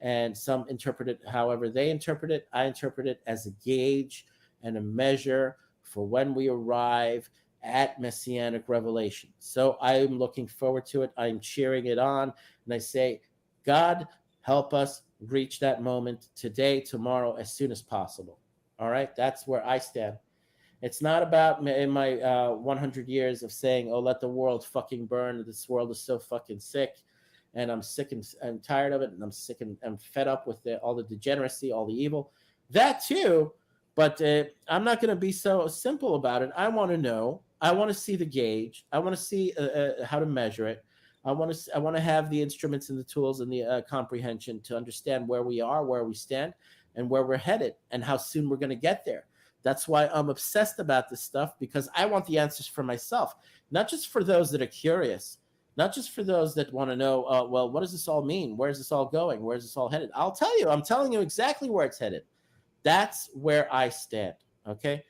and some interpret it however they interpret it. I interpret it as a gauge and a measure for when we arrive at messianic revelation. So I'm looking forward to it. I'm cheering it on, and I say, God, help us reach that moment today, tomorrow, as soon as possible. All right, that's where I stand. It's not about in my 100 years of saying, oh, let the world fucking burn. This world is so fucking sick, and I'm sick and I'm tired of it, and I'm sick and I'm fed up with all the degeneracy, all the evil. That too, but I'm not going to be so simple about it. I want to know. I want to see the gauge. I want to see how to measure it. I want to have the instruments and the tools and the comprehension to understand where we are, where we stand, and where we're headed, and how soon we're going to get there. That's why I'm obsessed about this stuff, because I want the answers for myself, not just for those that are curious, not just for those that want to know, well, what does this all mean? Where's this all going? Where's this all headed? I'll tell you. I'm telling you exactly where it's headed. That's where I stand. Okay,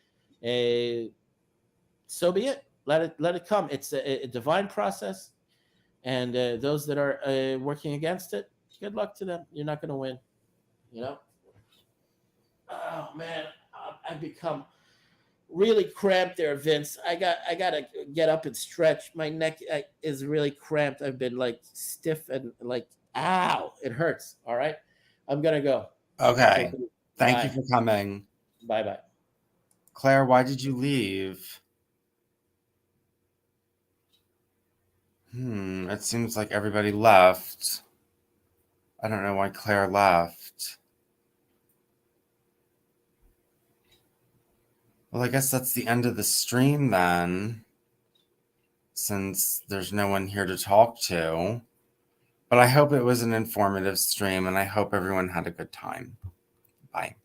so be it. Let it come. It's a divine process. And those that are working against it, good luck to them. You're not going to win. Oh man, I've become really cramped there, Vince. I got to get up and stretch. My neck is really cramped. I've been like stiff and like, ow, it hurts. All right, I'm gonna go. Okay. Thank you for coming. Bye bye. Claire, why did you leave? It seems like everybody left. I don't know why Claire left. Well, I guess that's the end of the stream then, since there's no one here to talk to. But I hope it was an informative stream, and I hope everyone had a good time. Bye.